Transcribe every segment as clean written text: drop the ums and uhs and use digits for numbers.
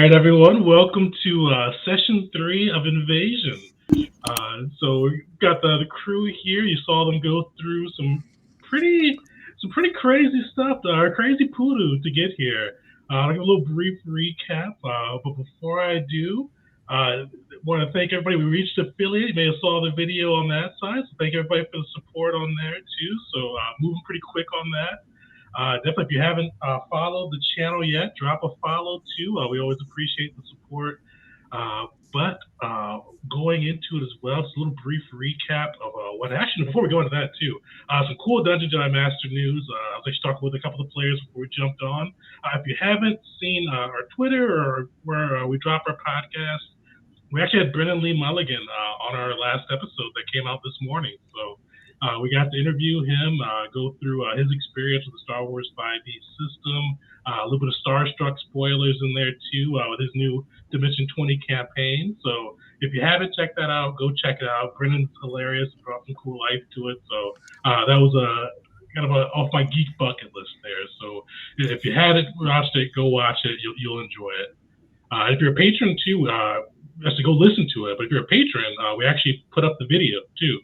right, everyone. Welcome to session 3 of Invasion. So we got the crew here. You saw them go through pretty some pretty crazy stuff, crazy poodoo to get here. I'll give a little brief recap. But before I do, want to thank everybody. We reached affiliate. You may have saw the video on that side. So thank everybody for the support on there too. So moving pretty quick on that. Definitely, if you haven't followed the channel yet, drop a follow too. We always appreciate the support. But going into it as well, just a little brief recap of what actually, before we go into that too, some cool Dungeon Jedi Master news. I was actually talking with a couple of the players before we jumped on. If you haven't seen our Twitter or where we drop our podcast, we actually had Brennan Lee Mulligan on our last episode that came out this morning. So we got to interview him, go through his experience with the Star Wars 5e system, a little bit of Starstruck spoilers in there too with his new Dimension 20 campaign. So if you haven't checked that out, go check it out. Brennan's hilarious, brought some cool life to it. So that was kind of off my geek bucket list there. So if you hadn't watched it, go watch it. You'll enjoy it. If you're a patron too, has to go listen to it. But if you're a patron, we actually put up the video too.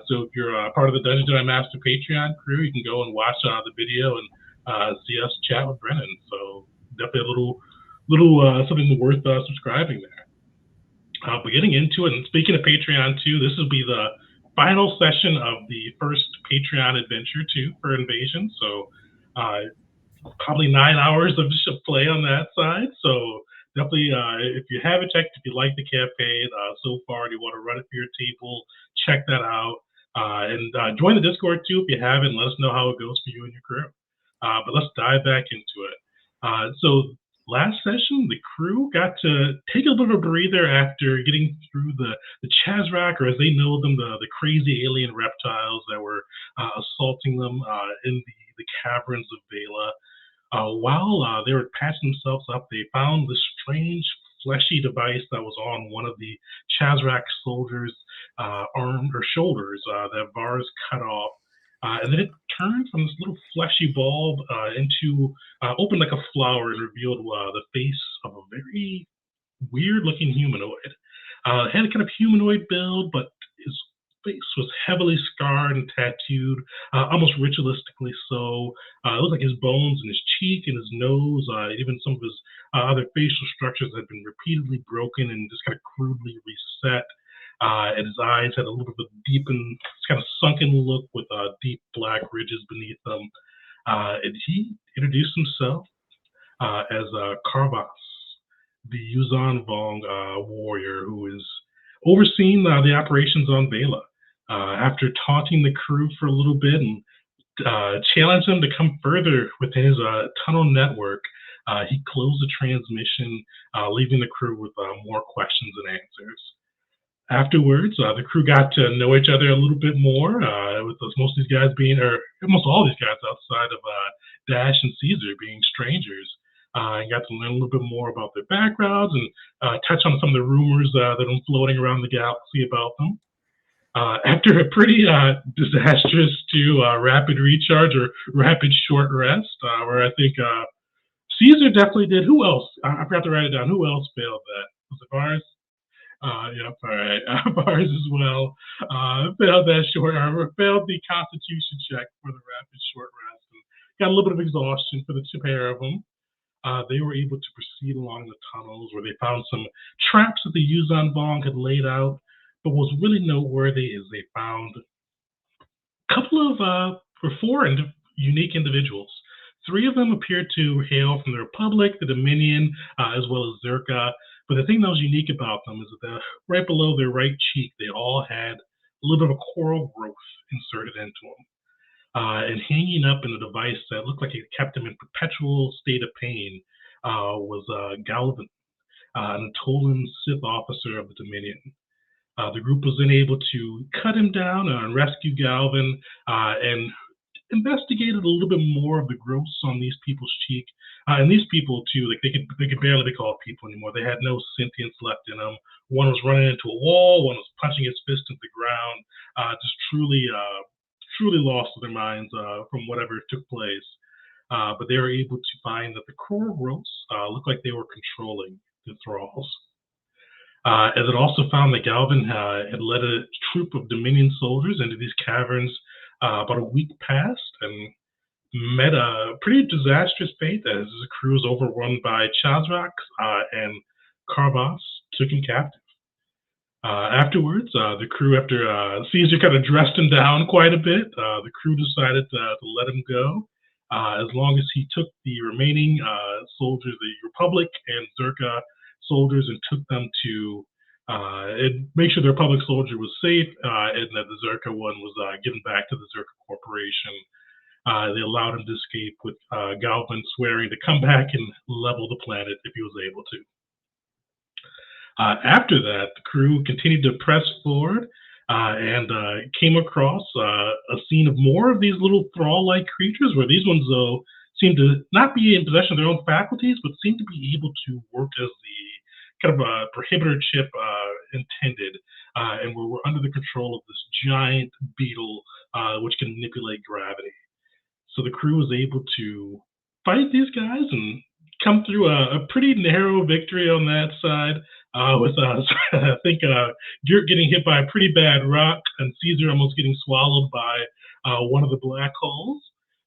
So if you're part of the Dungeon Jedi Master Patreon crew, you can go and watch the video and see us chat with Brennan. So definitely a little something worth subscribing there. But getting into it, and speaking of Patreon too, this will be the final session of the first Patreon adventure too for Invasion. So probably 9 hours of play on that side. So definitely, if you haven't checked, if you like the campaign so far and you want to run it for your table, check that out. And join the Discord too if you haven't. Let us know how it goes for you and your crew. But let's dive back into it. So last session, the crew got to take a bit of a breather after getting through the Chazrak, or as they know them, the crazy alien reptiles that were assaulting them in the caverns of Velia. While they were patching themselves up, they found this strange fleshy device that was on one of the Chazrak soldiers' arm or shoulders that Vars cut off. And then it turned from this little fleshy bulb into opened like a flower and revealed the face of a very weird-looking humanoid. It had a kind of humanoid build, but his face was heavily scarred and tattooed, almost ritualistically so. It looked like his bones and his cheek and his nose, even some of his other facial structures had been repeatedly broken and just kind of crudely reset. And his eyes had a little bit of a deepened, kind of sunken look with deep black ridges beneath them. And he introduced himself as Car Vas, the Yuzan Vong warrior who is overseeing the operations on Velia. After taunting the crew for a little bit and challenged them to come further within his tunnel network, he closed the transmission, leaving the crew with more questions and answers. Afterwards, the crew got to know each other a little bit more, with most of these guys being, or almost all these guys outside of Dash and Caesar being strangers. And got to learn a little bit more about their backgrounds and touch on some of the rumors that have been floating around the galaxy about them. After a pretty disastrous rapid recharge or rapid short rest, where I think Caesar definitely did. Who else? I forgot to write it down. Who else failed that? Was it Vars? Yep, all right. Vars as well. Failed that failed the constitution check for the rapid short rest. And got a little bit of exhaustion for the pair of them. They were able to proceed along the tunnels where they found some traps that the Yuzan Vong had laid out. But what was really noteworthy is they found a couple of, or four unique individuals. Three of them appeared to hail from the Republic, the Dominion, as well as Zerka. But the thing that was unique about them is that right below their right cheek, they all had a little bit of a coral growth inserted into them. And hanging up in a device that looked like it kept him in perpetual state of pain was Galvin, an Atolan Sith officer of the Dominion. The group was then able to cut him down and rescue Galvin and investigated a little bit more of the growths on these people's cheek. And these people too, like they could barely be called people anymore. They had no sentience left in them. One was running into a wall, one was punching his fist into the ground, just truly lost their minds from whatever took place. but they were able to find that the Koros looked like they were controlling the thralls. As it also found that Galvin had led a troop of Dominion soldiers into these caverns about a week past and met a pretty disastrous fate as his crew was overrun by Chazrak and Car Vas took him captive. Afterwards, the crew, after Caesar kind of dressed him down quite a bit, the crew decided to let him go as long as he took the remaining soldiers, the Republic and Zerka soldiers, and took them to and make sure the Republic soldier was safe and that the Zerka one was given back to the Zerka Corporation. They allowed him to escape with Galvin swearing to come back and level the planet if he was able to. After that, the crew continued to press forward and came across a scene of more of these little thrall-like creatures, where these ones, though, seem to not be in possession of their own faculties, but seem to be able to work as the kind of prohibitor chip intended, and we're under the control of this giant beetle which can manipulate gravity. So the crew was able to fight these guys and come through a pretty narrow victory on that side. With I think Gert getting hit by a pretty bad rock and Caesar almost getting swallowed by one of the black holes.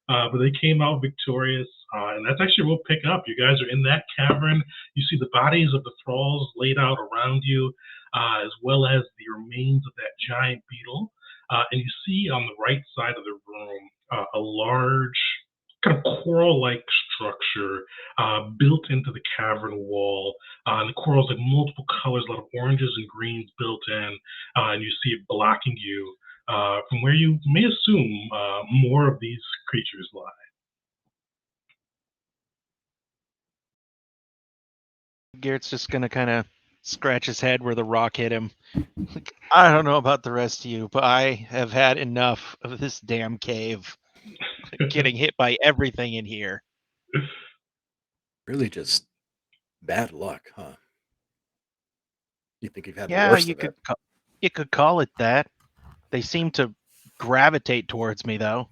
But they came out victorious, and that's actually we'll pick up. You guys are in that cavern. You see the bodies of the thralls laid out around you, as well as the remains of that giant beetle. And you see on the right side of the room a large kind of coral-like structure built into the cavern wall. And the corals like multiple colors, a lot of oranges and greens built in, and you see it blocking you from where you may assume more of these creatures lie. Garrett's just gonna kind of scratch his head where the rock hit him. I don't know about the rest of you, but I have had enough of this damn cave. Getting hit by everything in here. Really just bad luck, huh? You think you've had the Yeah, worst you of it? you could call it that. They seem to gravitate towards me, though.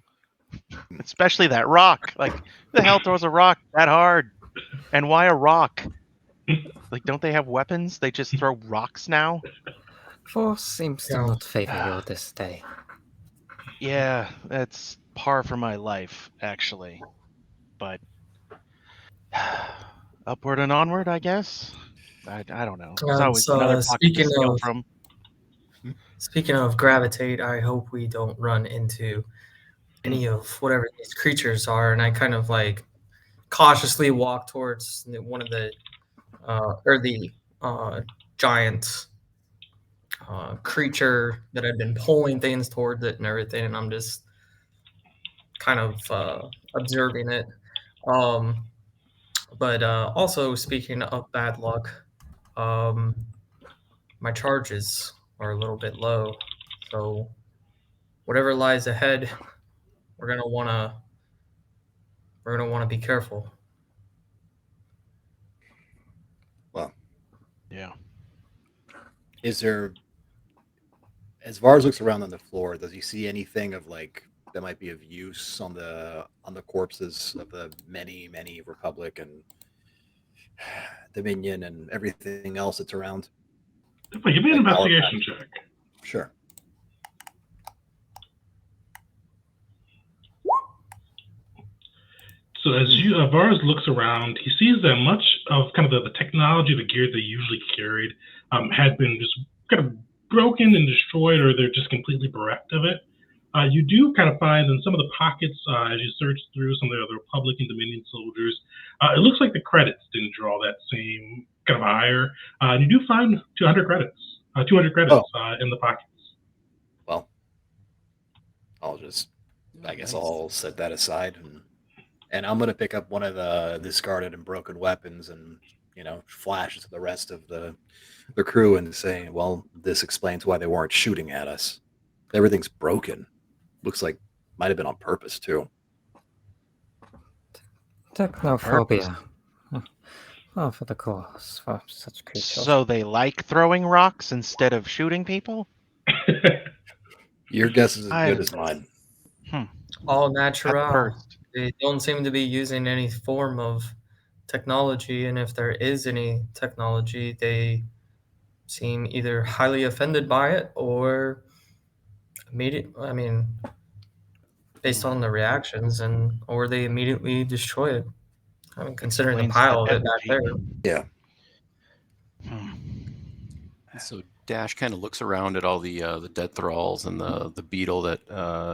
Especially that rock. Like, who the hell throws a rock that hard? And why a rock? Like, don't they have weapons? They just throw rocks now? Force seems to not favor you this day. Yeah, that's par for my life, actually. But upward and onward, I guess. I don't know. There's always another pocket to steal from. Speaking of gravitate, I hope we don't run into any of whatever these creatures are. And I kind of like cautiously walk towards one of the giant creature that had been pulling things towards it and everything. And I'm just kind of observing it. But also speaking of bad luck, my charges are a little bit low, so whatever lies ahead, we're gonna wanna be careful. Well, yeah. Is there, as Vars looks around on the floor, does he see anything of like that might be of use on the corpses of the many Republic and Dominion and everything else that's around? Give me an investigation check. Sure. So as Vars looks around, he sees that much of kind of the technology, the gear they usually carried, had been just kind of broken and destroyed, or they're just completely bereft of it. You do kind of find in some of the pockets, as you search through some of the other Republic and Dominion soldiers, it looks like the credits didn't draw that same kind of ire. And you do find 200 credits in the pockets. Well, I guess I'll set that aside, and I'm going to pick up one of the discarded and broken weapons and, flash to the rest of the crew and say, well, this explains why they weren't shooting at us. Everything's broken. Looks like might have been on purpose, too. Technophobia. Oh, for the cause for such creatures. So they like throwing rocks instead of shooting people? Your guess is as good as mine. All natural. They don't seem to be using any form of technology, and if there is any technology, they seem either highly offended by it or based on the reactions, or they immediately destroy it. I mean, considering the Explains pile of the it back there. Yeah. So Dash kind of looks around at all the dead thralls and the beetle that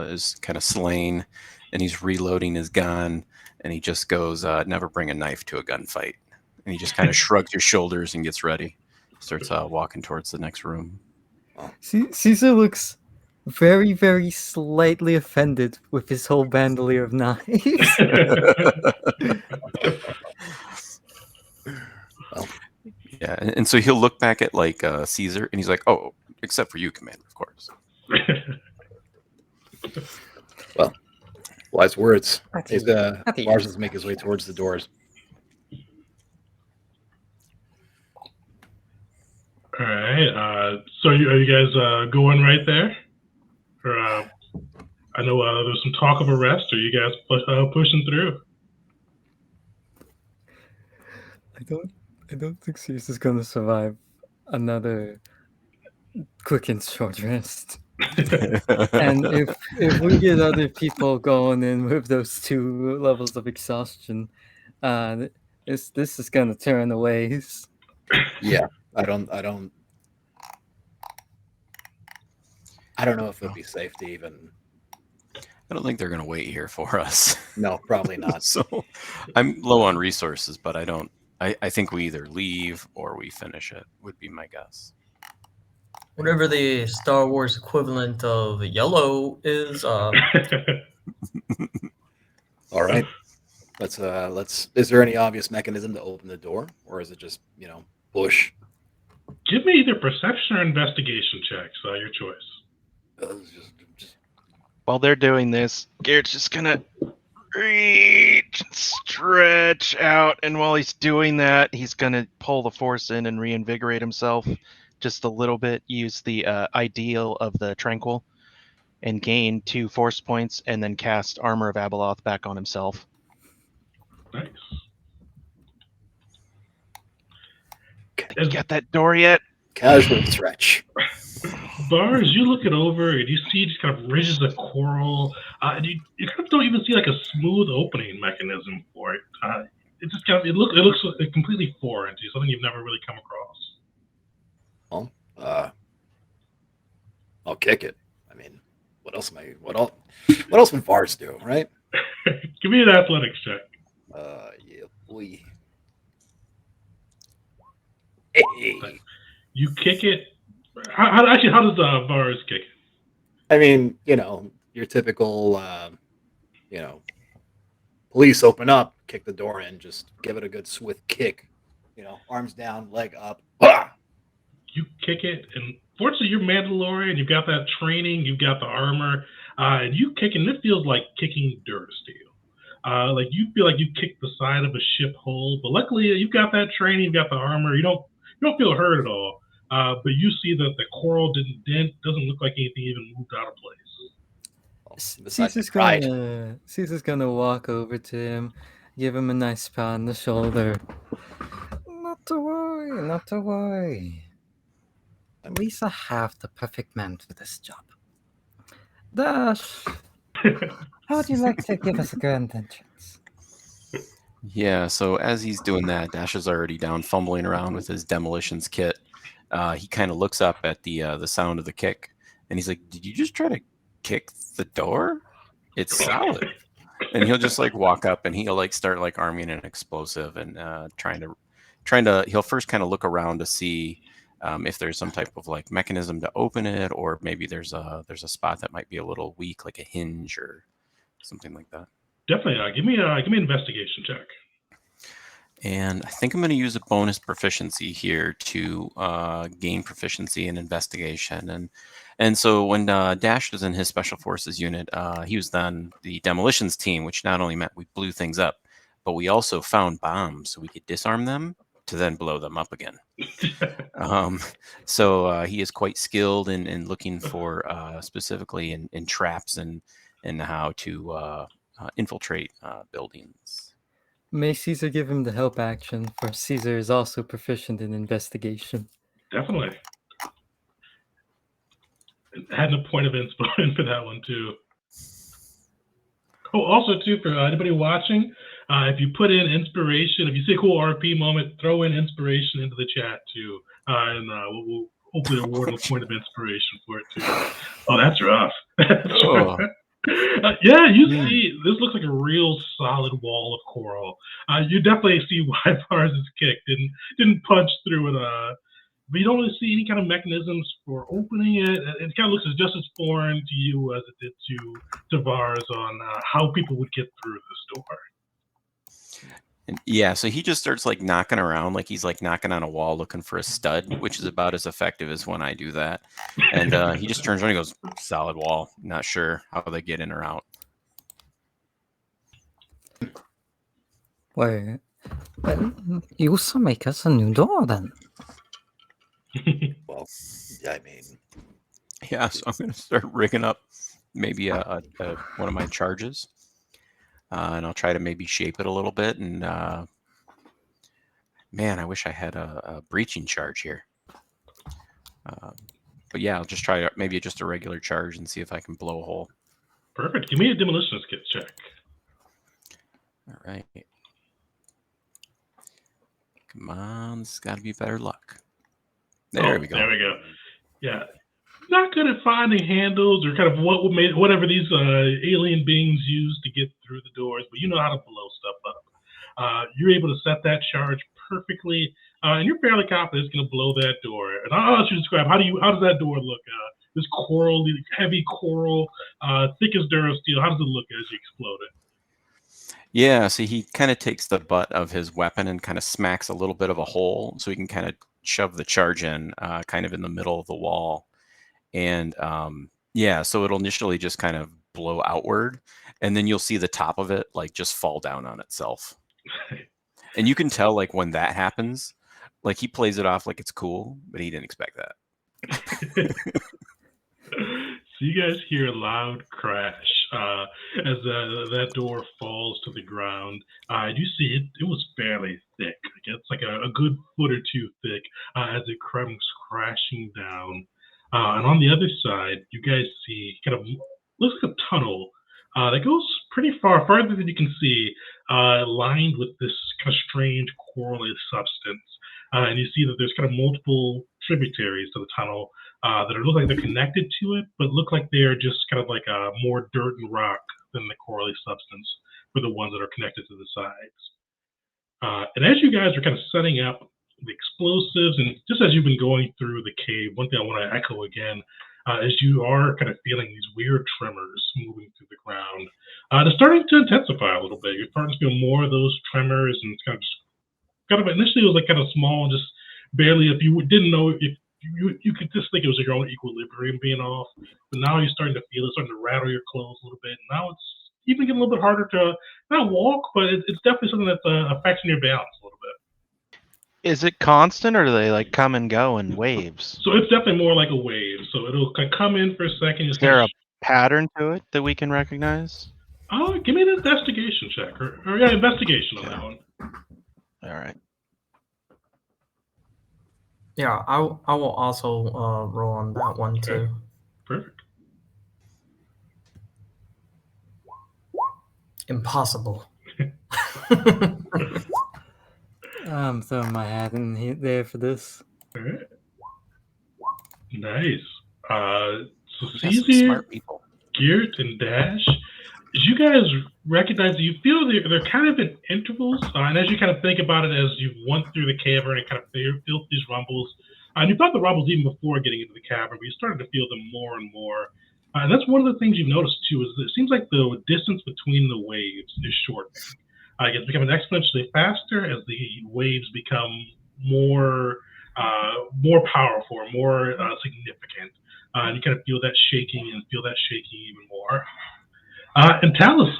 is kind of slain, and he's reloading his gun, and he just goes, "Never bring a knife to a gunfight." And he just kind of shrugs his shoulders and gets ready. Starts walking towards the next room. Caesar looks very, very slightly offended with his whole bandolier of knives. Well, Yeah, and so he'll look back at like Caesar, and he's like, "Oh, except for you, Commander, of course." well, wise words. At He's, ease, at ease. Lars is make his way towards the doors. All right. So are you guys going right there? Or I know there's some talk of arrest. Are you guys pushing through? I don't think Caesar's gonna survive another quick and short rest. And if we get other people going in with those 2 levels of exhaustion, this is gonna turn the ways. Yeah, I don't know if it'd be safe to even. I don't think they're going to wait here for us. No, probably not. So I'm low on resources, but I think we either leave or we finish it, would be my guess. Whatever the Star Wars equivalent of yellow is. All right. Let's. Is there any obvious mechanism to open the door, or is it just push? Give me either perception or investigation checks. Your choice. Just While they're doing this, Garrett's just gonna reach and stretch out, and while he's doing that, he's gonna pull the force in and reinvigorate himself just a little bit. Use the ideal of the tranquil, and gain 2 force points, and then cast Armor of Abeloth back on himself. Nice. You got that door yet? casual stretch. Bars, you look it over and you see just kind of ridges of coral. And you kind of don't even see like a smooth opening mechanism for it. It just kind of it looks completely foreign to you, something you've never really come across. Well, I'll kick it. I mean, what else would Vars do, right? Give me an athletics check. Yeah, boy. Hey. You kick it. How does Vars kick it? I mean, your typical, police open up, kick the door in, just give it a good swift kick. Arms down, leg up. Ah! You kick it, and fortunately, you're Mandalorian. You've got that training. You've got the armor. And you kick, and it feels like kicking dirt steel. Like you feel like you kicked the side of a ship whole. But luckily, you've got that training. You've got the armor. You don't feel hurt at all. But you see that the coral didn't dent. Doesn't look like anything even moved out of place. Caesar's gonna walk over to him, give him a nice pat on the shoulder. Not to worry. At least I have the perfect man for this job. Dash, how would you like to give us a grand entrance? Yeah, so as he's doing that, Dash is already down fumbling around with his demolitions kit. He kind of looks up at the sound of the kick, and he's like, "Did you just try to kick the door? It's solid." And he'll just walk up, and he'll start arming an explosive and trying to. He'll first kind of look around to see if there's some type of mechanism to open it, or maybe there's a spot that might be a little weak, like a hinge or something like that. Definitely. Give me an investigation check. And I think I'm going to use a bonus proficiency here to gain proficiency in investigation. And so when Dash was in his special forces unit, he was then the demolitions team, which not only meant we blew things up, but we also found bombs so we could disarm them to then blow them up again. So he is quite skilled in looking for specifically in traps and how to infiltrate buildings. May Caesar give him the help action, for Caesar is also proficient in investigation. Definitely. Had a point of inspo for that one too. Oh, also too, for anybody watching, if you put in inspiration, if you see a cool RP moment, throw in inspiration into the chat too, and we'll hopefully award a point of inspiration for it too. Oh, that's rough. Oh. Yeah, you see, this looks like a real solid wall of coral. You definitely see why Bars is kicked. Didn't punch through it. But you don't really see any kind of mechanisms for opening it. It kind of looks just as foreign to you as it did to Vars on how people would get through this door. And yeah, so he just starts like knocking around, like he's like knocking on a wall looking for a stud, which is about as effective as when I do that. And he just turns around and goes, solid wall. Not sure how they get in or out. Wait, you also make us a new door then. Well, I mean, Yeah, so I'm going to start rigging up maybe one of my charges. And I'll try to maybe shape it a little bit. And man, I wish I had a breaching charge here. But yeah, I'll just try maybe just a regular charge and see if I can blow a hole. Perfect. Give me a demolitionist kit check. All right. Come on, this has got to be better luck. There we go. There we go. Yeah. Not good at finding handles or kind of whatever these alien beings use to get through the doors, but you know how to blow stuff up. You're able to set that charge perfectly, and you're fairly confident it's going to blow that door. And I'll let you describe how does that door look? This coral, heavy coral, thick as Durasteel. How does it look as you explode it? Yeah, so he kind of takes the butt of his weapon and kind of smacks a little bit of a hole, so he can kind of shove the charge in, kind of in the middle of the wall. And yeah, so it'll initially just kind of blow outward, and then you'll see the top of it like just fall down on itself. And you can tell like when that happens, like he plays it off like it's cool, but he didn't expect that. So you guys hear a loud crash as that door falls to the ground. You see it was fairly thick. It's like a good foot or two thick as it comes crashing down. And on the other side, you guys see kind of looks like a tunnel that goes pretty far, farther than you can see, lined with this kind of strange corally substance. And you see that there's kind of multiple tributaries to the tunnel that look like they're connected to it, but look like they're just kind of like more dirt and rock than the corally substance for the ones that are connected to the sides. And as you guys are kind of setting up the explosives, and just as you've been going through the cave, one thing I want to echo again is you are kind of feeling these weird tremors moving through the ground. They're starting to intensify a little bit. You're starting to feel more of those tremors, and it's kind of initially it was like kind of small and just barely. If you didn't know, if you could just think it was your own equilibrium being off, but now you're starting to feel it, starting to rattle your clothes a little bit. And now it's even getting a little bit harder to not walk, but it's definitely something that's affecting your balance a little bit. Is it constant, or do they like come and go in waves? So it's definitely more like a wave. So it'll come in for a second. Is there a pattern to it that we can recognize? Give me an investigation check, or yeah, investigation on that one. All right. Yeah, I will also roll on that one too. Perfect. Impossible. I'm throwing my hat in there for this. All right. Nice. So You got some Caesar, smart people. Geert, and Dash, as you guys recognize, you feel they're kind of in intervals, and as you kind of think about it, as you went through the cavern and kind of feel these rumbles, and you felt the rumbles even before getting into the cavern, but you started to feel them more and more. And that's one of the things you've noticed too, is that it seems like the distance between the waves is shortening. It's becoming exponentially faster as the waves become more powerful, more significant. And you kind of feel that shaking even more. And Talus,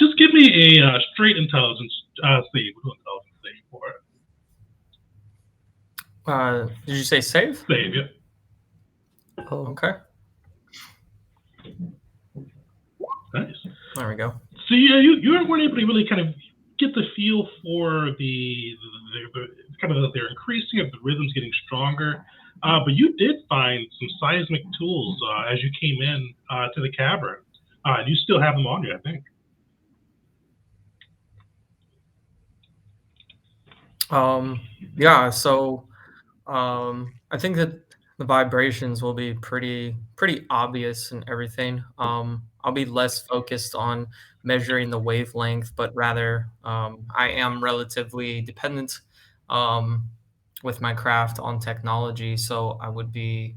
just give me a straight intelligence save. We'll do intelligence save for it. Did you say save? Save, yeah. Oh, Okay. Nice. There we go. So yeah, you weren't able to really kind of get the feel for the kind of that they're increasing, if the rhythm's getting stronger. But you did find some seismic tools as you came in to the cavern. And you still have them on you, I think. Yeah, so I think that the vibrations will be pretty obvious and everything. I'll be less focused on measuring the wavelength, but rather I am relatively dependent um, with my craft on technology. So I would be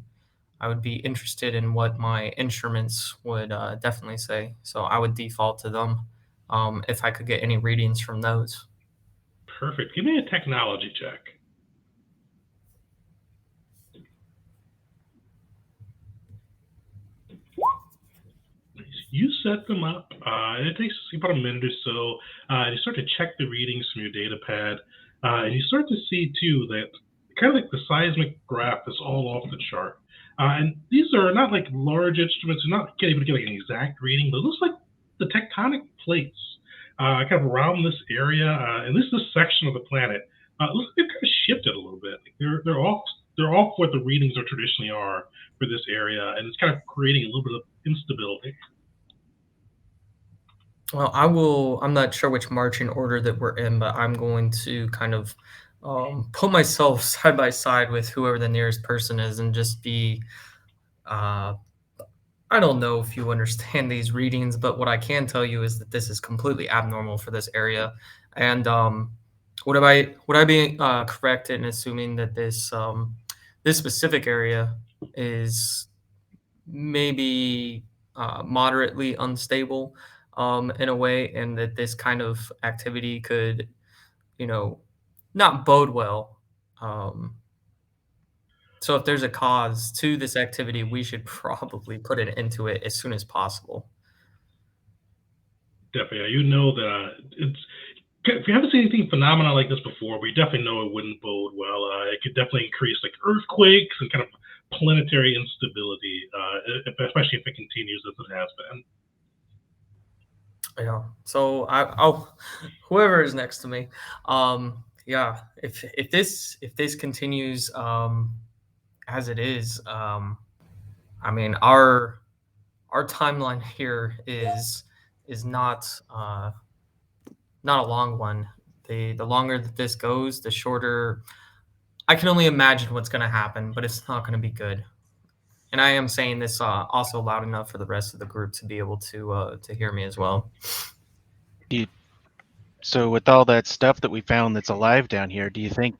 interested in what my instruments would definitely say. So I would default to them if I could get any readings from those. Perfect. Give me a technology check. You set them up, and it takes about a minute or so. You start to check the readings from your data pad, and you start to see too that kind of like the seismic graph is all off the chart. And these are not like large instruments; you're not able to get like an exact reading, but it looks like the tectonic plates kind of around this area, and this section of the planet. It looks like they've kind of shifted a little bit. Like they're off what the readings are traditionally are for this area, and it's kind of creating a little bit of instability. Well, I will. I'm not sure which marching order that we're in, but I'm going to kind of put myself side by side with whoever the nearest person is, and just be. Uh, I don't know if you understand these readings, but what I can tell you is that this is completely abnormal for this area. And would I be correct in assuming that this specific area is maybe moderately unstable in a way, and that this kind of activity could, you know, not bode well. Um, so if there's a cause to this activity, we should probably put it into it as soon as possible. Definitely, you know that it's if you haven't seen anything phenomena like this before, we definitely know it wouldn't bode well. It could definitely increase like earthquakes and kind of planetary instability, especially if it continues as it has been. Yeah. So I'll whoever is next to me, yeah. If this continues as it is, I mean our timeline here is not a long one. The longer that this goes, the shorter. I can only imagine what's going to happen, but it's not going to be good. And I am saying this also loud enough for the rest of the group to be able to hear me as well. So with all that stuff that we found that's alive down here, do you think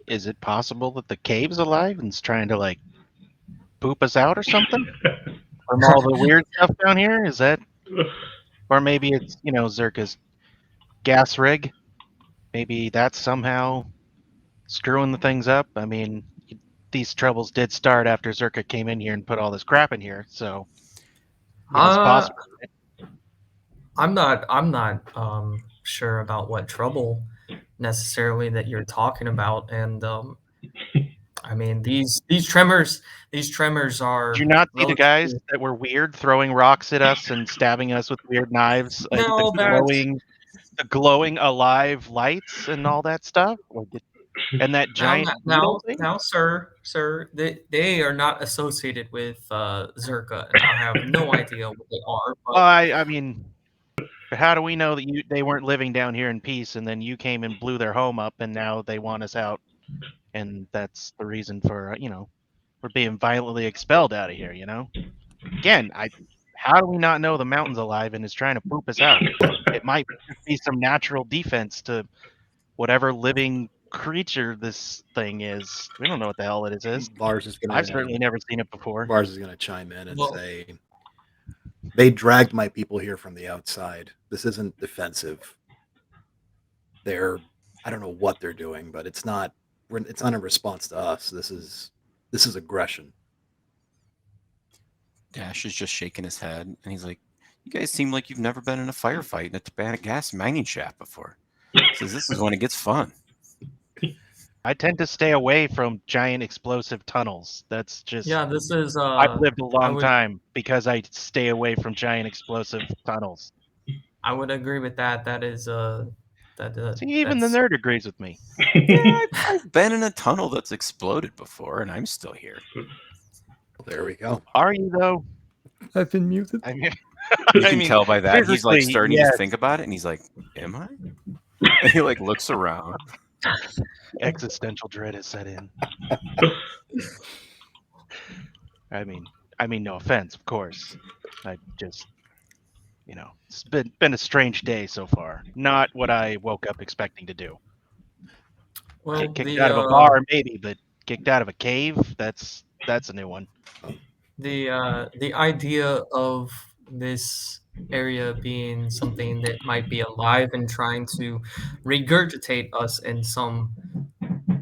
is it possible that the cave's alive and is trying to like poop us out or something from all the weird stuff down here? Is that, or maybe it's Zerka's gas rig? Maybe that's somehow screwing the things up. I mean, these troubles did start after Zerka came in here and put all this crap in here, so it's Uh, possible. I'm not sure about what trouble necessarily that you're talking about, and I mean these tremors Did you are not see the guys relatively. that were weird, throwing rocks at us and stabbing us with weird knives, like No, that's the glowing alive lights and all that stuff? And that giant beetle thing? now, sir, they are not associated with Zerka, and I have no idea what they are. Well, But I mean, how do we know that they weren't living down here in peace, and then you came and blew their home up, and now they want us out, and that's the reason for we're being violently expelled out of here. Again, how do we not know the mountain's alive and is trying to poop us out? It might just be some natural defense to whatever living creature this thing is. We don't know what the hell it is. Vars is I've gonna certainly never seen it before. Vars is gonna chime in and well, say, "They dragged my people here from the outside. This isn't defensive. I don't know what they're doing, but it's not. It's not in response to us. This is aggression." Dash is just shaking his head, and he's like, "You guys seem like you've never been in a firefight in a gas mining shaft before." He says, "This is when it gets fun." I tend to stay away from giant explosive tunnels. That's just Yeah, this is. I've lived a long would- time because I stay away from giant explosive tunnels. I would agree with that. That is See, even the that's nerd agrees with me. Yeah, I've been in a tunnel that's exploded before, and I'm still here. There we go. Are you though? I've been muted. I mean, You I can mean, tell by that he's like physically, starting yes. to think about it, and he's like, "Am I?" And he like looks around. Existential dread has set in. I mean, no offense, of course. I just, it's been a strange day so far. Not what I woke up expecting to do. well Get kicked the out of a bar, maybe, but kicked out of a cave, that's a new one. the idea of this area being something that might be alive and trying to regurgitate us in some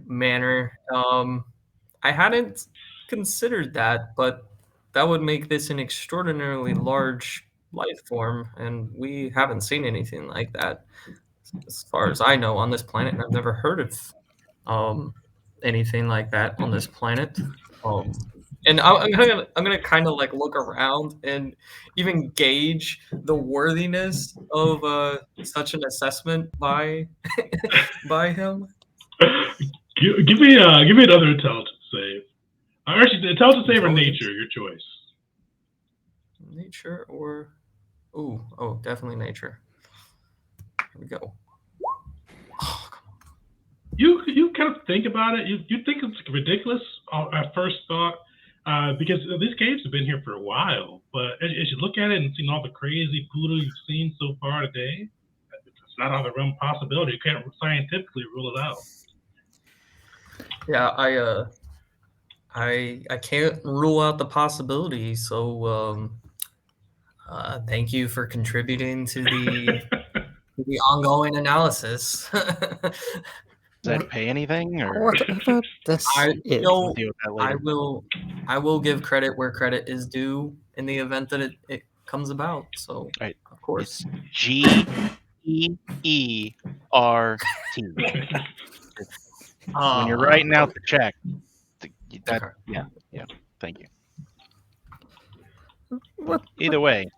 manner. I hadn't considered that, but that would make this an extraordinarily large life form, and we haven't seen anything like that as far as I know on this planet, and I've never heard of anything like that on this planet. And I'm gonna kind of like look around and even gauge the worthiness of such an assessment by by him. Give me another intelligence save. Actually, intelligence save or Intelligence. nature, your choice. Nature or oh, definitely nature. Here we go. Oh, come on. You kind of think about it. You think it's ridiculous at first thought, because these caves have been here for a while. But as you look at it and see all the crazy voodoo you've seen so far today, it's not out of the realm of possibility. You can't scientifically rule it out. Yeah, I can't rule out the possibility. So thank you for contributing to the ongoing analysis. Does that pay anything, or Whatever this I is. no, deal with that I later? I will give credit where credit is due in the event that it comes about. So Right. of course. GEERT. When you're writing out the check, Okay. yeah. Thank you. What? Either way.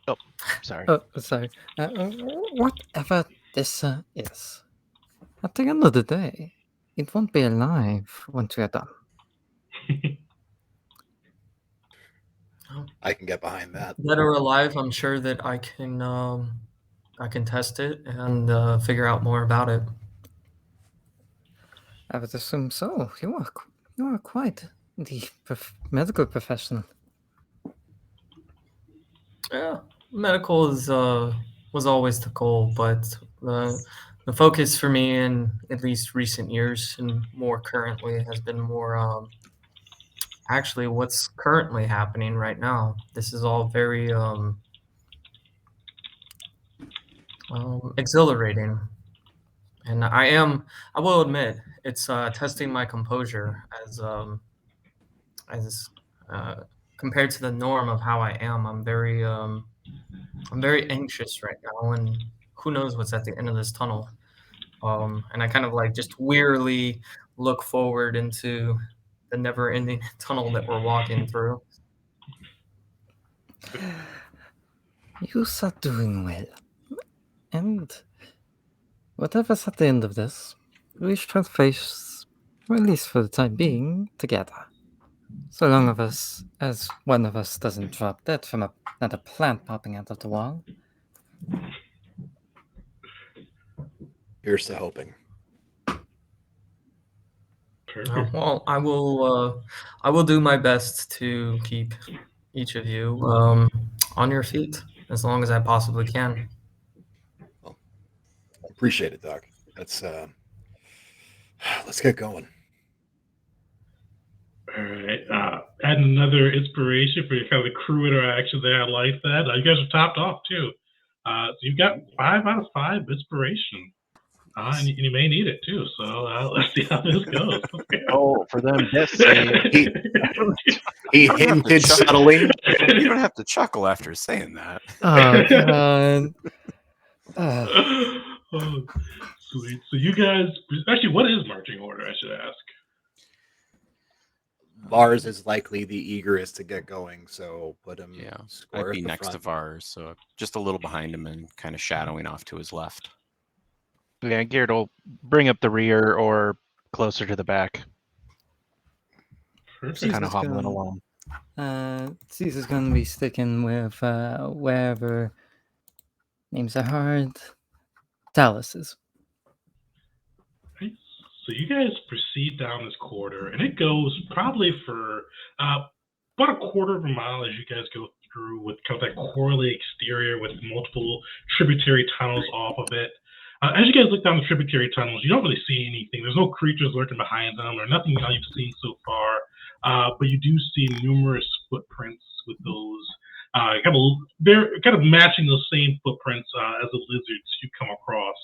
Oh, sorry. Sorry. Whatever this is, at the end of the day, it won't be alive once we're done. I can get behind that. Dead or alive, I'm sure that I can test it and figure out more about it. I would assume so. You are quite the medical professional. Yeah, medical is was always the goal, but the focus for me in at least recent years and more currently has been more actually what's currently happening right now. This is all very exhilarating, and I will admit it's testing my composure as compared to the norm of how I am. I'm very anxious right now, and who knows what's at the end of this tunnel. And I kind of like just wearily look forward into the never-ending tunnel that we're walking through. You are doing well. And whatever's at the end of this, we shall face, or at least for the time being, together. So long as one of us doesn't drop dead from another plant popping out of the wall. Here's to hoping. Perfect. Well, I will do my best to keep each of you on your feet as long as I possibly can. Well, appreciate it, Doc. Let's get going. All right. Adding another inspiration for your kind of the crew interaction there. I like that. You guys are topped off too. So you've got 5 out of 5 inspiration. And you may need it too. So let's see how this goes. Oh, for them, death save. He hinted subtly. You don't have to chuckle after saying that. Oh, God. Sweet. So you guys, actually, what is marching order? I should ask. Vars is likely the eagerest to get going, so put him Yeah, square I'd be at the next to front. Vars, so just a little behind him and kind of shadowing off to his left. Yeah, Geared will bring up the rear or closer to the back, Perfect. kind of Caesar's hobbling gonna- along. Caesar's gonna be sticking with wherever names are hard. Dallas is. Right. So you guys proceed down this corridor, and it goes probably for about a quarter of a mile as you guys go through with kind of that corally exterior with multiple tributary tunnels off of it. As you guys look down the tributary tunnels, you don't really see anything. There's no creatures lurking behind them or nothing that you've seen so far, but you do see numerous footprints with those they're kind of matching those same footprints as the lizards you come across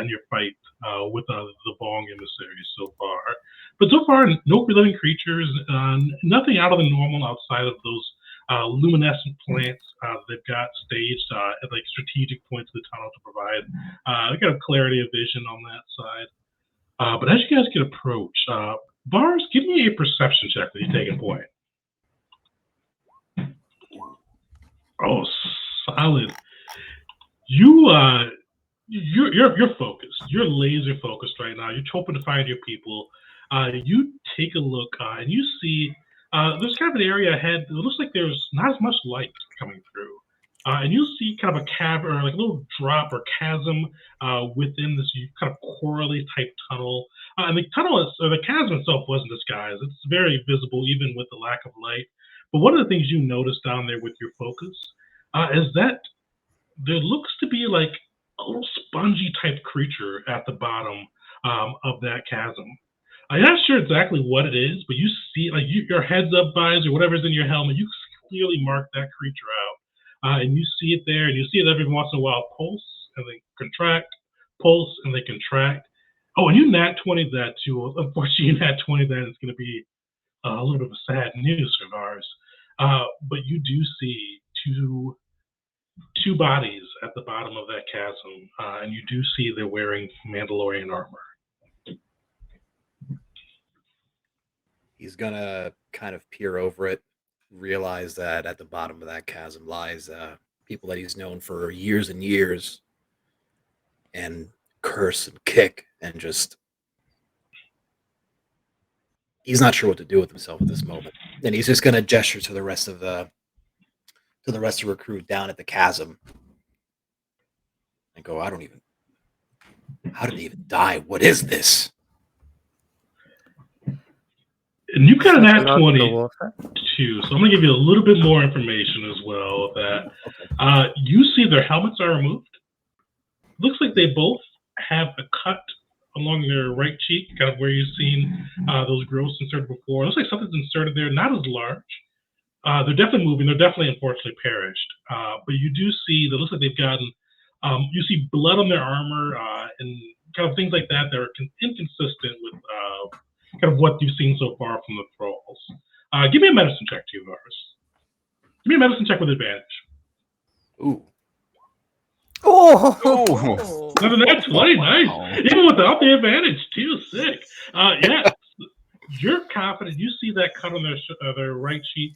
in your fight with the Bong emissaries so far. But so far, no living creatures, nothing out of the normal outside of those luminescent plants they've got staged at like strategic points of the tunnel to provide kind of clarity of vision on that side. But as you guys get approach, Bars, give me a perception check that you take a point. Oh, solid. You're focused. You're laser focused right now. You're hoping to find your people. You take a look and you see there's kind of an area ahead. It looks like there's not as much light coming through, and you see kind of a cavern or like a little drop or chasm within this kind of corally type tunnel. And the the chasm itself wasn't disguised. It's very visible even with the lack of light. But one of the things you notice down there with your focus is that there looks to be like a little spongy type creature at the bottom of that chasm. I'm not sure exactly what it is, but you see, like your heads up visor, whatever's in your helmet, you clearly mark that creature out, and you see it there, and you see it every once in a while pulse and then contract, pulse and they contract. Oh, and you nat 20 that too. Unfortunately, you nat 20 that is going to be a little bit of a sad news for ours. But you do see two bodies at the bottom of that chasm, and you do see they're wearing Mandalorian armor. He's gonna kind of peer over it, realize that at the bottom of that chasm lies people that he's known for years and years, and curse and kick and just he's not sure what to do with himself at this moment. And he's just gonna gesture to the rest of the crew down at the chasm and go, how did they even die? What is this? And you got an at Not 20 the wolf. too, so I'm going to give you a little bit more information as well. That you see their helmets are removed. Looks like they both have a cut along their right cheek, kind of where you've seen those growths inserted before. It looks like something's inserted there, not as large. They're definitely moving. They're definitely, unfortunately, perished. But you do see that looks like they've gotten. You see blood on their armor and kind of things like that that are inconsistent with kind of what you've seen so far from the thralls. Give me a medicine check, too, Vars. Give me a medicine check with advantage. Ooh. Oh! Another nat 20, nice. Even without the advantage, too, sick. Yeah, you're confident. You see that cut on their right cheek,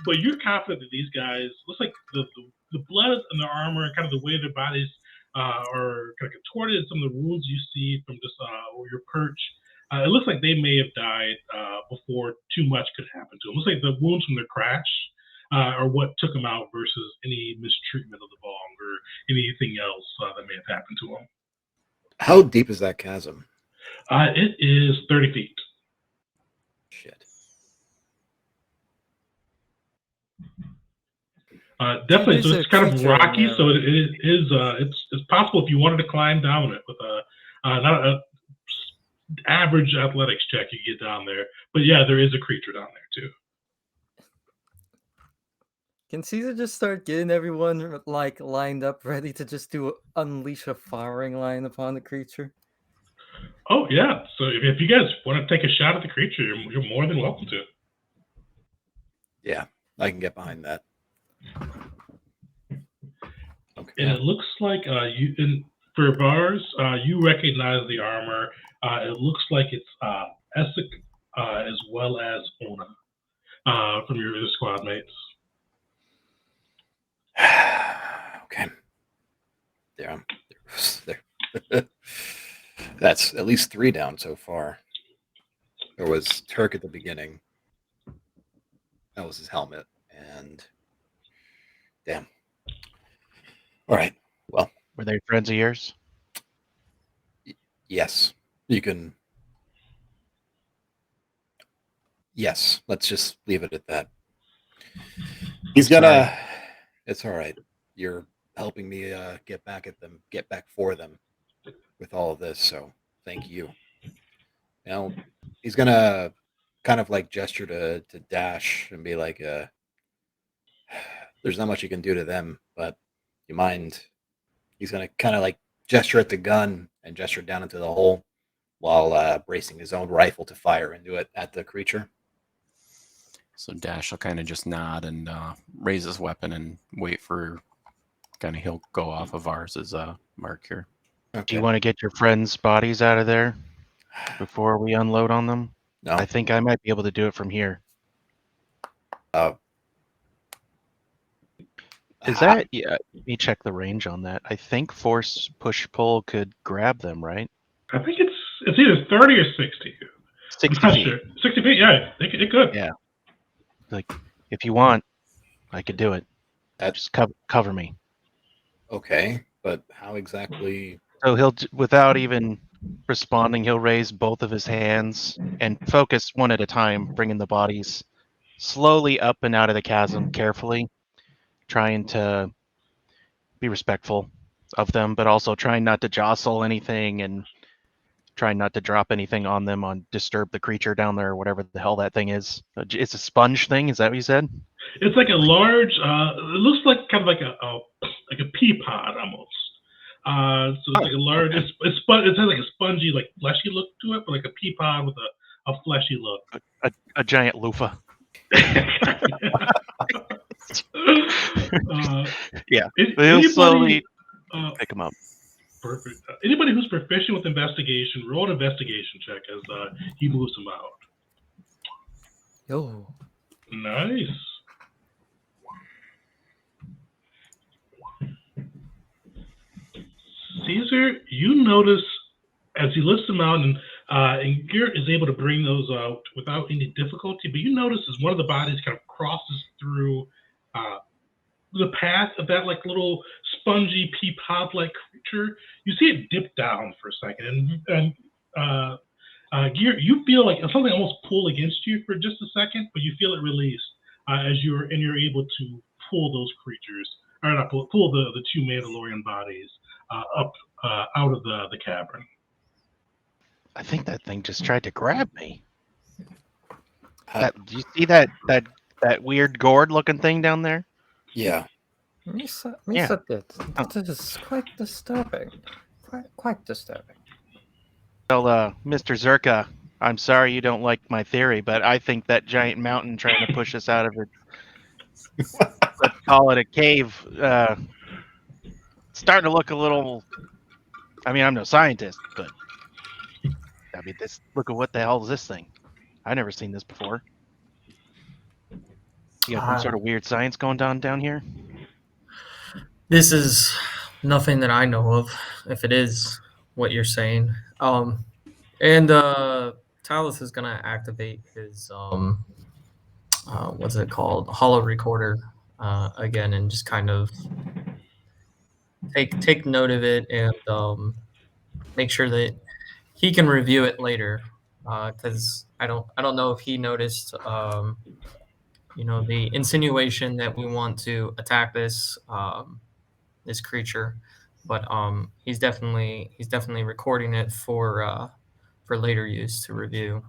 but you're confident that these guys, looks like the blood and their armor and kind of the way their bodies are kind of contorted, and some of the wounds you see from just your perch, it looks like they may have died before too much could happen to them. It looks like the wounds from the crash are what took them out versus any mistreatment of the Bong or anything else that may have happened to them. How deep is that chasm? It is 30 feet. Shit. Definitely, so there's it's a kind of creature in rocky. there, So right? it's possible if you wanted to climb down it with not a average athletics check, you get down there. But yeah, there is a creature down there too. Can Caesar just start getting everyone like lined up, ready to just unleash a firing line upon the creature? Oh yeah. So if you guys want to take a shot at the creature, you're more than welcome to. Yeah, I can get behind that. And it looks like For Vars, you recognize the armor. It looks like it's Essek as well as Ona from your other squad mates. Okay. There. There. That's at least 3 down so far. There was Turk at the beginning. That was his helmet. And damn. All right. Well, Were they friends of yours? yes. You can. Yes. Let's just leave it at that. He's gonna. Sorry. It's all right. You're helping me get back at them, get back for them with all of this. So thank you. Now he's gonna kind of like gesture to Dash and be like, "There's not much you can do to them, but you mind?" He's gonna kind of like gesture at the gun and gesture down into the hole while bracing his own rifle to fire into it at the creature. So Dash will kind of just nod and raise his weapon and wait for kind of he'll go off of Vars's mark here. Do Okay. you want to get your friends' bodies out of there before we unload on them? No. I think I might be able to do it from here. Is that? Yeah. Let me check the range on that. I think force push pull could grab them, right? I think it's either 30 or 60. 60 I'm not feet. sure. 60 feet, yeah, it could. Yeah. Like, if you want, I could do it. That- Just cover me. Okay, but how exactly? So he'll, without even responding, he'll raise both of his hands and focus one at a time, bringing the bodies slowly up and out of the chasm carefully, trying to be respectful of them, but also trying not to jostle anything and trying not to drop anything on them on disturb the creature down there or whatever the hell that thing is. It's a sponge thing, is that what you said? It's like a large. It looks like kind of like a pea pod almost. So it's like a large. Okay. It has like a spongy, like fleshy look to it, but like a pea pod with a fleshy look. A giant loofah. Yeah. He'll slowly pick him up. Perfect. Anybody who's proficient with investigation, roll an investigation check as he moves him out. Yo. Nice. Caesar, you notice as he lifts them out, and Garrett is able to bring those out without any difficulty, but you notice as one of the bodies kind of crosses through the path of that like little spongy pea pod like creature, you see it dip down for a second, and Garrett, you feel like something almost pull against you for just a second, but you feel it release as you're able to pull those creatures, or not pull the 2 Mandalorian bodies up out of the cavern. I think that thing just tried to grab me. Uh, Do you see that weird gourd looking thing down there? Yeah. Misa did. This is quite disturbing. Quite disturbing. Well, Mr. Zerka, I'm sorry you don't like my theory, but I think that giant mountain trying to push us out of it, let's call it a cave, starting to look a little. I mean, I'm no scientist, but I mean, look at what the hell is this thing? I've never seen this before. You got some sort of weird science going down here? This is nothing that I know of, if it is what you're saying. And Talus is gonna activate his what's it called, holo recorder again, and just kind of take note of it and make sure that he can review it later, because I don't know if he noticed the insinuation that we want to attack this creature, but he's definitely recording it for later use to review.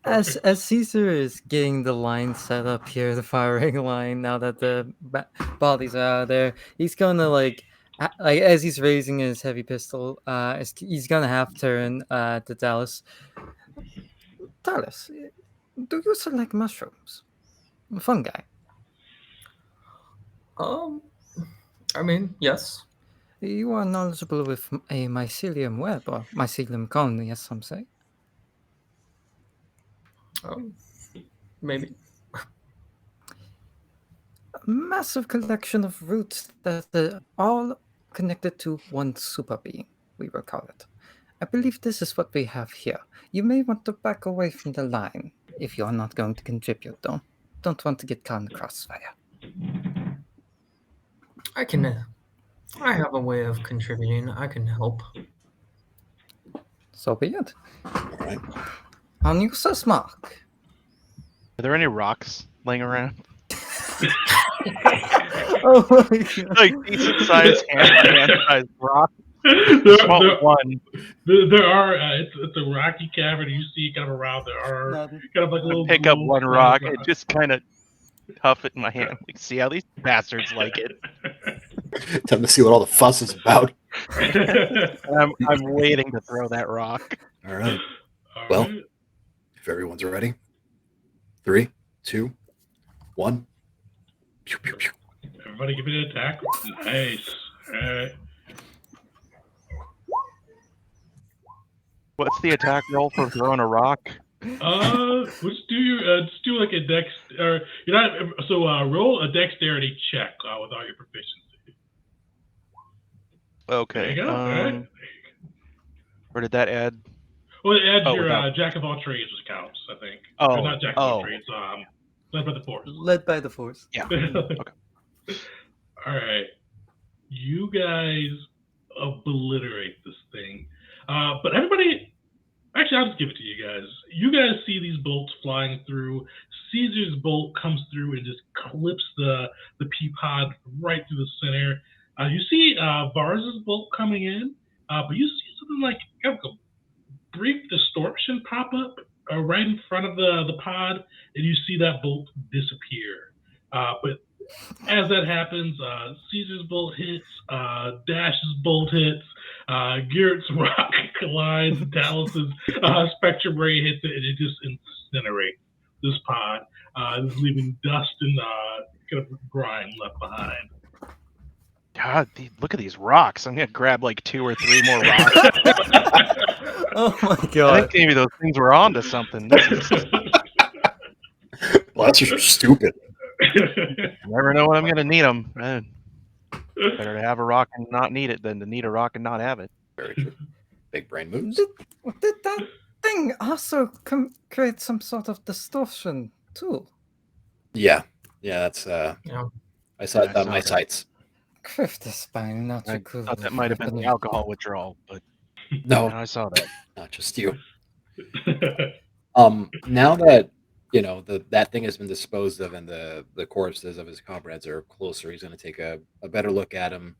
As Caesar is getting the line set up here, the firing line, now that the bodies are out of there, he's gonna like as he's raising his heavy pistol, he's gonna half turn to Dallas. Dallas, do you select mushrooms? Fungi? I mean, yes. You are knowledgeable with a mycelium web, or mycelium colony, as some say. Oh, maybe. A massive collection of roots that are all connected to one super being, we will call it. I believe this is what we have here. You may want to back away from the line if you are not going to contribute, though. Don't want to get caught in the crossfire. I can. I have a way of contributing. I can help. So be it. All right. On user's mark. Are there any rocks laying around? Oh my god. Like decent sized hand sized rock. there, Just want there, one. there are. It's a rocky cavern. You see kind of around. There are None. kind of like a little. Pick up one globe rock of and just kind of huff it in my hand. Like, see how these bastards like it. Time to see what all the fuss is about. I'm waiting to throw that rock. All right. All Well, right. if everyone's ready, 3, 2, 1. Pew, pew, pew. Everybody give me an attack. Nice. All right. What's the attack roll for throwing a rock? Let's do your just do like a dex or you're not so roll a dexterity check without your proficiency. There Okay. you go. All right. Or did that add? Well, it adds Oh, your without- jack of all trades, which counts, I think. Oh, Or not jack of all oh. trades. Led by the force. Led by the force. Yeah. All right, you guys obliterate this thing, but everybody. Actually, I'll just give it to you guys. You guys see these bolts flying through. Caesar's bolt comes through and just clips the pea pod right through the center. You see Vars's bolt coming in, but you see something like a brief distortion pop up right in front of the pod, and you see that bolt disappear. But as that happens, Caesar's bolt hits, Dash's bolt hits, Garrett's rock collides, Dallas's spectrum ray hits it, and it just incinerates this pod, just leaving dust and kind of grime left behind. God, look at these rocks. I'm gonna grab like 2 or 3 more rocks. Oh my I god. think maybe those things were onto something. This is, Well, that's just stupid. you never know when I'm gonna need them. Better to have a rock and not need it than to need a rock and not have it. Very true. Big brain moves. Did that thing also create some sort of distortion too? Yeah. Yeah, that's Yeah. I saw it I on saw my that. sites. Crift is spine, not I your cool. thought that might have been the alcohol withdrawal, but No, I saw that. not just you. Now that that thing has been disposed of and the corpses of his comrades are closer, he's going to take a better look at him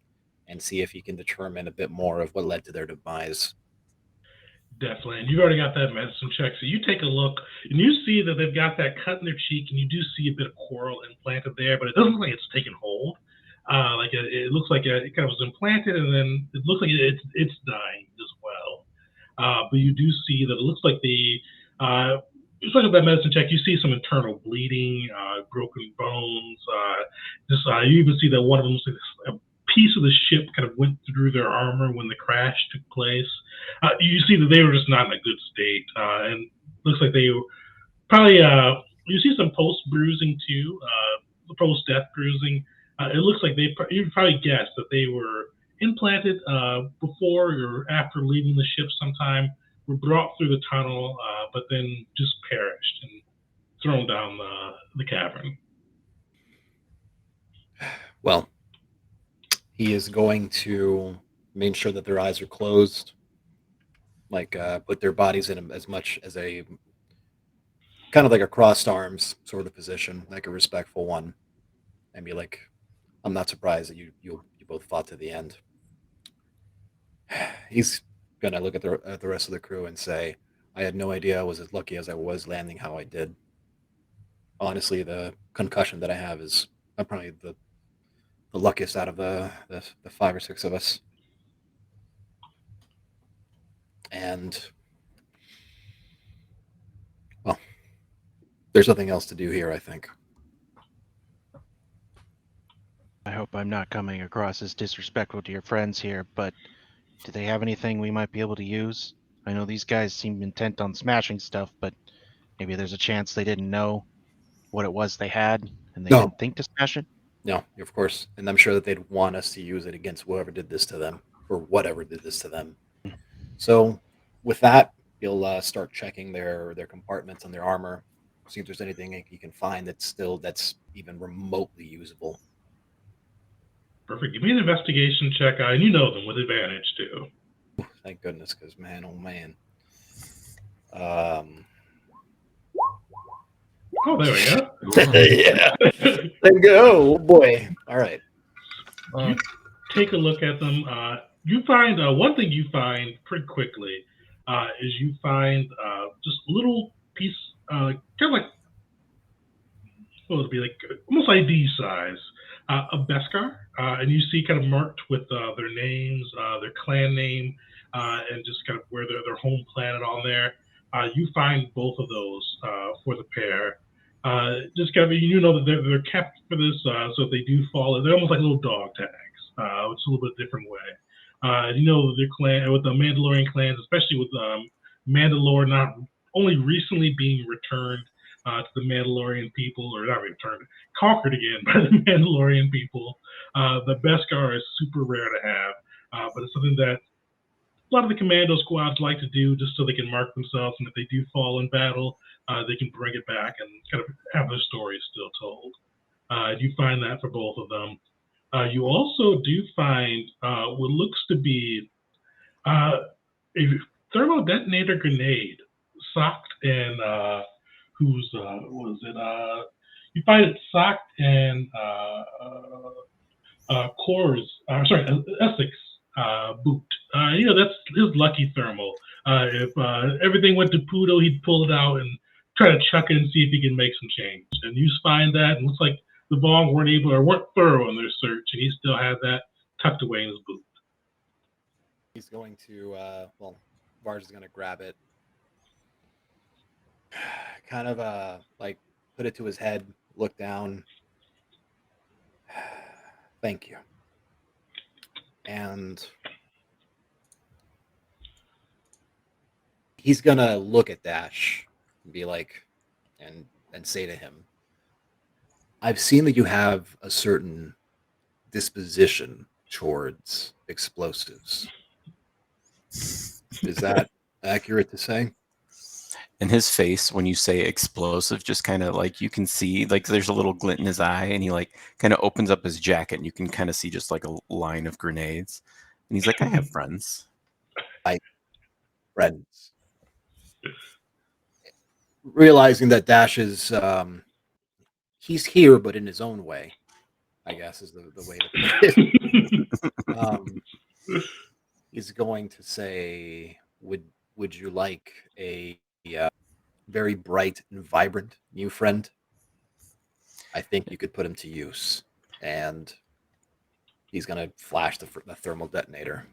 and see if he can determine a bit more of what led to their demise. Definitely. And you've already got that medicine check. So you take a look and you see that they've got that cut in their cheek and you do see a bit of coral implanted there, but it doesn't look like it's taken hold. It looks like it kind of was implanted and then it looks like it's dying as well. But you do see that it looks like just look at that medicine check, you see some internal bleeding, broken bones. You even see that one of them, a piece of the ship kind of went through their armor when the crash took place. You see that they were just not in a good state, and looks like they probably. You see some post bruising too, post death bruising. It looks like you probably guessed that they were implanted before or after leaving the ship sometime, were brought through the tunnel, but then just perished and thrown down the cavern. Well, he is going to make sure that their eyes are closed, put their bodies in as much as a kind of like a crossed arms sort of position, like a respectful one, and be like, "I'm not surprised that you both fought to the end." He's gonna look at the rest of the crew and say, "I had no idea I was as lucky as I was landing how I did. Honestly, the concussion that I have is I'm probably the luckiest out of the 5 or 6 of us." And well, there's nothing else to do here, I think. I hope I'm not coming across as disrespectful to your friends here, but do they have anything we might be able to use? I know these guys seem intent on smashing stuff, but maybe there's a chance they didn't know what it was they had and they No. didn't think to smash it. No, of course. And I'm sure that they'd want us to use it against whoever did this to them or whatever did this to them. So with that, you'll start checking their compartments on their armor, see if there's anything you can find that's even remotely usable. Perfect. Give me an investigation check, and you know them with advantage too. Thank goodness, because man, oh man. Oh, there we go. Yeah. There we go. Oh boy. All right. You take a look at them. You find one thing you find pretty quickly is you find just a little piece, kind of like what would it be like, almost ID size, of Beskar, and you see kind of marked with their names, their clan name, and just kind of where their home planet on there. You find both of those for the pair. Just kind of, you know that they're kept for this, so if they do fall, they're almost like little dog tags, which is a little bit different way. You know their clan with the Mandalorian clans, especially with Mandalore not only recently being returned to the Mandalorian people, or not returned, conquered again by the Mandalorian people. The Beskar is super rare to have, but it's something that a lot of the commando squads like to do just so they can mark themselves, and if they do fall in battle, they can bring it back and kind of have their stories still told. You find that for both of them. You also do find what looks to be a thermal detonator grenade socked in whose was it? You find it socked in Core's, sorry, Essex boot. You know, that's his lucky thermal. If everything went to Pudo, he'd pull it out and try to chuck it and see if he can make some change. And you find that, and it looks like the Vong weren't thorough in their search, and he still had that tucked away in his boot. He's going to, Var's is going to grab it, kind of like put it to his head, look down. Thank you. And he's going to look at Dash and be like, and say to him, I've seen that you have a certain disposition towards explosives. Is that accurate to say? And his face, when you say explosive, just kind of like you can see, like there's a little glint in his eye, and he like kind of opens up his jacket, and you can kind of see just like a line of grenades. And he's like, I have friends. Friends. Realizing that Dash is, he's here, but in his own way, I guess is the way to put it. He's going to say, would you like a very bright and vibrant new friend? I think you could put him to use. And he's going to flash the thermal detonator.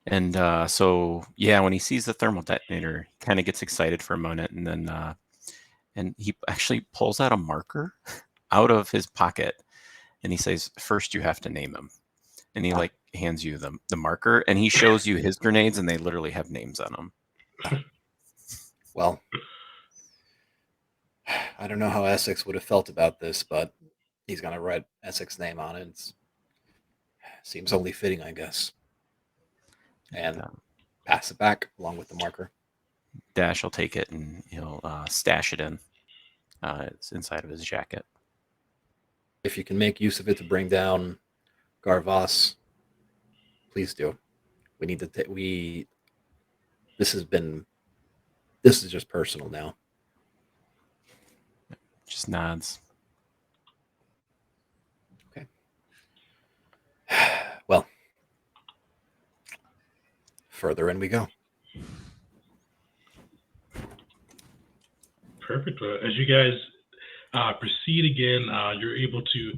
And so, yeah, when he sees the thermal detonator, he kind of gets excited for a moment, and then and he actually pulls out a marker out of his pocket, and he says, first you have to name him. And he like hands you the marker, and he shows you his grenades, and they literally have names on them. Well, I don't know how Essex would have felt about this, but he's going to write Essex's name on it. Seems only fitting, I guess. And pass it back along with the marker. Dash will take it, and he'll stash it in. It's inside of his jacket. If you can make use of it to bring down Car Vas, please do. We need to this is just personal now. Just nods. Okay. Well, further in we go. Perfect. As you guys proceed again, you're able to,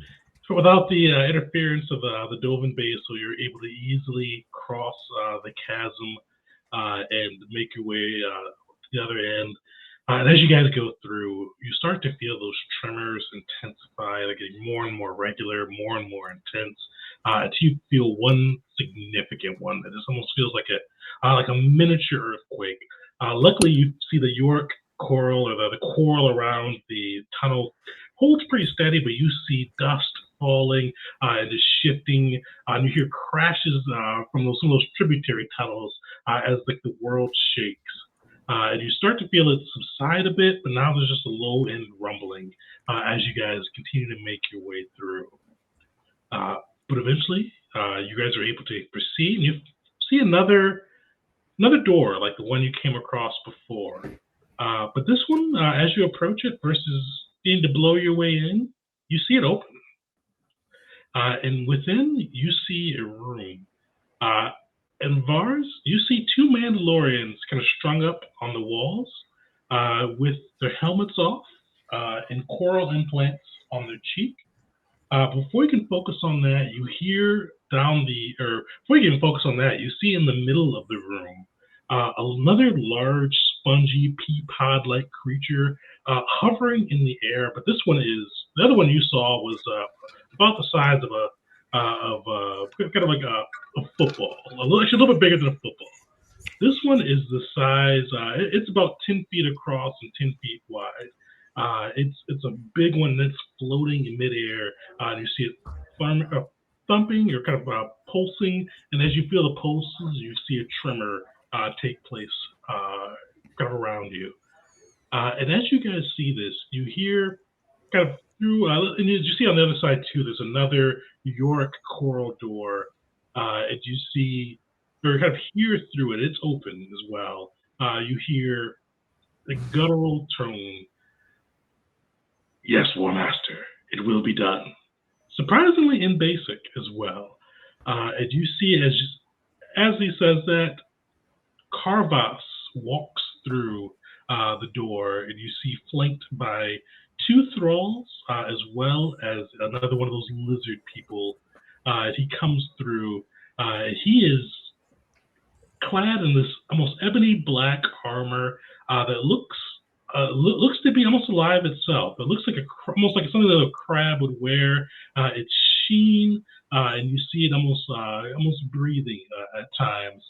without the interference of the Dovin base, so you're able to easily cross the chasm and make your way to the other end. And as you guys go through, you start to feel those tremors intensify, like getting more and more regular, more and more intense, until you feel one significant one that just almost feels like a miniature earthquake. Luckily, you see the York coral or the coral around the tunnel holds pretty steady, but you see dust falling and is shifting. And you hear crashes from some of those tributary tunnels as like the world shakes. And you start to feel it subside a bit, but now there's just a low end rumbling as you guys continue to make your way through. But eventually, you guys are able to proceed, and you see another door like the one you came across before. But this one, as you approach it, versus being to blow your way in, you see it open. And within, you see a room. And Vars, you see two Mandalorians kind of strung up on the walls with their helmets off and coral implants on their cheek. Before you can focus on that, you hear before you can focus on that, you see in the middle of the room another large, spongy, pea pod-like creature hovering in the air. But the other one you saw was about the size of kind of like a football, actually a little bit bigger than a football. This one is the size, it's about 10 feet across and 10 feet wide. It's a big one that's floating in midair. And you see it thumping or kind of pulsing. And as you feel the pulses, you see a tremor take place kind of around you. And as you guys see this, you hear kind of through, and as you see on the other side too, there's another York coral door. And you see, or kind of hear through it, it's open as well. You hear the guttural tone. Yes, War Master, it will be done. Surprisingly in basic as well. And you see as he says that, Car Vas walks through the door, and you see flanked by two thralls, as well as another one of those lizard people. He comes through. He is clad in this almost ebony black armor that looks to be almost alive itself. It looks like almost like something that a crab would wear. It's sheen, and you see it almost breathing at times.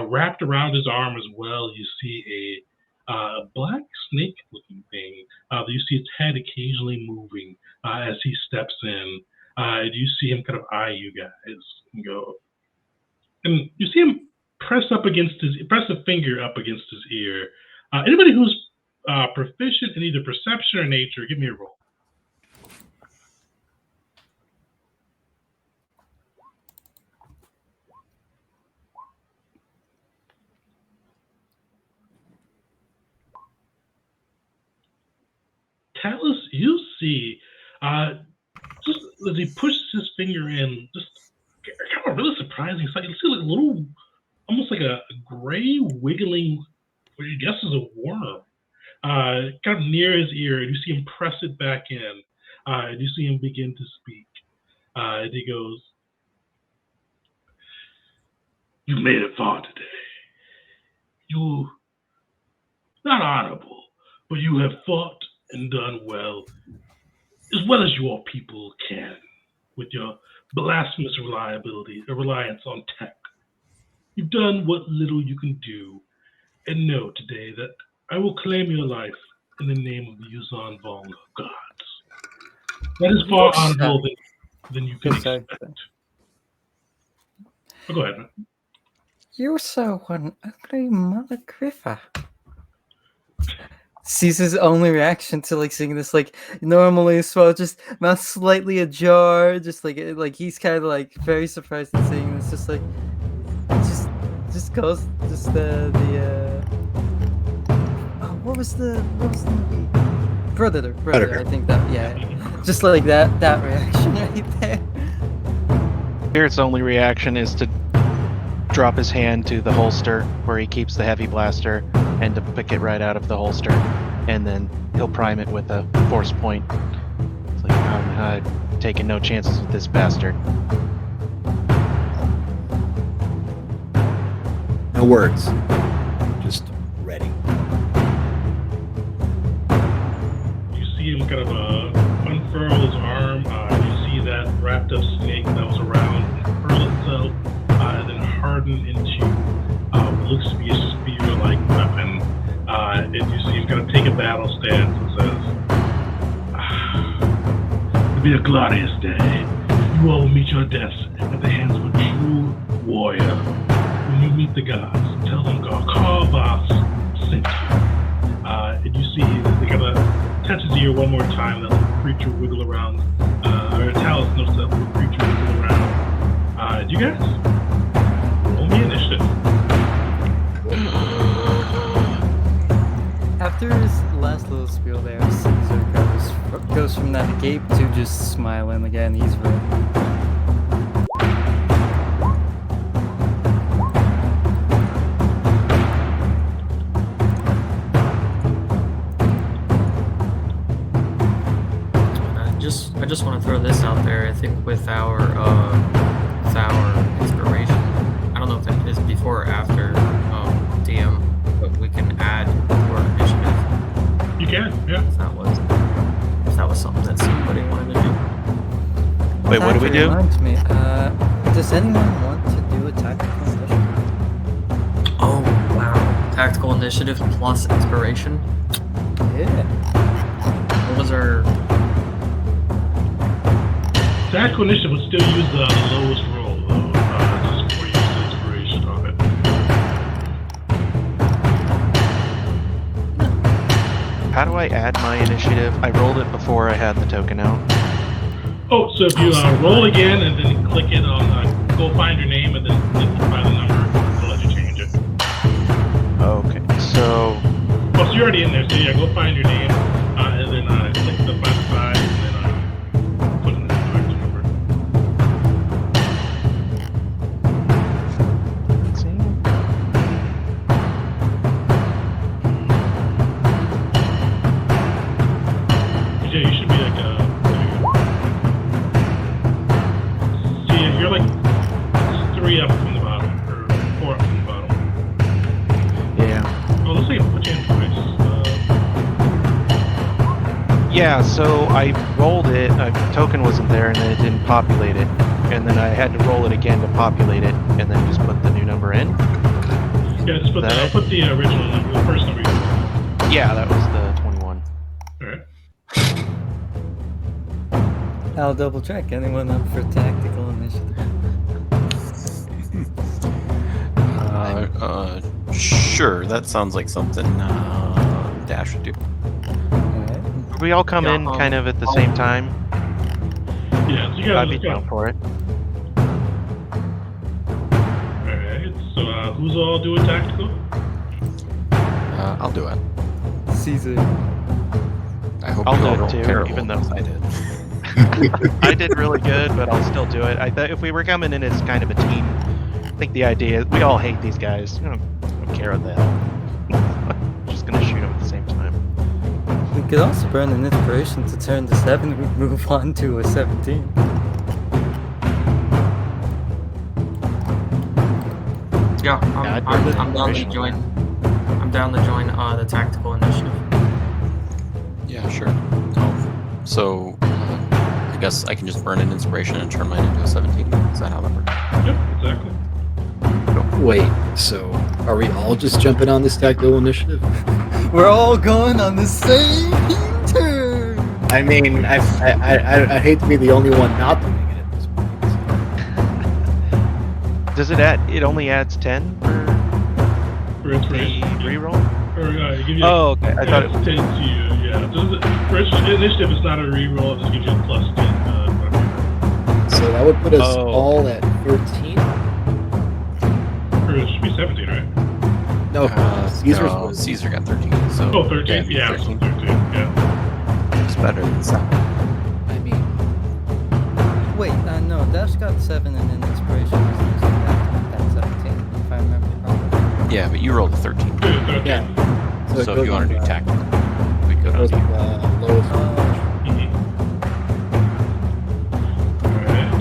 Wrapped around his arm as well, you see a black snake-looking thing. You see its head occasionally moving as he steps in. And you see him kind of eye you guys and go. And you see him press a finger up against his ear. Anybody who's proficient in either perception or nature, give me a roll. Talus, you see, just as he pushes his finger in, just kind of really surprising sight. You see like a little, almost like a gray wiggling, what I guess is a worm, kind of near his ear, and you see him press it back in, and you see him begin to speak. And he goes, "You made it far today. You, not honorable, but you have fought and done well as your people can, with your blasphemous reliance on tech. You've done what little you can do, and know today that I will claim your life in the name of the Yuzan Vong gods. That is far honorable than you can expect." Oh, go ahead, man. You're so one ugly mother griffer. Caesar's only reaction to like seeing this, like normally as well, just mouth slightly ajar, just like he's kind of like very surprised at seeing this, just like just goes just what was the movie? Predator. I think that just like that reaction right there. Spirit's only reaction is to drop his hand to the holster where he keeps the heavy blaster and to pick it right out of the holster, and then he'll prime it with a force point. It's like, I'm taking no chances with this bastard. No words, just ready. kind of unfurl his arm. You see that wrapped up snake that was around unfurl itself and then harden into what looks to be a spear-like weapon. And you see him kind of take a battle stance and says, "It'll be a glorious day. You all will meet your deaths at the hands of a true warrior. When you meet the gods, tell them Car Vas sent you." And you see they kind of touches the ear one more time. That little creature wiggle around, or Talus notices that little creature wiggle around. You guys, roll me initiative. After his last little spiel there, Caesar goes from that gape to just smiling again. He's ready. I just want to throw this out there. I think with our inspiration, I don't know if it is before or after DM, but we can add more initiative. You can, yeah. If that was something that somebody wanted to do. Wait, what do we do? Reminds me, does anyone want to do a tactical initiative? Oh wow! Tactical initiative plus inspiration. Yeah. What was our? Tactical initiative would still use the lowest roll, though, just before you use the inspiration on it. How do I add my initiative? I rolled it before I had the token out. Oh, so if you roll again and then click it on, go find your name and then click by the number, it'll let you change it. Okay, so Oh, so you're already in there, so yeah, go find your name and then click the by the side and then put in the correct number. let's see. Yeah, you should be like see, you're like 3 up from the bottom, or 4 up from the bottom. Yeah. Oh, looks like it put you in twice. Yeah, so I rolled it, a token wasn't there, and then it didn't populate it. And then I had to roll it again to populate it, and then just put the new number in. Yeah, just put That- put the original number, the first number you put. Yeah, that was the 21. Alright. I'll double check. Anyone up for tactical initiative? Sure, that sounds like something Dash would do. Alright. We all come in kind of at the same time. Yeah, so you guys I'd be just go. down for it. Alright, so who's all doing tactical? I'll do it. Caesar. I hope I'll you do all it roll too, terrible even though- as I did. I did really good, but I'll still do it. I thought if we were coming in as kind of a team, I think the idea is we all hate these guys. I don't care what the hell. Just gonna shoot them at the same time. We could also burn an inspiration to turn the 7. We move on to a 17. Yeah, I'd I'm do the down to inspiration join. on I'm down to join the tactical initiative. Yeah, sure. So, I guess I can just burn an inspiration and turn mine into a 17. Is that how that works? Yep, exactly. Wait, so are we all just jumping on this tactical initiative? We're all going on the same turn! I mean, I hate to be the only one not doing it at this point. Does it add? It only adds 10 for For the inspiration. reroll. Or give you Oh, okay. I thought it it's was. 10 to you, yeah. For initiative, it's not a reroll, it just gives you a plus 10. So that would put us Oh. all at 13? Or it should be 17, right? No, Caesar's no, was Caesar got 13. So Oh, 13, yeah, yeah, 13. 13, yeah. It's better than 7. I mean, Wait, no, Dash got 7 and then inspiration was used at 17, if I remember properly. Yeah, but you rolled a 13. Good, 13. yeah. So it if goes you want on, to do tactical, we could goes on on you. lowest. Mhm. Alright.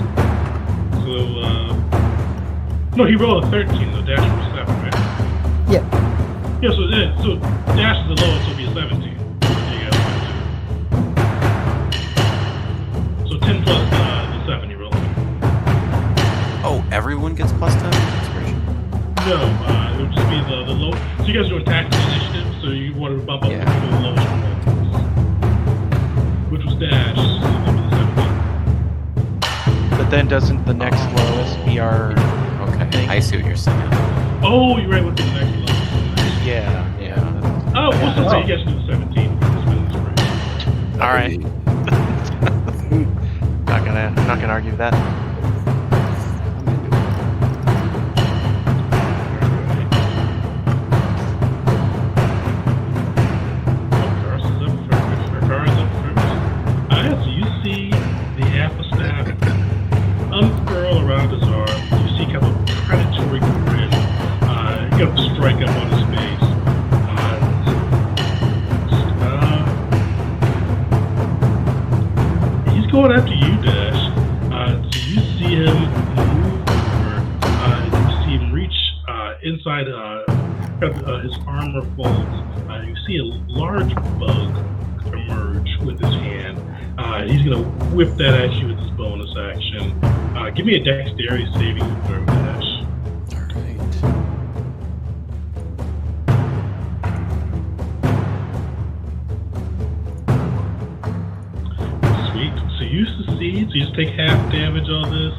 So, no, he rolled a 13, though. Dash rolled 7, right? Yeah. Yeah, so Dash is the lowest, so it'll be a 17. There you go. everyone gets plus 10 inspiration? No, it would just be the low. So you guys are doing tactical initiative, so you wanted to bump up to the lowest one, which was dash. But then doesn't the next lowest be our Okay, thing? I see what you're saying. Oh, you're right with the next level. Yeah. Oh, well, so you guys do the 17. All right. Not gonna argue with that. So you see the apple staff unfurl around his arm. You see kind of a predatory grin. You got to strike up on his face. He's going after you, Dash. So you see him move over. You see him reach inside his armor folds. You see a large bug emerge with his hand. He's going to whip that at you with his bonus action. Give me a dexterity saving throw, Dash. Sweet. So you succeed. So you just take half damage on this.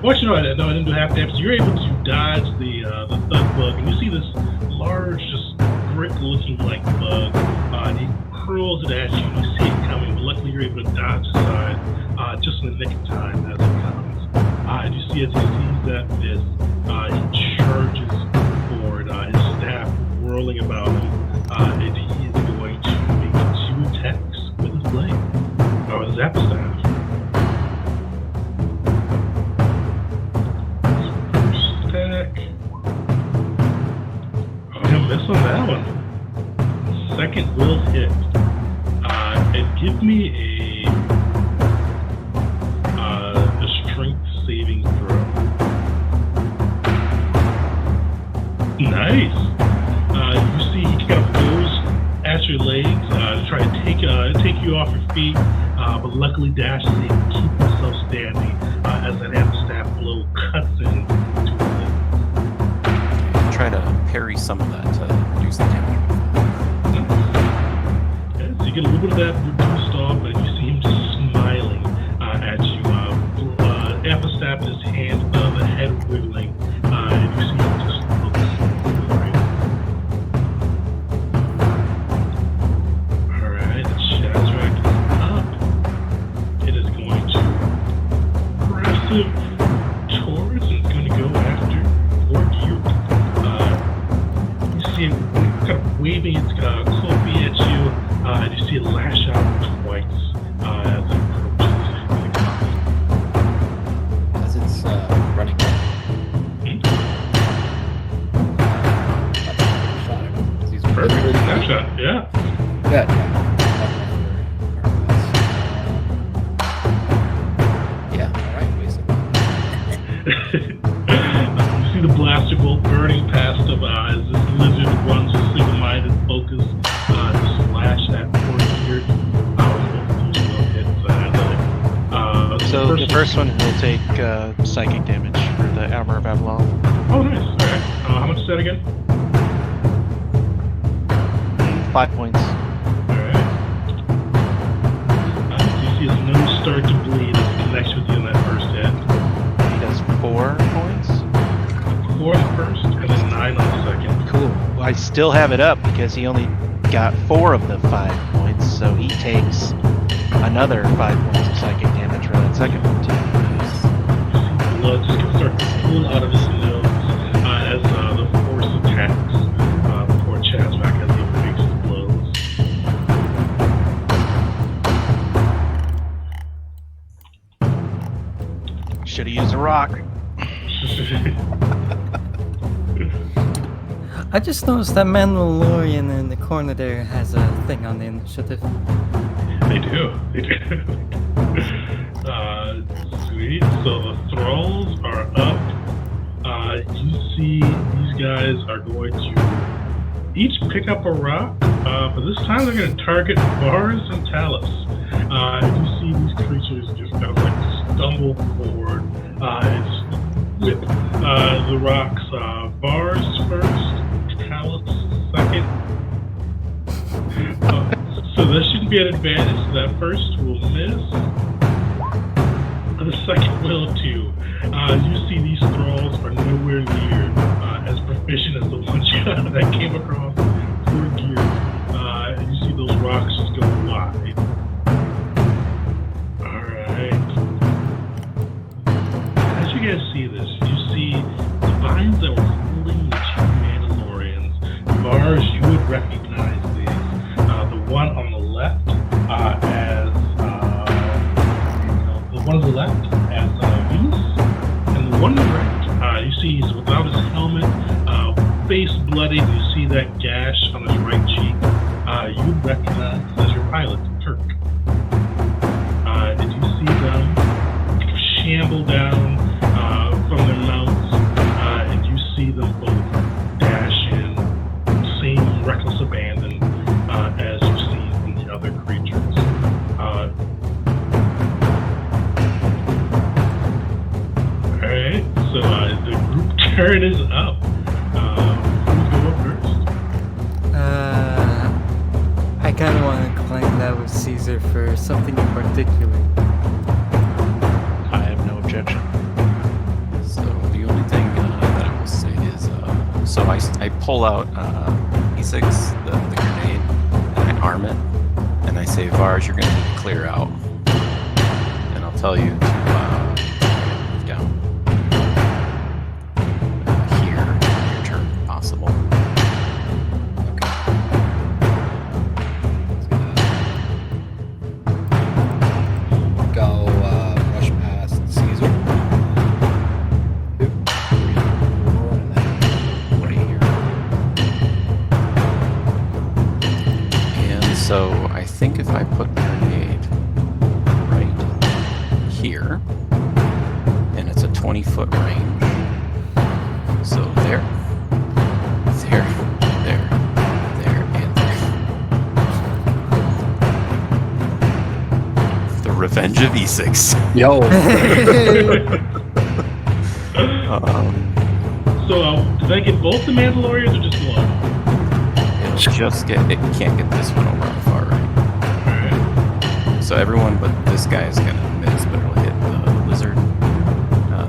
Well, actually, no, I didn't do half damage. So you're able to dodge the thug bug, and you see this large, just brick-looking like bug. And he hurls it at you. You see it coming, but luckily you're able to dodge aside just in the nick of time as it comes. And you see as he sees that fist, he charges forward, his staff whirling about him, and he is going to make 2 attacks with his blade, or with his apple staff. First attack. Oh, he'll miss on that one. Second will hit. And give me a strength saving throw. Nice. You see he kind of goes at your legs to try to take you off your feet, but luckily Dash is able to keep himself standing as that apple staff blow cuts in to his leg. Try to parry some of that to reduce the damage. So you get a little bit of that reduced off, but you see him just smiling at you. Apple staff in his hand, the head wiggling, and you see him just looks great. Alright, the Shazrak is up. It is going to aggressive towards, and it's going to go after toward you. You see it kind of waving its clothing at you. And you see it lash out twice as it approaches. As it's running. Perfect. Snapshot, yeah. Yeah. Yeah, alright, basically. You see the blaster bolt burning past him as this lizard runs with single-minded focus to slash that poor weird hits. So the first one will take psychic damage for the Armor of Avalon. Oh, nice. Alright. How much is that again? 5 points. Alright. You see his nose start to bleed as he connects with you on that first hit. He does 4 points. 4 on the first, and then 9 on the second. Cool. Well, I still have it up because he only got 4 of the 5 points, so he takes another 5 points of psychic damage for that second one too. Blood just gonna start to pool out of his nose as the force attacks poor Chazrak as he makes his blows. Should have used a rock. I just noticed that Mandalorian in the corner there has a thing on the initiative. They do. Sweet. So the thralls are up. You see these guys are going to each pick up a rock, but this time they're going to target Vars and Talus. You see these creatures just kind of like stumble forward. It's with the rocks. Vars first, Talus second. So that shouldn't be an advantage. So that first will miss. The second will too. You see these thralls are nowhere near as proficient as the ones that came across poor gear. And you see those rocks just go wide. Alright. As you guys see this, you see the vines that were holding the two Mandalorians. Vars, you would recognize these. The one on the left as the one on the left as Venus, and the one on the right, you see he's without his helmet, face bloodied. You see that gash on his right cheek. You recognize as your pilot, Turk. And you see them shamble down from their mounts, and you see them both dash in, same reckless abandon as you see from the other creatures. Alright, so the group turn is up. Who's going first? I kind of want to claim that was Caesar for something in particular. I have no objection. So the only thing that I will say is, so I pull out E6, the grenade, and I arm it, and I say, Vars, you're going to need to clear out. And I'll tell you to move down here, your turn, if possible. Go rush past Caesar. 2, 3, 4, and then right here. And so I think if I put the grenade right here, and it's a 20-foot range. So there, there, there, there, and there. The Revenge of E6. Yo! So, did I get both the Mandalorians or just one? It'll just get, it can't get this one over on the far right. Alright. So everyone but this guy is gonna miss, but it'll hit the lizard,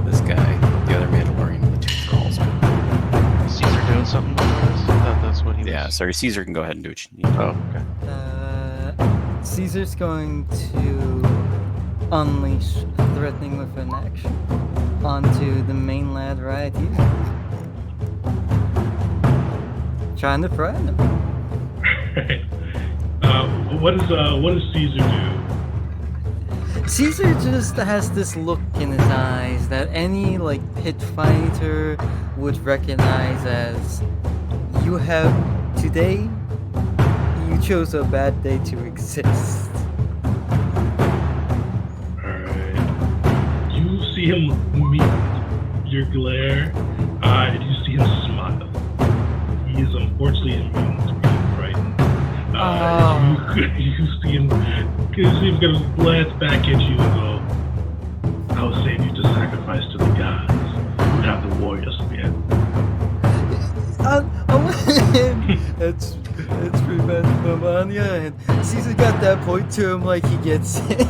this guy, the other Mandalorian, and the two thralls. Caesar doing something with this? That's what he was. Yeah, sorry, Caesar can go ahead and do what you need. Oh, okay. Caesar's going to unleash threatening with an action onto the main lad right here. Trying to threaten him. What does Caesar do? Caesar just has this look in his eyes that any pit fighter would recognize as today you chose a bad day to exist. Alright. You see him meet your glare, and you see him smile. He is unfortunately immune to being frightened. You see him gonna glance back at you and go, I will save you to sacrifice to the gods. You have the warrior spirit. That's revenge from Anya, and Caesar got that point to him like he gets it.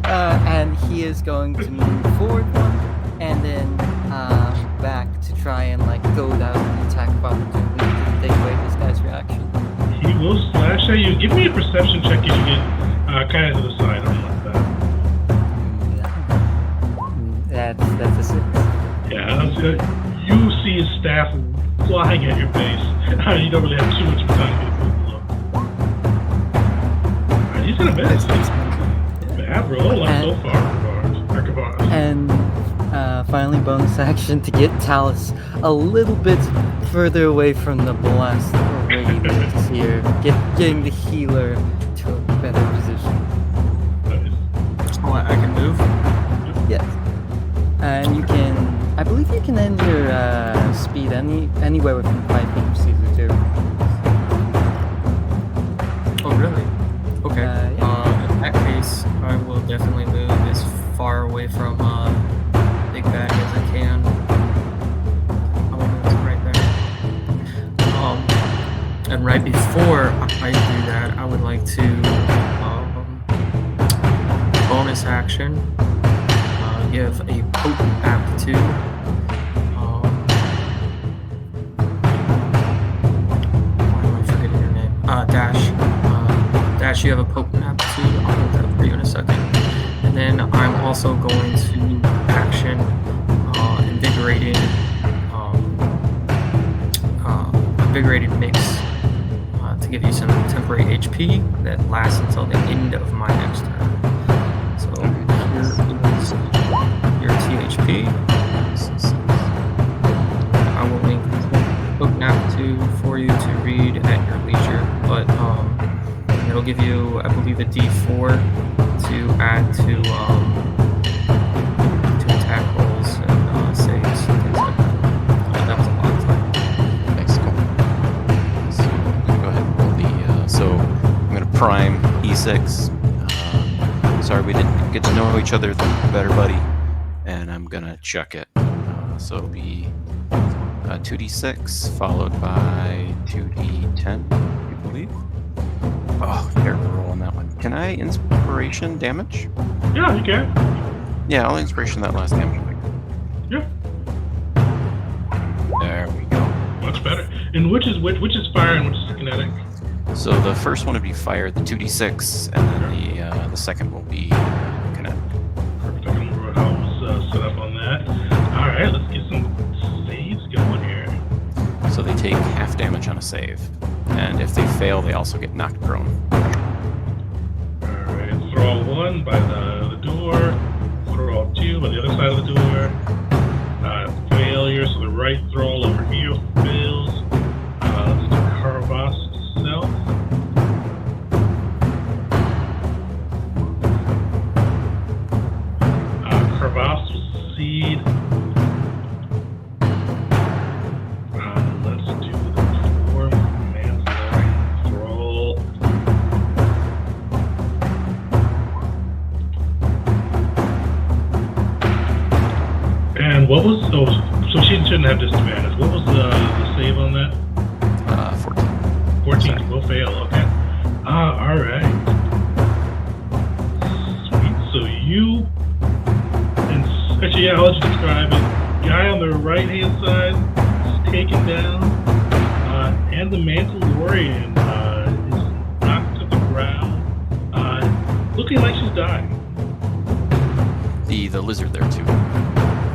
And he is going to move forward one, and then back to try and go down and attack of opportunity to take away this guy's reaction. He will slash at you. Give me a perception check as you get kind of to the side. I'm like that. That's a 6. Yeah, you see his staff flying at your face. You don't really have too much time to get a look. Alright, he's gonna miss. Bad roll so far, And finally, bonus action to get Talus a little bit further away from the blast radius here, getting the healer to a better position. Nice. Oh, I can move? Yes. And you can, I believe you can end your speed anywhere within 5 feet of Caesar too. Oh, really? Okay. Yeah. In that case, I will definitely move as far away from Big Bad like to bonus action give a potent aptitude. Why am I forgetting your name? Dash. Dash, you have a potent aptitude. I'll hold that for you in a second. And then I'm also going to action invigorated mix to give you some temporary HP that lasts until the end of my next turn. So here is your THP. I will link potent aptitude for you to read at your leisure, but it'll give you, I believe, a D4 to add to attack rolls and saves and things like that. That was a lot of time. Nice, cool. So go ahead and roll the. So I'm gonna prime E6. Sorry we didn't get to know each other better, buddy. And I'm gonna chuck it. So it'll be 2d6 followed by 2d10, I believe. Oh, terrible roll on that one. Can I inspiration damage? Yeah, you can. Yeah, I'll inspiration that last damage. Yeah, There we go. much better. And which is fire and which is kinetic? So the first one would be fire, the 2d6, and then the second will be kinetic. Perfect. I can remember how I was set up on that. All right, let's get some saves going here. So they take half damage on a save, and if they fail, they also get knocked prone. All right, throw 1 by the door. Throw 2 by the other side of the door. Failure, so the right throw over here fails. Let's do Car Vas itself. Car Vas will succeed. Let's do the form manslaughter throw. And what was so she shouldn't have disadvantage. What was the save on that? 14. 14 will fail, okay. Alright. Sweet. So you and actually yeah, I'll let you describe it. Guy on the right hand side is taken down, and the Mandalorian is knocked to the ground, looking like she's dying. The lizard there too.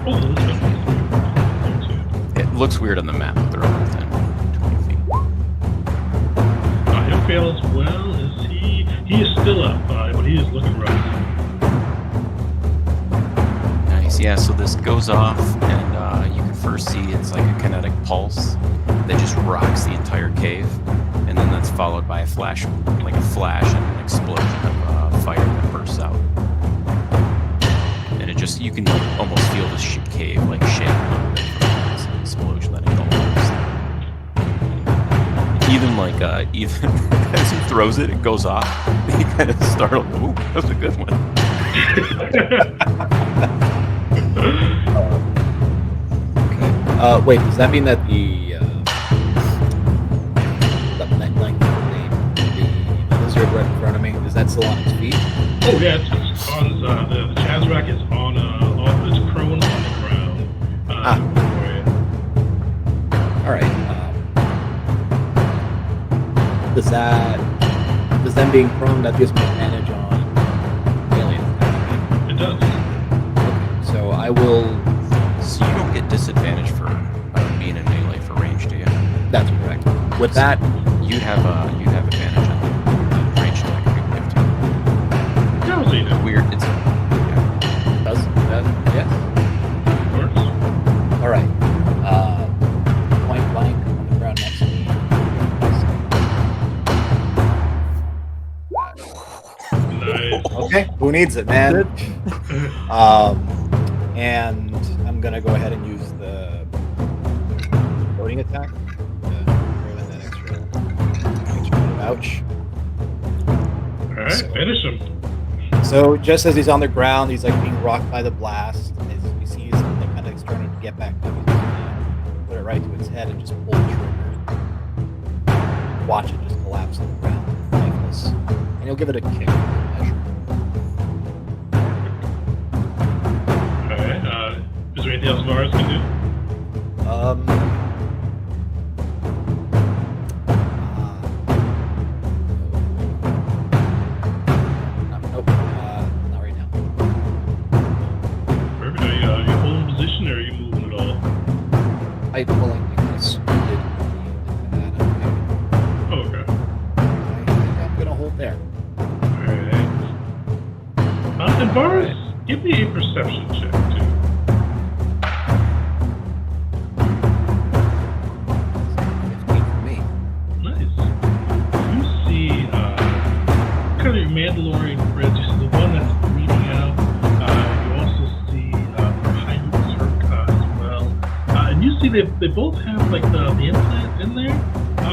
Oh, the lizard there too. It looks weird on the map, but they're all within 20 feet. He'll fail as well as he is still up, but he is looking rough. Nice, yeah, so this goes off, and you can first see it's like a kinetic pulse that just rocks the entire cave, and then that's followed by a flash and an explosion of fire that bursts out. And it just, you can almost feel the cave like shake a little bit from this explosion that engulfs. Even as he throws it, it goes off. He kind of startled. Ooh, that was a good one. Wait, does that mean that the lizard right in front of me, is that still on its feet? Oh yeah, it's on the Chazrak is on it's prone on the ground. All right. Does them being prone, that gives me advantage on alien attack? It does. Okay, so I will. So you don't get disadvantage for being in melee for range, do you? That's correct. With that, you'd have advantage on the range attack if you have to. Yeah, I'll see that. Weird. It's does that? Yes. Works. All right. Point blank on the ground next to me. Nice. Okay, who needs it, man? And I'm gonna go ahead and use the loading attack. Throw in that extra ouch. Alright, finish him. So just as he's on the ground, he's like being rocked by the blast. As we see he's like, kind of starting to get back up, he's gonna put it right to its head and just pull the trigger. Watch it just collapse on the ground, lifeless. you'll give it a kick. Measure. Alright, is there anything else Mars can do? Nope. Not right now. Perfect. Are you holding position or are you moving at all? I scooted that. Oh, okay. I'm gonna hold there. Alright. And Mars, give me a perception check, too. 15 for me. Nice. You see, kind of your Mandalorian friends. You see the one that's bleeding out. You also see the pilot's Turk as well. And you see they both have like the implant in there,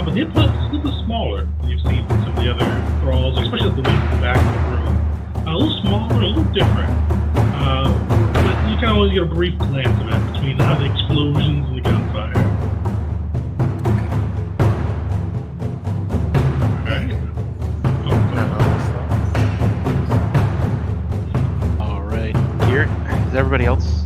but the implant's a little bit smaller than you've seen from some of the other thralls, especially the ones in the back of the room. A little smaller, a little different. But you can always get a brief glance of it between the explosions and the gunfire. Alright. All right. Here is everybody else.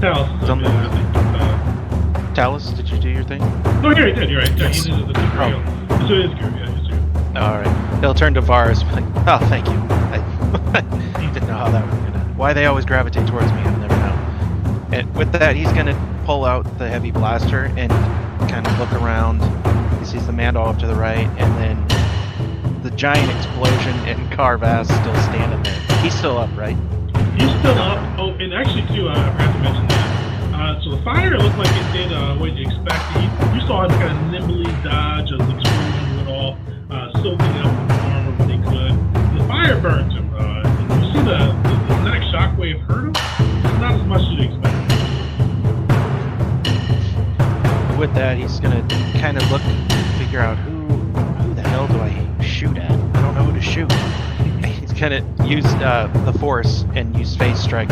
Talus is Something. I think. Talus, did you do your thing? No, here he did. You're right. Yeah, Yes. he did the tutorial. So it is good. Yeah, it's good. All right. He'll turn to Vars and be like, "Oh, thank you. I didn't know how that was gonna. Why they always gravitate towards me? I'll never know." And with that, he's gonna pull out the heavy blaster and kind of look around. He sees the Mandal up to the right, and then the giant explosion and Car Vas still standing there. He's still up, right? He's still up. Oh, and actually, too, I forgot to mention that. So the fire looked like it did what you expected. You saw him kind of nimbly dodge as the explosion went off, soaking up the armor when they could. The fire burned him. And you see the next shockwave hurt him. It's not as much as you'd expect. With that, he's gonna kind of look, figure out who the hell do I shoot at? I don't know who to shoot. He's gonna use the Force and use Phase Strike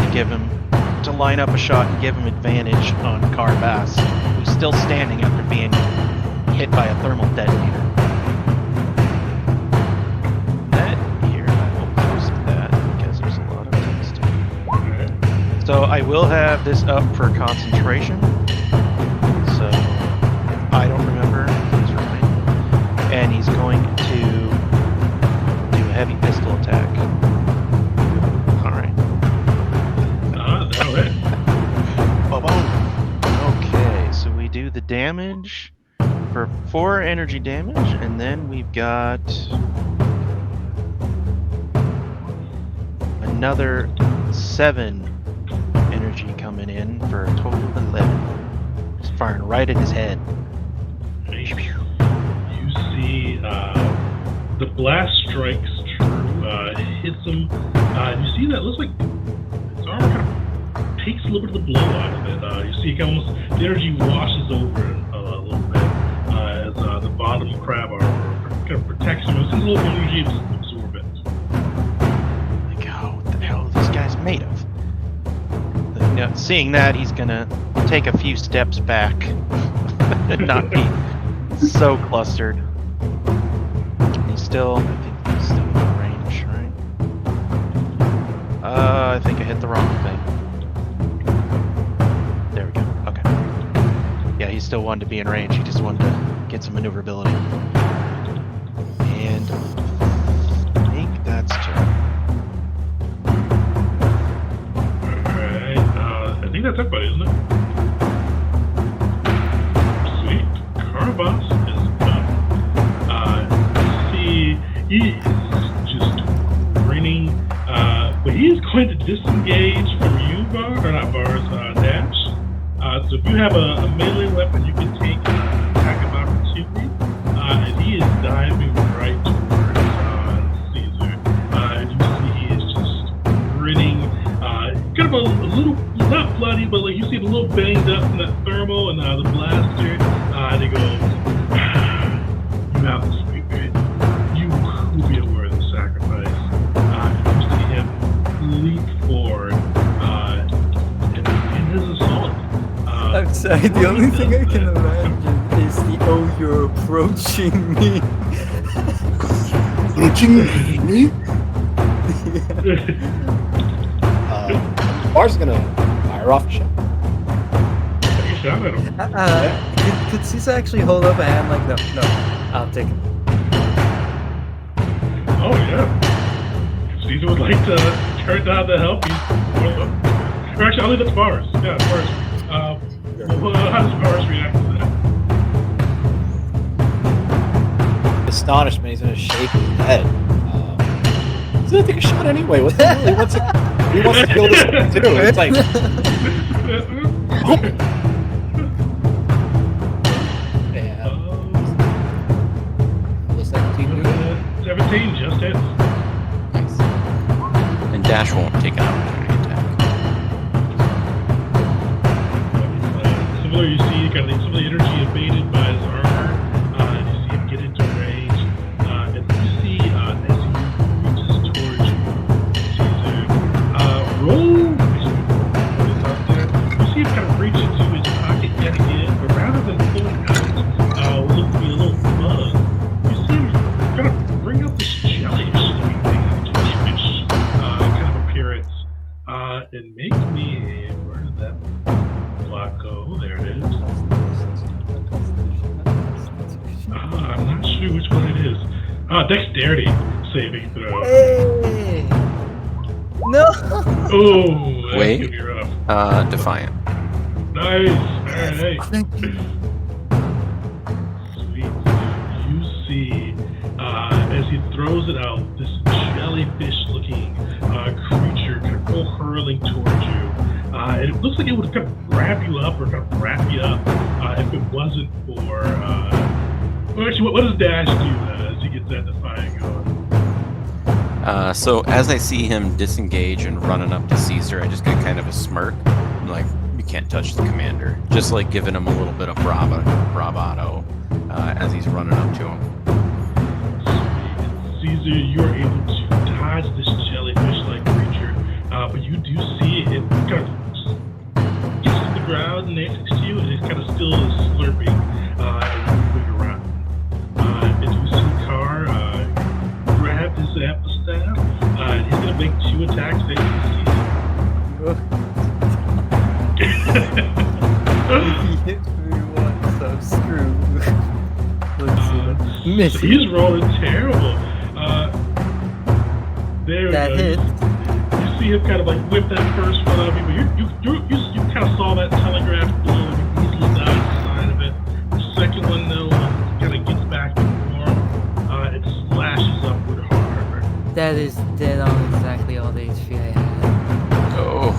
to line up a shot and give him advantage on Car Vas, who's still standing after being hit by a thermal detonator. That here, I will post that because there's a lot of text. So I will have this up for concentration. So I don't remember. He's right. And he's going to do a heavy pistol attack. Alright. That'll hit. Okay, so we do the damage for 4 energy damage, and then we've got another 7 energy coming in for a total of 11. Just firing right at his head. You see the blast strikes true, hits him. You see that looks like his armor kind of takes a little bit of the blow out of it. You see almost the energy washes over it a little bit as the bottom crab armor kind of protects him. It's a little energy absorbent. Like, oh, what the hell are these guys made of? Seeing that, he's gonna take a few steps back and not be so clustered. He's still, I think he's still in range, right? I think I hit the wrong thing. There we go. Okay. Yeah, he still wanted to be in range. He just wanted to get some maneuverability. And I think that's turn. Alright, I think that's everybody, isn't it? Sweet. Car Vas is done. See, he is just grinning, but he is going to disengage from you, Dash. So if you have a melee weapon, you can take an attack of opportunity, and he is diving right towards Caesar. And you see he is just grinning, kind of a little, not bloody, but like you see a little banged up from that thermal and the blaster, and he goes, "You have the spirit. You will be aware of the sacrifice." And you see him leap forward in his assault. I'm sorry, the only thing I can imagine is the "oh, you're approaching me." Approaching me me? Bar's gonna fire off a shot. Take a shot at him. Could Caesar actually hold up a hand like, no, I'll take it. Oh, yeah. Caesar would like to turn down to help you. Or actually, I'll leave it to Bars. Yeah, Bars. How does Bars react to that? Astonishment, he's gonna shake his head. He's gonna take a shot anyway. What the hell? He wants to kill this one too. It's like, yeah. 17 just hits. Nice. And Dash won't take an opportunity attack. Similar, you see kind of some of the energy abated by his armor. You see him get into range. And you see as he reaches towards you, Caesar, roll. What is up there? You see him kind of reach into his pocket yet again, but rather than pulling out what looks to be a little bug, you see him kind of bring out this jellyfish-looking thing, jellyfish kind of appearance, and make me a, where did that block go? There it is. I'm not sure which one it is. Dexterity saving throw. Hey! No! Oh, that's Wait. gonna be rough. Defiant. Nice. Alright. Thank you. Sweet. You see, as he throws it out, this jellyfish-looking creature kind of go hurling towards you. And it looks like it would kind of grab you up or kind of wrap you up if it wasn't for. Well, actually, what does Dash do as he gets that Defiant going? So as I see him disengage and running up to Caesar, I just get kind of a smirk. I'm like, you can't touch the commander. Just like giving him a little bit of bravado as he's running up to him. Caesar, you're able to dodge this jellyfish-like creature, but you do see it kind of just gets to the ground next to you, and it kind of still is slurping as you move around. And you see Car grab his apple staff, and he's going to make 2 attacks against He hit me once, I'm screwed. Let's see. Miss. He's rolling terrible. There That we go. hit. You see him kind of like whip that first one up, but you kind of saw that telegraph blow and easily dodged the side of it. The second one though kind of gets back to form. It slashes upward hard. That is dead on exactly all the HP I had. Oh,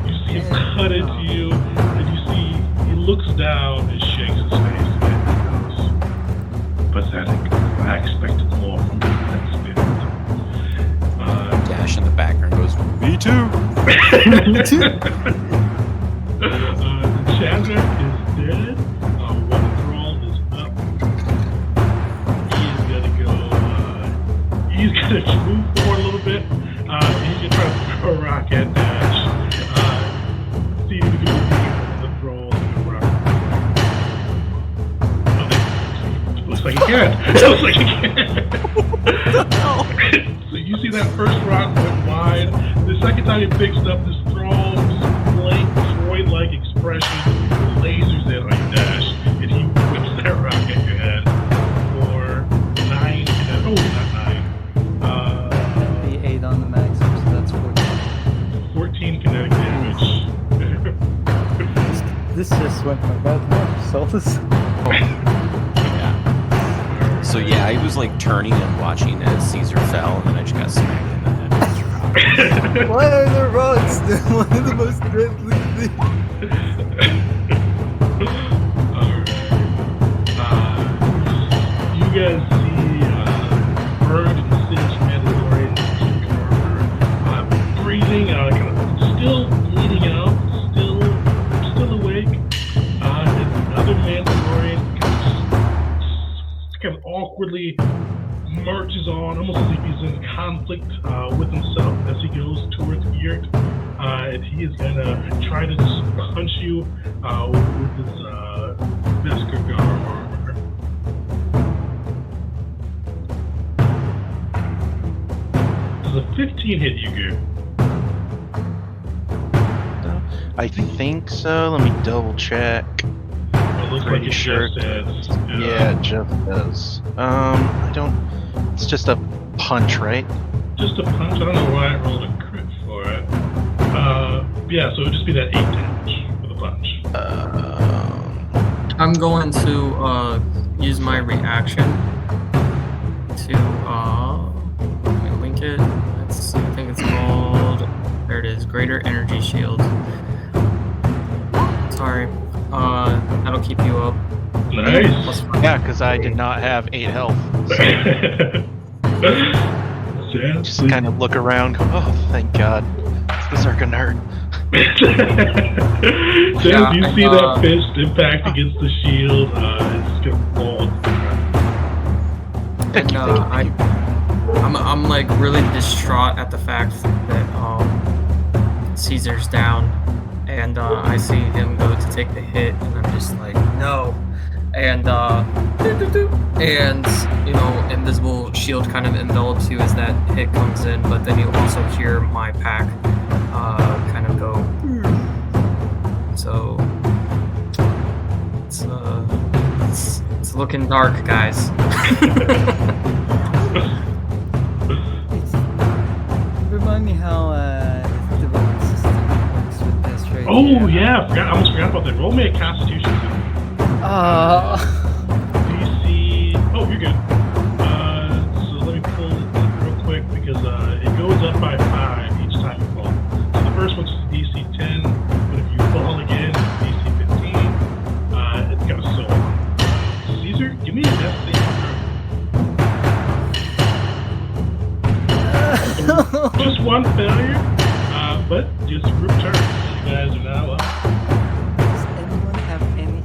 You see him cut into you, and you see he looks down and shakes his face, and he goes, "Pathetic. I expected more from you than spirit." Dash in the background goes, me too. Chandler is dead. One thrall is up. He's gonna go. He's gonna move forward a little bit. He's gonna try to throw a rock at Dash. See if he can move the thrall and the rock. Oh, looks like he can. Looks like he can. So you see that first rock went wide. The second time he picks it up, this thrall, this blank, Freud-like expression, lasers in on you, Dash, and he whips that rock at your head for 9. Oh, not 9. The 8 on the maximum, so that's 14. 14 kinetic damage. This just went my bad mark, so this. Yeah. So yeah, I was like turning and watching as Caesar fell, and then I just got smacked in the head with the rock. Why are there rocks? They're one of the most deadly things. Alright. You guys see burned and singed Mandalorian breathing, kind of still bleeding out, still awake. And another Mandalorian kind of awkwardly marches on, almost as if he's in conflict with himself as he goes towards Yurt. And he is going to try to just punch you with his Beskar armor. 15 hit you, Gear? I think so. Let me double check. It looks Pretty like it sure just it hits. Yeah, it just does. I don't. It's just a punch, right? Just a punch. I don't know why I rolled a crit for it. Yeah, so it would just be that 8 damage for the punch. I'm going to use my reaction to let me link it. I think it's called. There it is. Greater Energy Shield. Sorry. That'll keep you up. Nice. Yeah, because I did not have 8 health. So just kind of look around. Go, oh, thank God. This are gonna hurt. Sam, you see that fist impact against the shield? It's gonna fall. And I'm like really distraught at the fact that Caesar's down, and I see him go to take the hit, and I'm just like, no. And you know, invisible shield kind of envelops you as that hit comes in, but then you also hear my pack kind of go. So it's looking dark, guys. Remind me how the voting system works with this right Oh here. yeah, I almost forgot about that. Roll me a Constitution. DC. Oh, you're good. So let me pull it up real quick because it goes up by 5 each time you fall. So the first one's DC 10, but if you fall again, it's DC 15. It's got a soul. Caesar, give me a death saving throw. Just one failure, but just group turn. You guys are now up. Does anyone have anything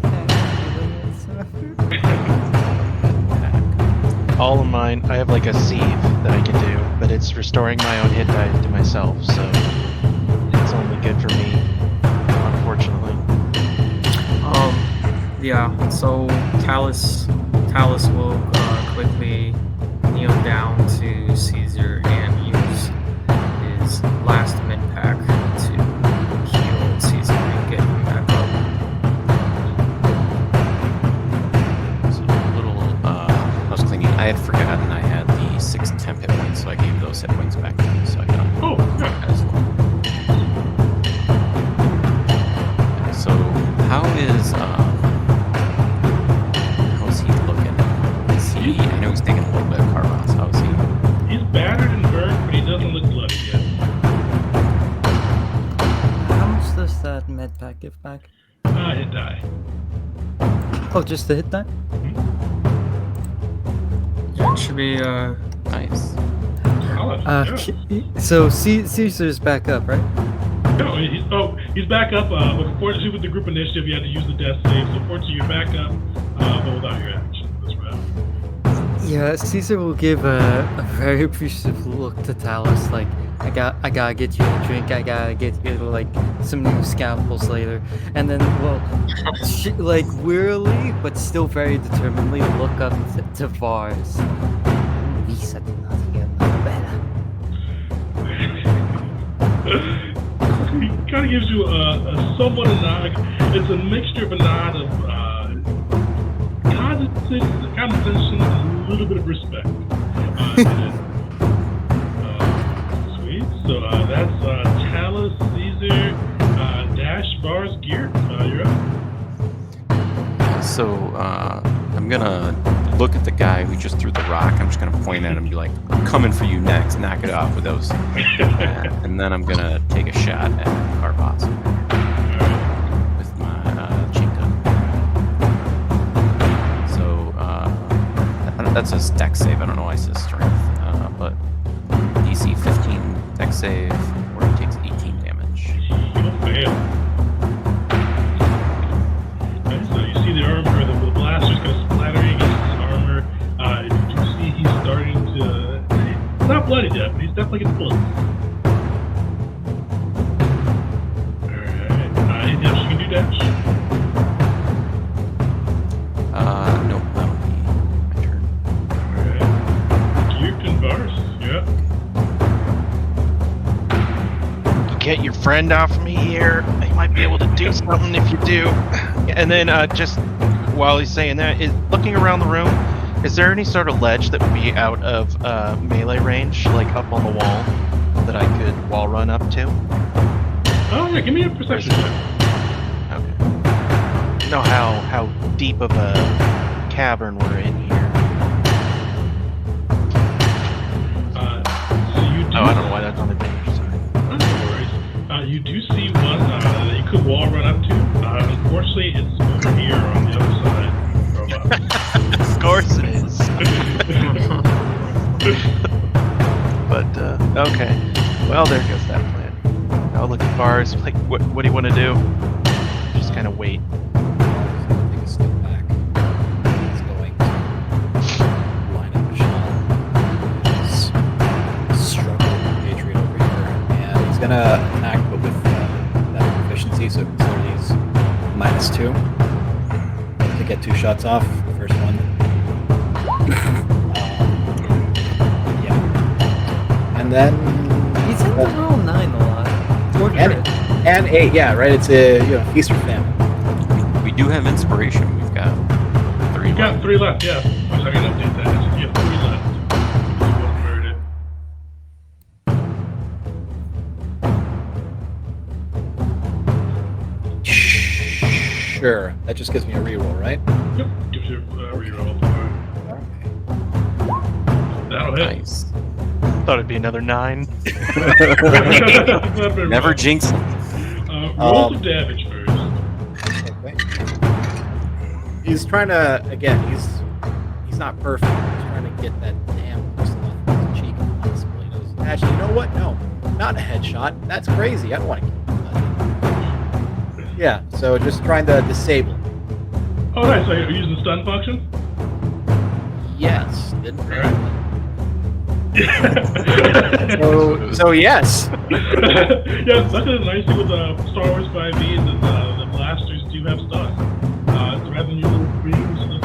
All of mine, I have like a sieve that I can do, but it's restoring my own hit dice to myself, so it's only good for me, unfortunately. Yeah. So Talus will quickly kneel down to Caesar and use his last mid pack to heal Caesar and get him back up. So a little, I was cleaning. I had forgotten I had the 6 temp hit points, so I gave those hit points back to him. So I got Oh, good. as well. So how is he looking? Is he? I know he's taking a little bit of Car Vas. How is he? He's battered and burnt, but he doesn't look bloody yet. How much does that med pack give back? Hit die. Oh, just the hit die? It should be Nice. Solid. Yeah. So Caesar's back up, right? No, he's back up. But fortunately, with the group initiative, you had to use the death save. So fortunately, you're back up, but without your action this round. Yeah, Caesar will give a very appreciative look to Talus, like, I gotta get you a drink, I gotta get you like some new scalpels later, and then like wearily but still very determinedly look up to Vars. Lisa did not hear better. He kind of gives you a somewhat a nod. It's a mixture of a nod of condescension and a little bit of respect. Sweet. So that's Talus, Caesar, Dash, Vars, Gear. You're up. So I'm gonna look at the guy who just threw the rock. I'm just gonna point at him and be like, "I'm coming for you next. Knock it off with those." And then I'm gonna take a shot at Car Vas with my Chinka. So that's a dex save. I don't know why it says strength, but DC 15 dex save, where he takes 18 damage. You'll fail. Okay, so you see the armor, the blaster's kind of splattering against his armor. You do see he's starting to. He's not bloodied yet, but he's definitely getting bullets. Alright. Yes, you can do dash. Nope, that'll be my turn. Alright. Gear and Vars, you're up. friend off me here. He might be able to do something if you do. And then just while he's saying that, looking around the room, is there any sort of ledge that would be out of melee range, like up on the wall, that I could wall run up to? Oh yeah, give me a perception check. Okay. You know how deep of a cavern we're in here. So you do. Oh, I don't know why that's on advantage. Sorry. Oh, no worries. You do see one that you could wall run up to. Unfortunately, it's over here on the other side. Of course it is. But okay. Well, there goes that plan. I'll look at bars. Like, what do you want to do? Just kind of wait. Take a step back. He's going to line up a shot. He's struggling with Patriot over here. And he's going to attack, but with that proficiency, so consider these -2 to get 2 shots off. The first one. Yeah. And then... He tends to roll 9 a lot. And 8, yeah, right? It's a feast or famine. We do have inspiration. We've got 3. You've got 3 left, yeah. I can update that. You have 3 left. You won't hurt it. Sure. That just gives me a reroll, right? Yep, gives you a reroll. That'll hit. Nice. Thought it'd be another 9. Never jinx it. Roll some damage first. Okay. He's trying to, again, he's not perfect. He's trying to get that damn pistol off his cheek. Possibly. He goes, actually, you know what? No, not a headshot. That's crazy. I don't want to kill him. Yeah, so just trying to disable him. Oh, nice. So you're using the stun function? Yes. Didn't Alright. So yes. Yeah, that's the nice thing with Star Wars 5e is that the blasters do have stun. So rather than your little rings, little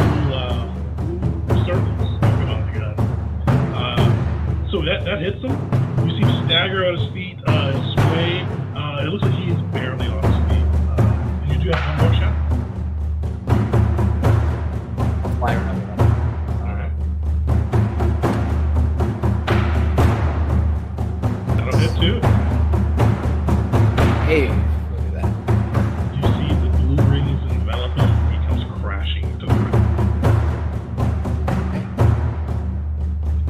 circles going on the gun. So that hits him. You see him stagger on his feet, sway. It looks like he is barely on his feet. And you do have one more shot. Fire another one. Hit too. Hey, look at that. You see the blue rings envelop him. He comes crashing to the ground. Okay.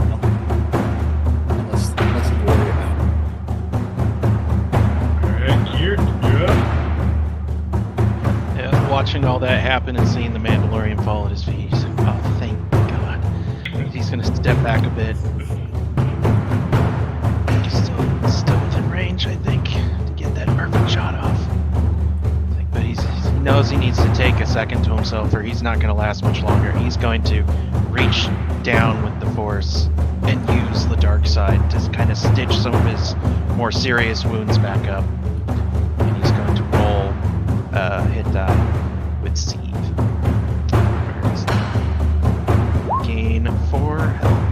Nothing to worry about. Alright, Kier, you're up. Yeah, watching all that happen and seeing the Mandalorian fall at his feet. He's like, oh, thank God. He's gonna step back a bit. Still within range, I think, to get that perfect shot off. But he knows he needs to take a second to himself, or he's not going to last much longer. He's going to reach down with the Force and use the dark side to kind of stitch some of his more serious wounds back up. And he's going to roll hit die with Seed. Where is that? Gain 4 health.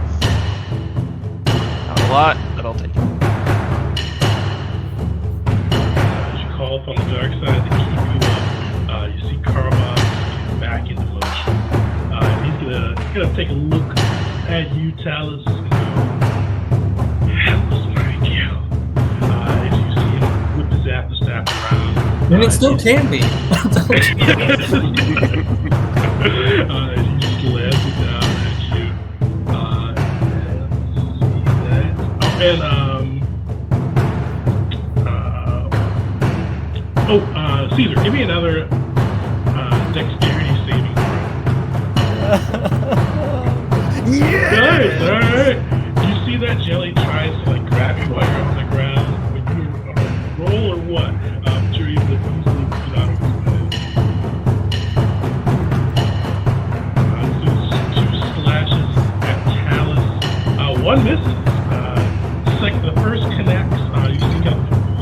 Not a lot, but I'll take it. Call up on the dark side to keep you up. You see Car Vas back into motion. He's gonna take a look at you, Talus, and go, "That was my kill." As you see him whip his staff around, And it still can be. he just slams it down at you. Caesar, give me another dexterity saving throw. Yeah! Nice, alright. You see that jelly tries to grab you while you're on the ground? When you roll or what? Sure, you would easily get out of his way. So 2 slashes at Talus. 1 misses. Just like the first connects, you see him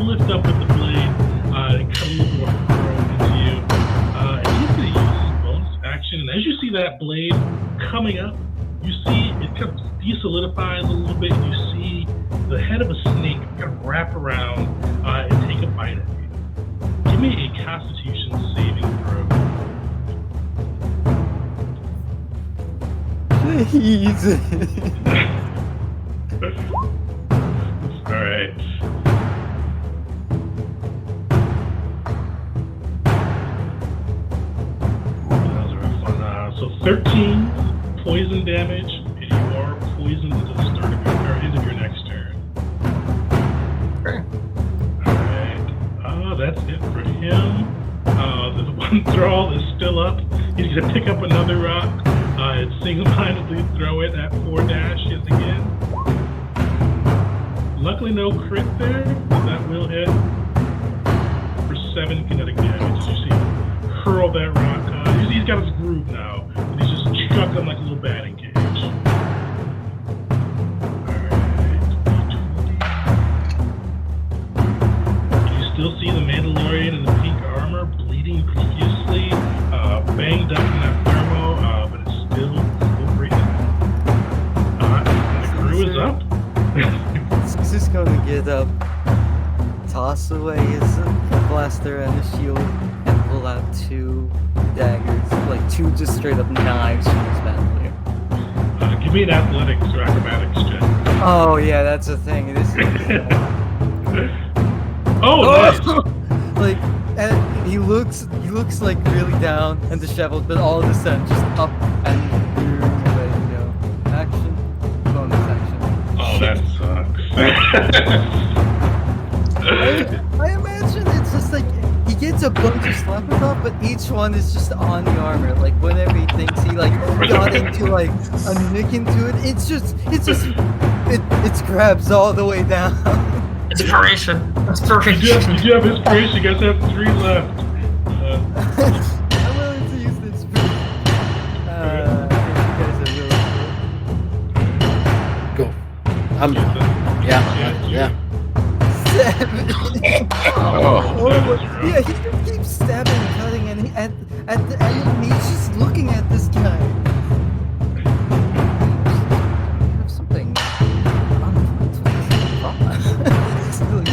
lift up with the blade and come a little more thrown into you. And he's going to use his bonus action. And as you see that blade coming up, you see it kind of desolidifies a little bit. You see the head of a snake kind of wrap around and take a bite finally. Give me a Constitution saving throw. Please. Alright. That was a rough one. So 13 poison damage, and you are poisoned until the start of end of your next turn. Okay. Alright. That's it for him. The one thrall is still up. He's gonna pick up another rock and single-handedly throw it at 4-dash yet again. Luckily no crit there, but that will hit for 7 kinetic damage. As you see him hurl that rock. You see he's got his groove now, and he's just chucking like a little batting cage. Still see the Mandalorian in the pink armor bleeding profusely, banged up in that thermo, but it's still breathing. And the crew is up. He's just gonna get up, toss away his blaster and his shield, and pull out 2 daggers, like 2 just straight up knives from his bandolier. Give me an athletics or acrobatics check. Oh yeah, that's a thing. This is Oh, nice. like, and he looks like really down and disheveled, but all of a sudden just up and ready to go. Action, bonus action. Oh, that sucks. I imagine it's just like he gets a bunch of slappers off, but each one is just on the armor. Like whenever he thinks he like got into like a nick into it, it grabs all the way down. Inspiration. You do have inspiration. You guys have 3 left. I'm willing to use this. If you guys are willing Go. Yeah. 7. Oh. Yeah, he just keeps stabbing and cutting, and at the end, he's just looking at this guy. Have something.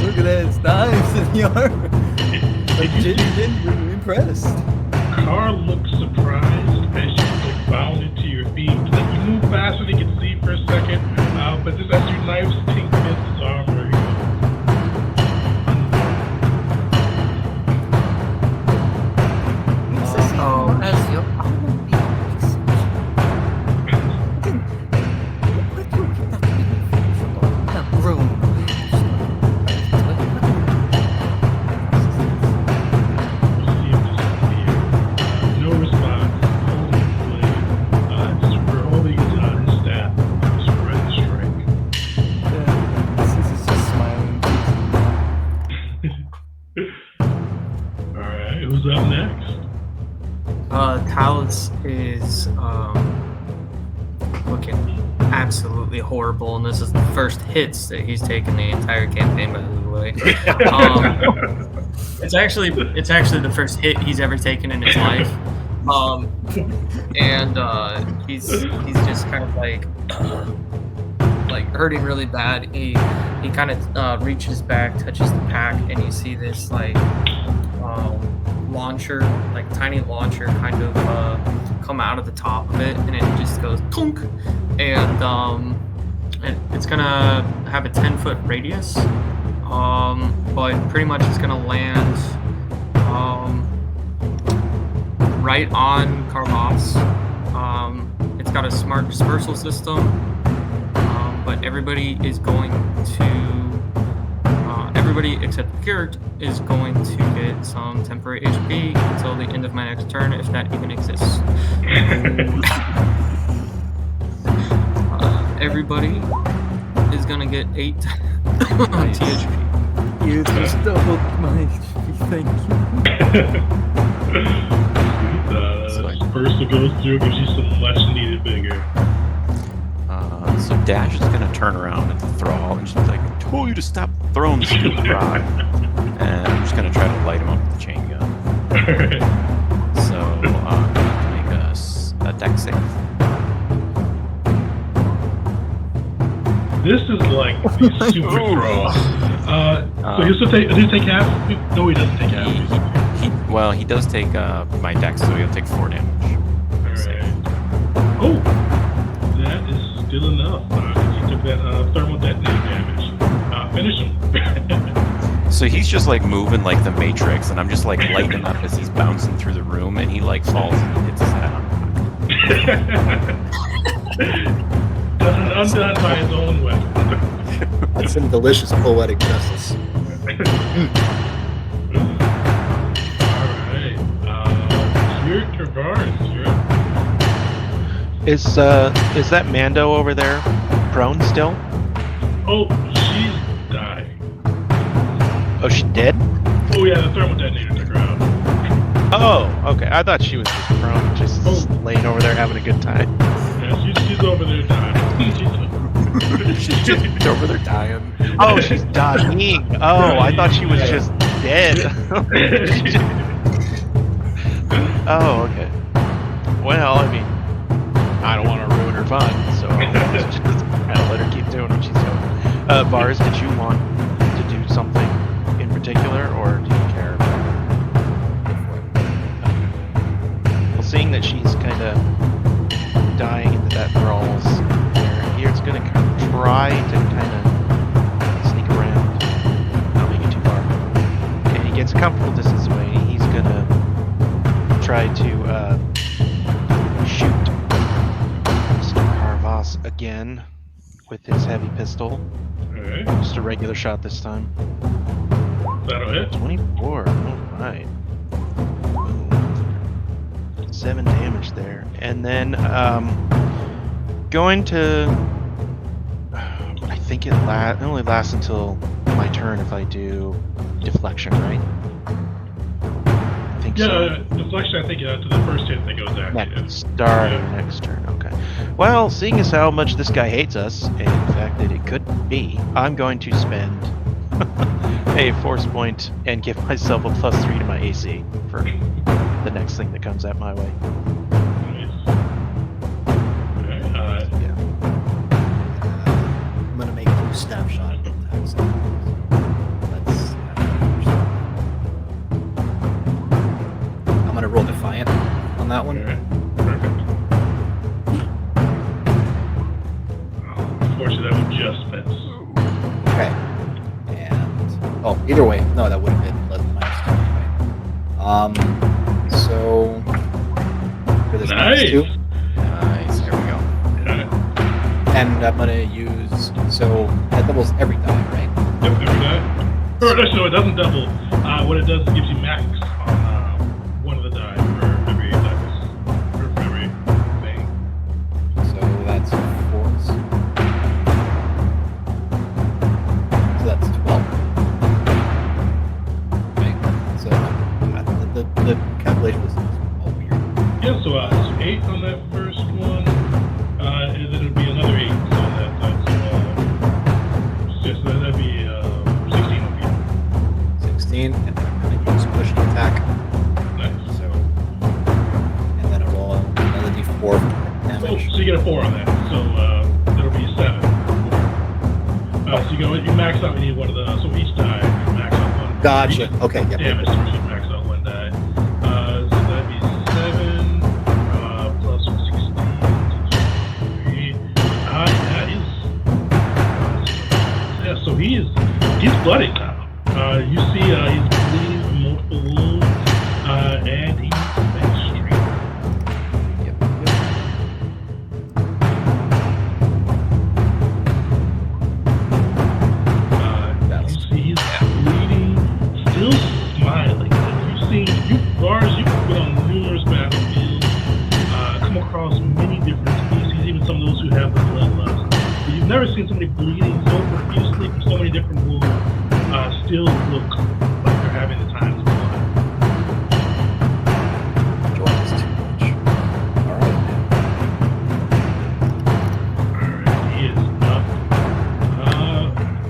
Look at his knives in the armor. Like, genuinely impressed. Car looks surprised as you like bounded to your feet. Like you move faster than you can see for a second, but just as your knives tink against his armor, you As your armor beats. Where do you get that from? That room. see him disappear. No response. Holding his blade. We're holding his staff. Just ready to strike. This is just smiling. Alright, who's up next? Talos is looking absolutely horrible, and this is the first hits that he's taken the entire campaign, by the way. It's actually the first hit he's ever taken in his life. And he's just kind of like hurting really bad. He kind of reaches back, touches the pack, and you see this like launcher, like tiny launcher, kind of come out of the top of it, and it just goes tunk, and it's gonna have a 10-foot radius, but pretty much it's gonna land right on Car Vas. It's got a smart dispersal system, but everybody except Gert is going to get some temporary HP until the end of my next turn, if that even exists. Everybody is gonna get 8 THP. You just doubled my HP, thank you. First it goes through, gives you some much needed vigor. So Dash is gonna turn around at the thrall and just be like, I told you to stop throwing the stupid rock. And I'm just gonna try to light him up with the chain gun. So I'm gonna make a dex save. This is like the super throw. So he still take half? No, he doesn't take half. He does take my dex, so he'll take 4 damage. Alright. Oh! That is still enough. He took that thermal detonator damage. Finish him. So he's just like moving like the Matrix, and I'm just like lighting him up as he's bouncing through the room, and he like falls and hits his head on Undone by his own weapon. That's some delicious poetic justice. Alright. Your Car Vas, Is that Mando over there prone still? Oh, she's dying. Oh, she dead? Oh yeah, the thermal detonator took her out. Oh, okay. I thought she was just prone, just laying over there having a good time. Yeah, she's over there dying. She's just over there dying. Oh, she's dying. Oh, I thought she was just dead. Oh, okay. Well, I mean, I don't want to ruin her fun, so I'll just let her keep doing what she's doing. Vars, did you want to do something in particular, or do you care? Well, seeing that she's kind of dying into that thrall's area here, it's going to try to kind of sneak around, not make it too far. And he gets a comfortable distance away. He's going to try to shoot Mr. Car Vas again with his heavy pistol. Alright, Just a regular shot this time. that'll hit. 24. Alright. 7 damage there. And then going to I think it only lasts until my turn if I do deflection, right? I think so. Deflection, I think, to the first hit that goes after you. Start of the next turn, okay. Well, seeing as how much this guy hates us, and the fact that it could be, I'm going to spend a force point and give myself a +3 to my AC for the next thing that comes at my way. Nice. Okay, Yeah. I'm gonna make 2 snapshot attacks. I'm gonna roll Defiant on that one. alright, perfect. Unfortunately, that would just miss. Okay. And either way, no, that would have been less than -2 anyway. So for this Nice! next 2, Nice. Here we go. Yeah. and I'm gonna use that doubles every die, right? Yep, every die. Or no, it doesn't double. What it does is it gives you max on one of the die for every dice. Or for every thing. So that's 4. So that's 12. Right. So the calculation was all weird. Yeah, so 8 on that first one, and then it'll be another 8. So that'd be 16 will be 16, and then I'm gonna use pushing attack. nice. So, and then I'll roll another d4 Oh, damage. so you get a 4 on that. So that'll be 7. So you max out. You need one of the. So each die, you max out one. Gotcha. Okay. Yep. Damage. So you max out one die. So that'd be 7 plus 16. That is. Yeah. So he's bloody now. You see, he's bleeding from multiple wounds, and he's extreme. Yep. You see he's bleeding, still smiling. You've been on numerous battlefields, come across many different species, even some of those who have the bloodlust. But you've never seen somebody bleeding so profusely from so many different wounds, still look like they're having the time of their life. Joy is too much. All right. Alright, he is up.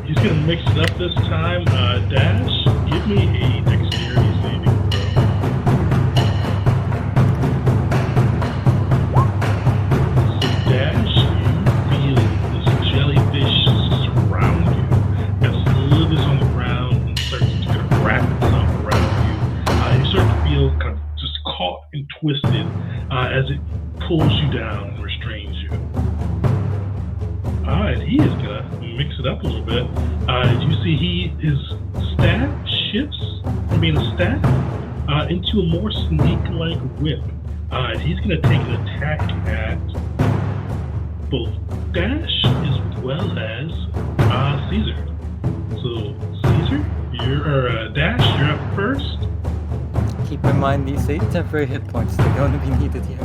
He's gonna mix it up this time. Dash, give me a dexterity saving throw. So Dash, you feel this jellyfish surround you. Got slithers on the ground, taut and twisted as it pulls you down and restrains you. And he is gonna mix it up a little bit. You see his staff shifts from being a staff into a more snake-like whip. He's gonna take an attack at both Dash as well as Caesar. So Caesar, Dash, you're up first. Keep in mind these 8 temporary hit points, they're going to be needed here.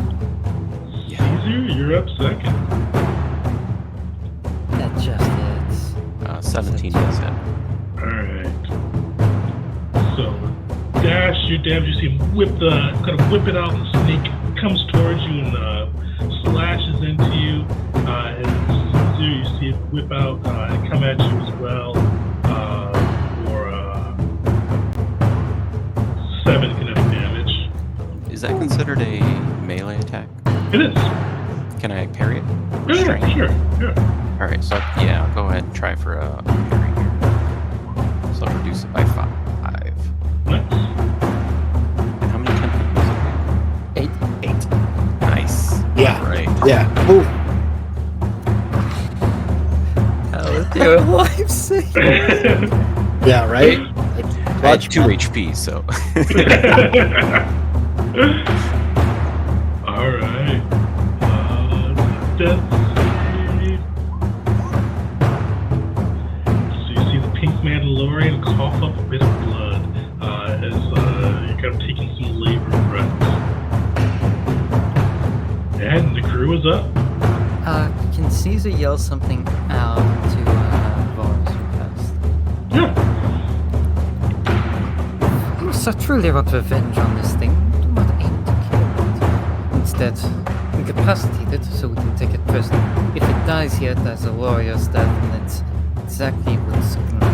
Caesar, you're up second. That just hits. 17 does hit. Alright. So Dash, your damage, you see him kind of whip it out, and the snake comes towards you and slashes into you. And Caesar, you see it whip out and come at you as well for 7 kinetic damage. Is that considered a melee attack? It is. Can I parry it? Yeah, sure. Yeah. All right, so yeah, I'll go ahead and try for a parry here. So I'll reduce it by 5. Nice. And how many tentacles? 8. 8. Nice. Yeah. All right. Yeah. Ooh. How is your life saved? Yeah, right? I had 2 HP, so. Alright. Death save. So you see the pink Mandalorian cough up a bit of blood as you're kind of taking some labor breaths. And the crew is up. Can Caesar yell something out to Var's request? Yeah. You so truly want revenge on this thing. Do not aim to kill it. Instead, incapacitate it so we can take it prisoner. If it dies here, it dies a warrior's death, and that's exactly what's going to get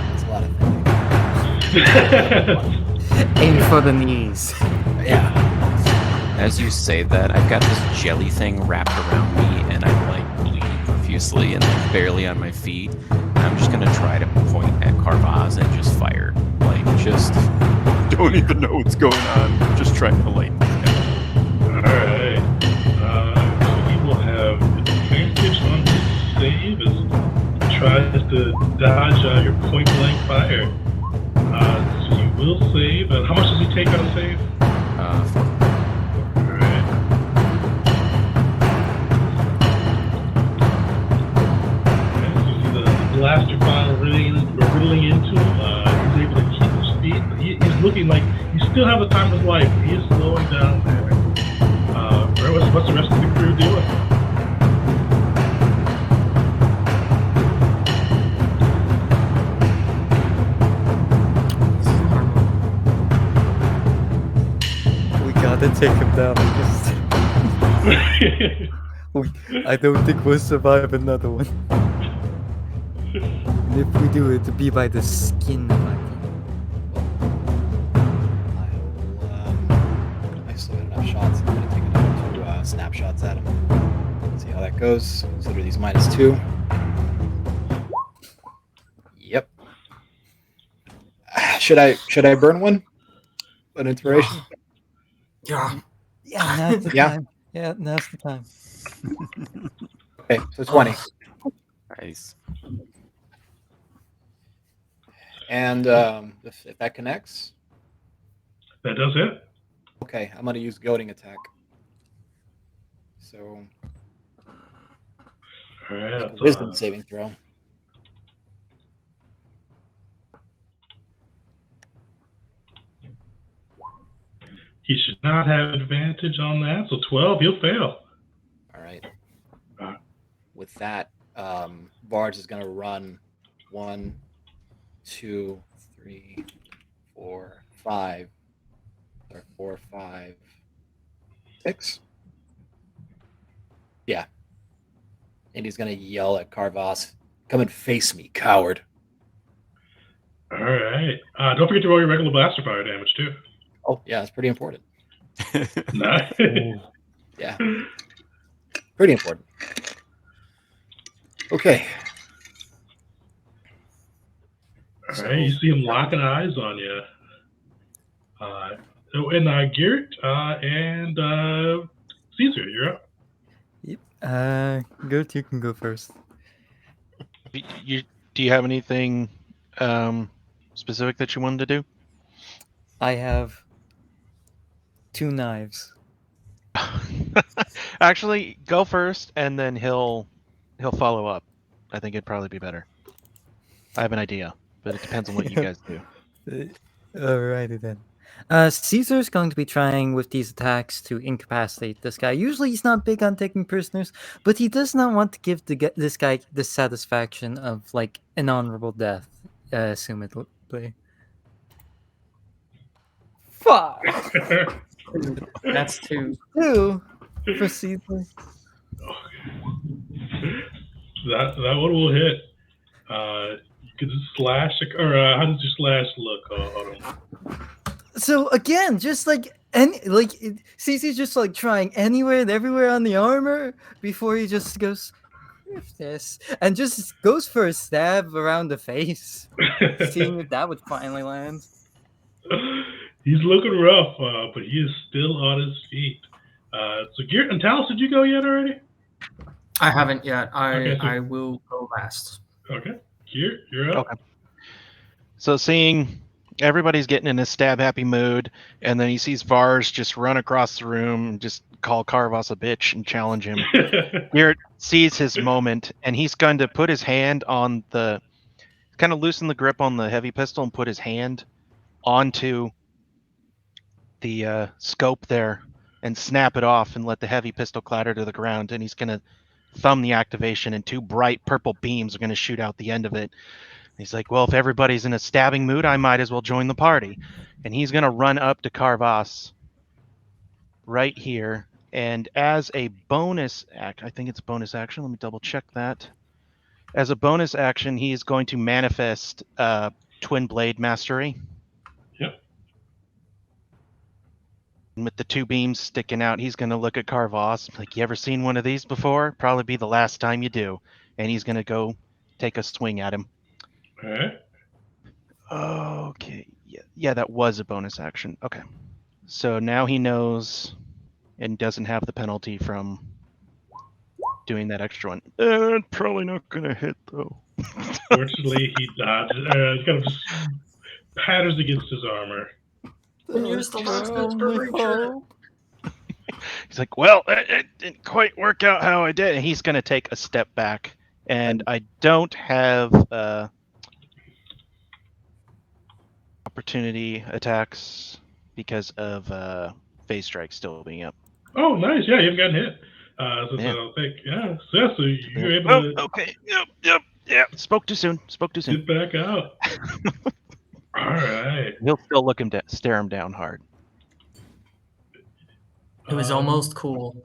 That's a lot of things. Aim for the knees. Yeah. As you say that, I've got this jelly thing wrapped around me, and I'm like bleeding profusely and like barely on my feet. I'm just gonna try to point at Car Vas and just fire. Like, just don't even know what's going on. Just trying to lighten it down. Alright. He will have advantage on his save as he tries to dodge your point blank fire. So you will save. How much does he take on a save? 4. Alright. You see the blaster fire riddling into him. He's able to keep his feet, but he's looking like he still has the time of his life. He is slowing down there. What's the rest of the crew doing? To take him down. I don't think we'll survive another one. And if we do, it'll be by the skin of our teeth. I still got enough shots. I'm going to take another 2 snapshots at him. See how that goes. Consider these -2. Yep. Should I burn one? An inspiration? Yeah. Yeah, now's the Yeah. time. Yeah, now's the time. Okay, so 20. Nice. And if that connects, That does it. okay, I'm going to use goading attack. So, Alright. make a wisdom saving throw. He should not have advantage on that, so 12, he'll fail. All right. Alright. With that, Varge is going to run 1, 2, 3, 4, 5. Or 4, 5, 6. Yeah. And he's going to yell at Car Vas, "Come and face me, coward." Alright. Don't forget to roll your regular blaster fire damage, too. Oh, yeah, that's pretty important. Nice. Yeah. Pretty important. Okay. All So right, you see him locking eyes on you. And Geert and Caesar, you're up. Yep. Good, you can go first. Do you have anything specific that you wanted to do? I have 2 knives. Actually, go first, and then he'll follow up. I think it'd probably be better. I have an idea, but it depends on what you guys do. Alrighty then. Caesar's going to be trying with these attacks to incapacitate this guy. Usually he's not big on taking prisoners, but he does not want to give this guy the satisfaction of like an honorable death, assumedly. 5. That's 2. 2 for Caesar. That one will hit. You could slash, or how does your slash look on him? So again, just like Cece's just like trying anywhere and everywhere on the armor before he just goes with this and just goes for a stab around the face, seeing if that would finally land. He's looking rough, but he is still on his feet. So Geert and Talos, did you go yet already? I haven't yet. Okay, so- I will go last. Okay, Geert, you're up. Okay. So seeing everybody's getting in a stab-happy mood, and then he sees Vars just run across the room and just call Car Vas a bitch and challenge him. Geert sees his moment, and he's going to put his hand on the, kind of loosen the grip on the heavy pistol and put his hand onto the scope there and snap it off and let the heavy pistol clatter to the ground. And he's going to thumb the activation, and 2 bright purple beams are going to shoot out the end of it. He's like, well, if everybody's in a stabbing mood, I might as well join the party. And he's going to run up to Car Vas right here. And as a bonus act, I think it's bonus action. Let me double check that. As a bonus action, he is going to manifest Twin Blade Mastery. Yep. And with the 2 beams sticking out, he's going to look at Car Vas like, you ever seen one of these before? Probably be the last time you do. And he's going to go take a swing at him. All right. Okay. Yeah, that was a bonus action. Okay. So now he knows and doesn't have the penalty from doing that extra one. Probably not going to hit, though. Fortunately, he dodges. Kind of just patters against his armor. Use the last inspiration. He's like, well, it didn't quite work out how I did. And he's going to take a step back. And I don't have opportunity attacks because of phase strike still being up. Oh, nice. Yeah, you haven't gotten hit. So Yeah. I think, so you're able to okay. Yep. Spoke too soon. get back out. All right. He'll still look him stare him down hard. It was almost cool.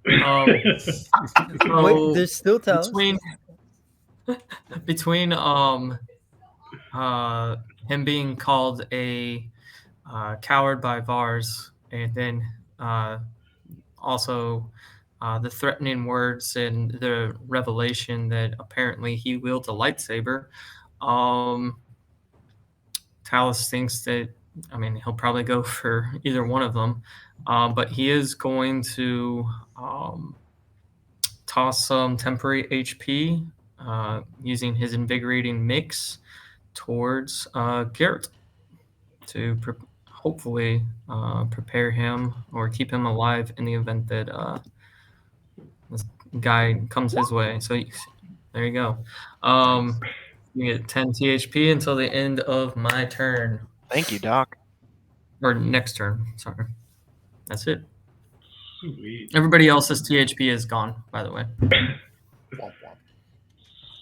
Wait, there's still Talos. Between him being called a coward by Vars, and then also the threatening words and the revelation that apparently he wields a lightsaber, Talos thinks that, I mean, he'll probably go for either one of them, but he is going to toss some temporary HP using his invigorating mix towards Garrett to hopefully prepare him or keep him alive in the event that this guy comes his way. So there you go. You get 10 THP until the end of my turn. Thank you, Doc. Or next turn, sorry. That's it. Sweet. Everybody else's THP is gone, by the way.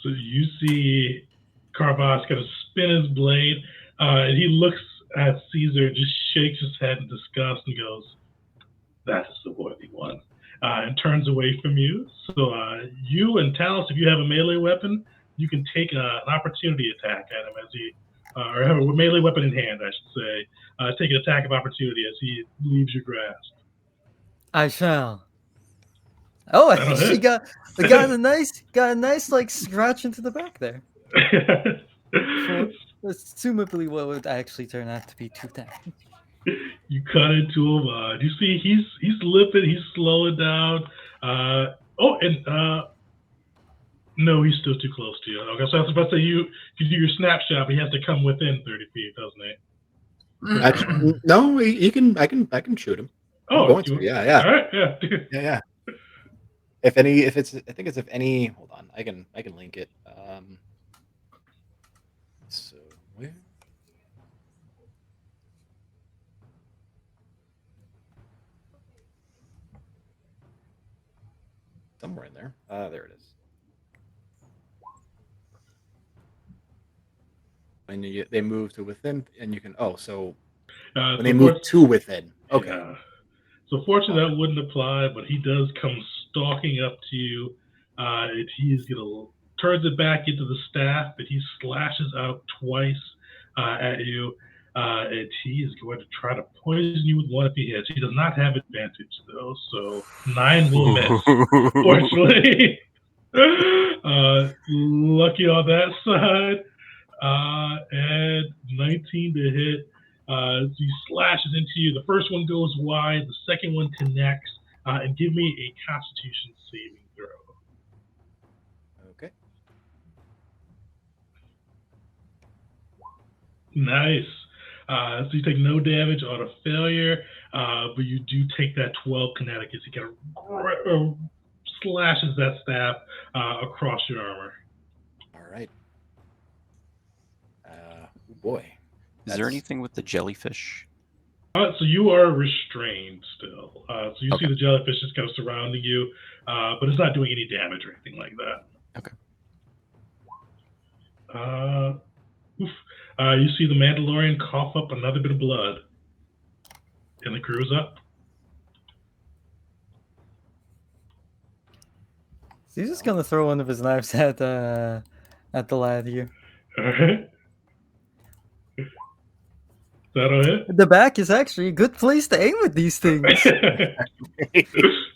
So you see Car Vas kind of spin his blade, and he looks at Caesar, just shakes his head in disgust and goes, "That is the worthy one," and turns away from you. So you and Talos, if you have a melee weapon, you can take an opportunity attack at him as he, or have a melee weapon in hand, I should say. Take an attack of opportunity as he leaves your grasp. I shall. Oh, I That'll think she hit. got a nice like scratch into the back there. Assumably, what would actually turn out to be 2 damage. You cut into him. You see he's limping. He's slowing down. No, he's still too close to you. Okay, so I was about to say you do your snapshot, but he has to come within 30 feet, doesn't he? Actually, no, you can. I can shoot him. I'm going to. Yeah. All right, yeah. Yeah. If any. Hold on, I can link it. So where? Somewhere in there. There it is. And they move to within, and you can. Oh, so when they move to within. Okay. Yeah. So fortunately, that wouldn't apply, but he does come stalking up to you. He's gonna turns it back into the staff, but he slashes out twice at you, and he is going to try to poison you with one if he hits. He does not have advantage though, so 9 will miss. Fortunately, lucky on that side, and 19 to hit. He slashes into you. The first one goes wide. The second one connects. And give me a Constitution saving throw. Okay. Nice. So you take no damage on a failure, but you do take that 12 kinetic as he kind of slashes that staff across your armor. All right. Oh boy. Is there anything with the jellyfish? So you are restrained still. So you Okay. see the jellyfish just kind of surrounding you, but it's not doing any damage or anything like that. Okay. You see the Mandalorian cough up another bit of blood, and the crew's up. So he's just gonna throw one of his knives at the lad here. All right. That'll hit. The back is actually a good place to aim with these things.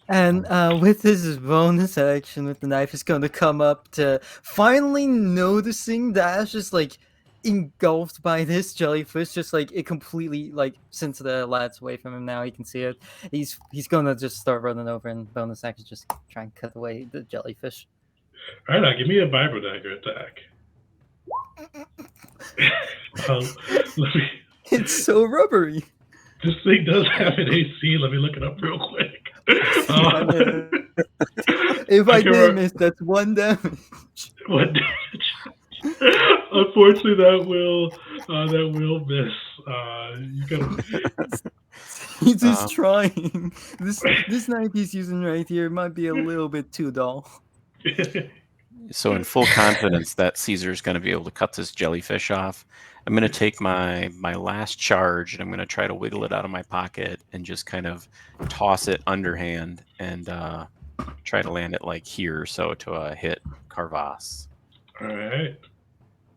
And with his bonus action with the knife, he's going to come up to finally noticing Dash is like engulfed by this jellyfish. Just like it completely, like since the lad's away from him now, he can see it. He's gonna just start running over and bonus action just try and cut away the jellyfish. All right, now give me a vibro dagger attack. It's so rubbery. This thing does have an AC. Let me look it up real quick. If I did miss, that's 1 damage. 1 damage. Unfortunately, that will miss. You gotta. He's just trying. This knife he's using right here might be a little bit too dull. So in full confidence that Caesar's going to be able to cut this jellyfish off, I'm going to take my last charge and I'm going to try to wiggle it out of my pocket and just kind of toss it underhand and try to land it like here, so to hit Car Vas. All right.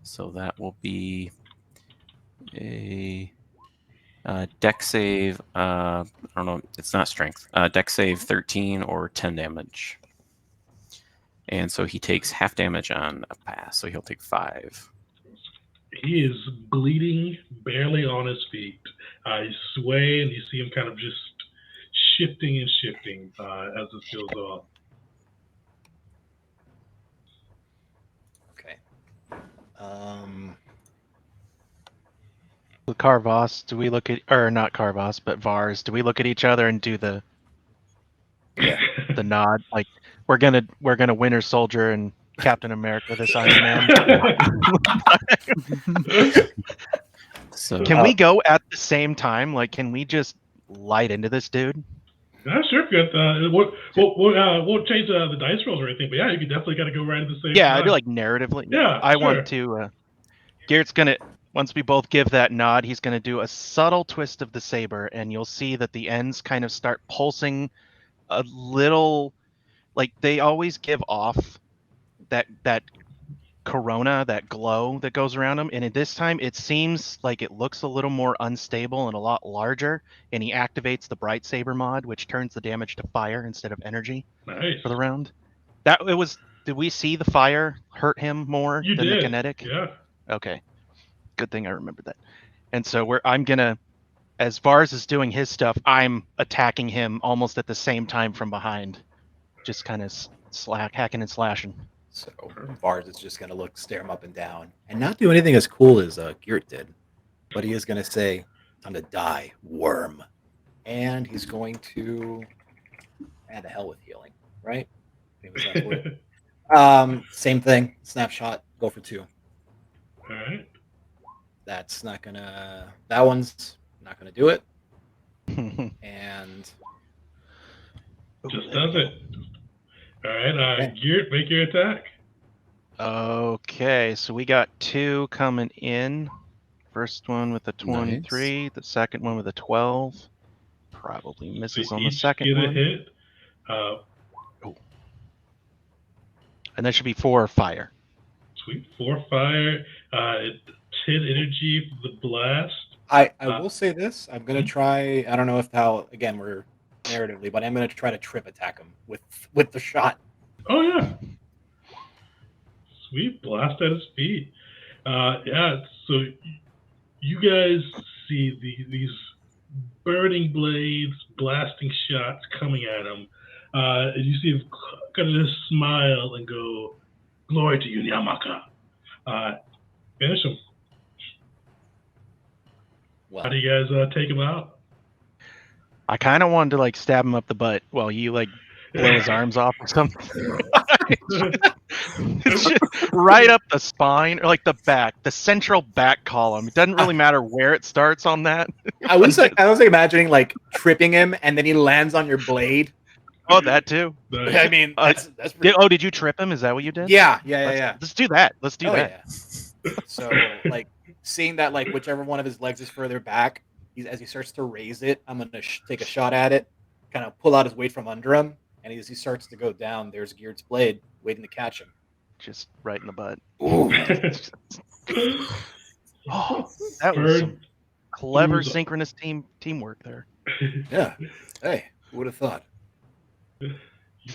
So that will be a deck save. I don't know. It's not strength. Deck save 13 or 10 damage. And so he takes half damage on a pass, so he'll take 5. He is bleeding, barely on his feet. He's swaying. You see him kind of just shifting and shifting as this goes on. Okay. With Car Vas, do we look at, or not Car Vas, but Vars? Do we look at each other and do the nod, like we're gonna Winter Soldier and Captain America this Iron Man? So Can we go at the same time? Like, can we just light into this dude? Yeah, sure. Good. Won't change the dice rolls or anything, but yeah, you definitely got to go right at the same Yeah, time. I'd be like narratively. Yeah, I sure. want to. Garrett's gonna. Once we both give that nod, he's gonna do a subtle twist of the saber, and you'll see that the ends kind of start pulsing a little. Like they always give off that corona, that glow that goes around him, and at this time it seems like it looks a little more unstable and a lot larger, and he activates the bright saber mod, which turns the damage to fire instead of energy. Nice. For the round. Did we see the fire hurt him more than the kinetic? Yeah. Okay, Good thing I remembered that. And so I'm gonna, as Vars is doing his stuff, I'm attacking him almost at the same time from behind, just kind of hacking and slashing. So Vars is just going to stare him up and down, and not do anything as cool as Geert did. But he is going to say, "Time to die, worm." And he's going to the hell with healing, right? What was that for? Same thing. Snapshot. Go for 2. All right. That's not gonna. That one's not gonna do it. And just does it. All right. Okay. Geert, make your attack. Okay, so we got 2 coming in. First one with a 23, Nice. the second one with a 12. Probably misses So on the each second get a one. hit. And that should be 4 fire. Sweet. 4 fire. 10 energy for the blast. I will say this. I'm gonna try. I don't know again we're narratively, but I'm gonna try to trip attack him with the shot. Oh yeah. Sweet. Blast at his feet. Yeah. So you guys see these burning blades, blasting shots coming at him. And you see him kind of just smile and go, "Glory to you, Yamaka." Finish him. Well, How do you guys take him out? I kind of wanted to like stab him up the butt while you like blow his arms off or something. It's just right up the spine or like the back, the central back column. It doesn't really matter where it starts on that. I was imagining like tripping him and then he lands on your blade. Oh, that too. Nice. I mean, that's pretty... Did you trip him? Is that what you did? Yeah. Let's do that. Let's do that. Yeah. So like seeing that like whichever one of his legs is further back, as he starts to raise it, I'm gonna take a shot at it, kind of pull out his weight from under him, and as he starts to go down, there's Geert's blade waiting to catch him. Just right in the butt. Ooh. Oh, that was some clever synchronous teamwork there. Yeah. Hey, who would have thought? You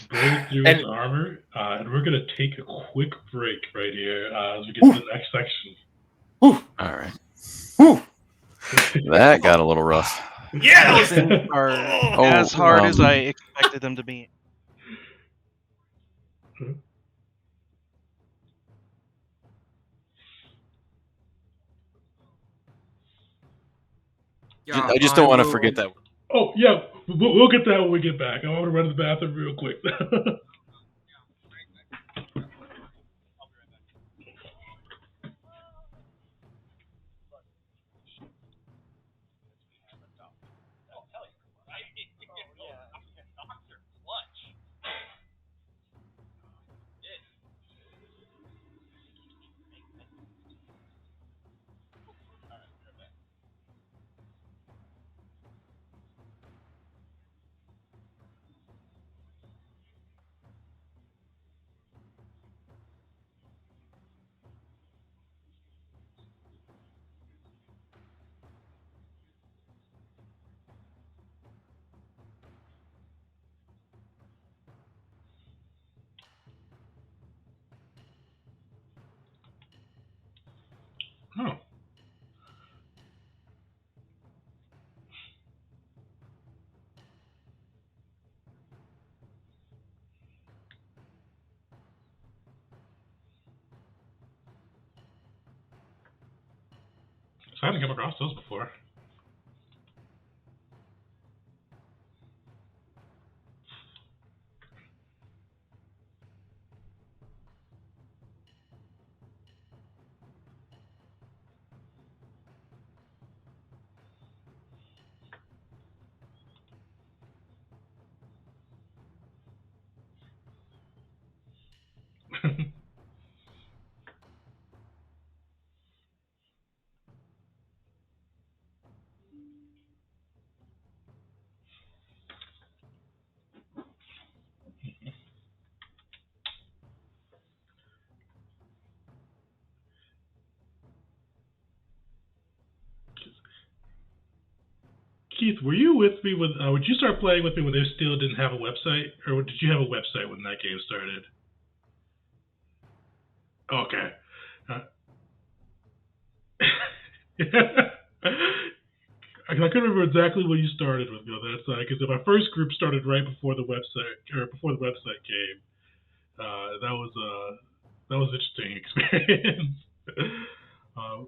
burn through his armor, and we're gonna take a quick break right here as we get to the next section. All right. That got a little rough. Yeah, as hard as I expected them to be. Yeah, I just don't want to forget that. Oh yeah, we'll get that when we get back. I want to run to the bathroom real quick. Oh. I haven't come across those before. Keith, were you with me when? Would you start playing with me when they still didn't have a website, or did you have a website when that game started? Okay. I couldn't remember exactly what you started with on that side because my first group started right before the website or before the website came. That was an interesting experience. uh,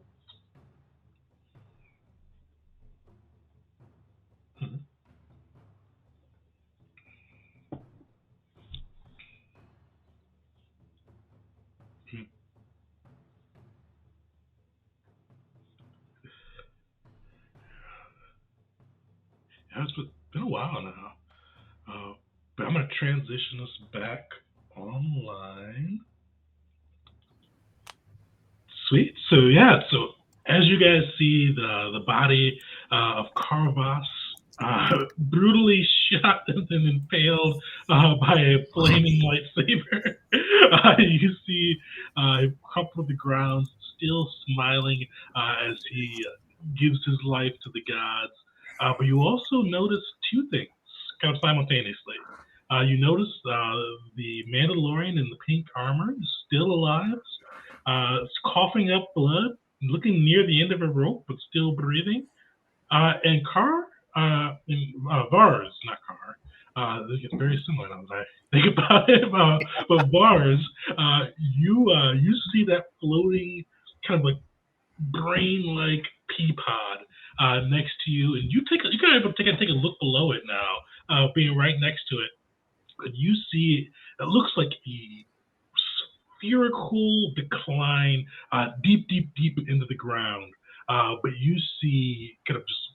yeah, it's been a while now. But I'm gonna transition us back online. Sweet. So yeah. So as you guys see, the body of Car Vas, brutally shot and then impaled by a flaming lightsaber. You see him crumpled to the ground, still smiling as he gives his life to the gods. But you also notice two things kind of simultaneously. You notice the Mandalorian in the pink armor is still alive, coughing up blood, looking near the end of a rope, but still breathing. And Vars, not Car. They get very similar now that I think about it. But Vars, you see that floating kind of like brain-like pea pod next to you, and you kind of able to take a look below it now, being right next to it. But you see it looks like a spherical decline deep, deep, deep into the ground. But you see kind of just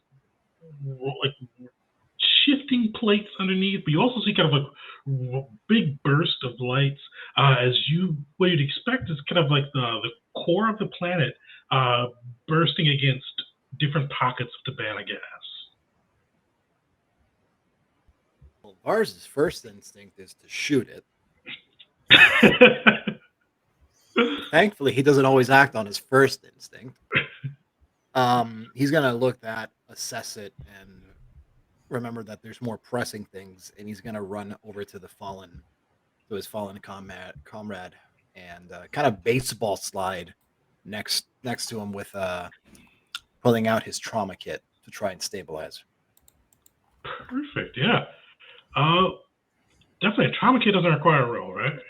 like shifting plates underneath, but you also see kind of like big burst of lights as what you'd expect is kind of like the core of the planet bursting against different pockets of Tabana gas. Well, Vars' first instinct is to shoot it. Thankfully, he doesn't always act on his first instinct. He's gonna look at, assess it, and remember that there's more pressing things, and he's gonna run over to his fallen comrade, and kind of baseball slide next to him with pulling out his trauma kit to try and stabilize. Perfect. Yeah. Definitely. A trauma kit doesn't require a roll, right?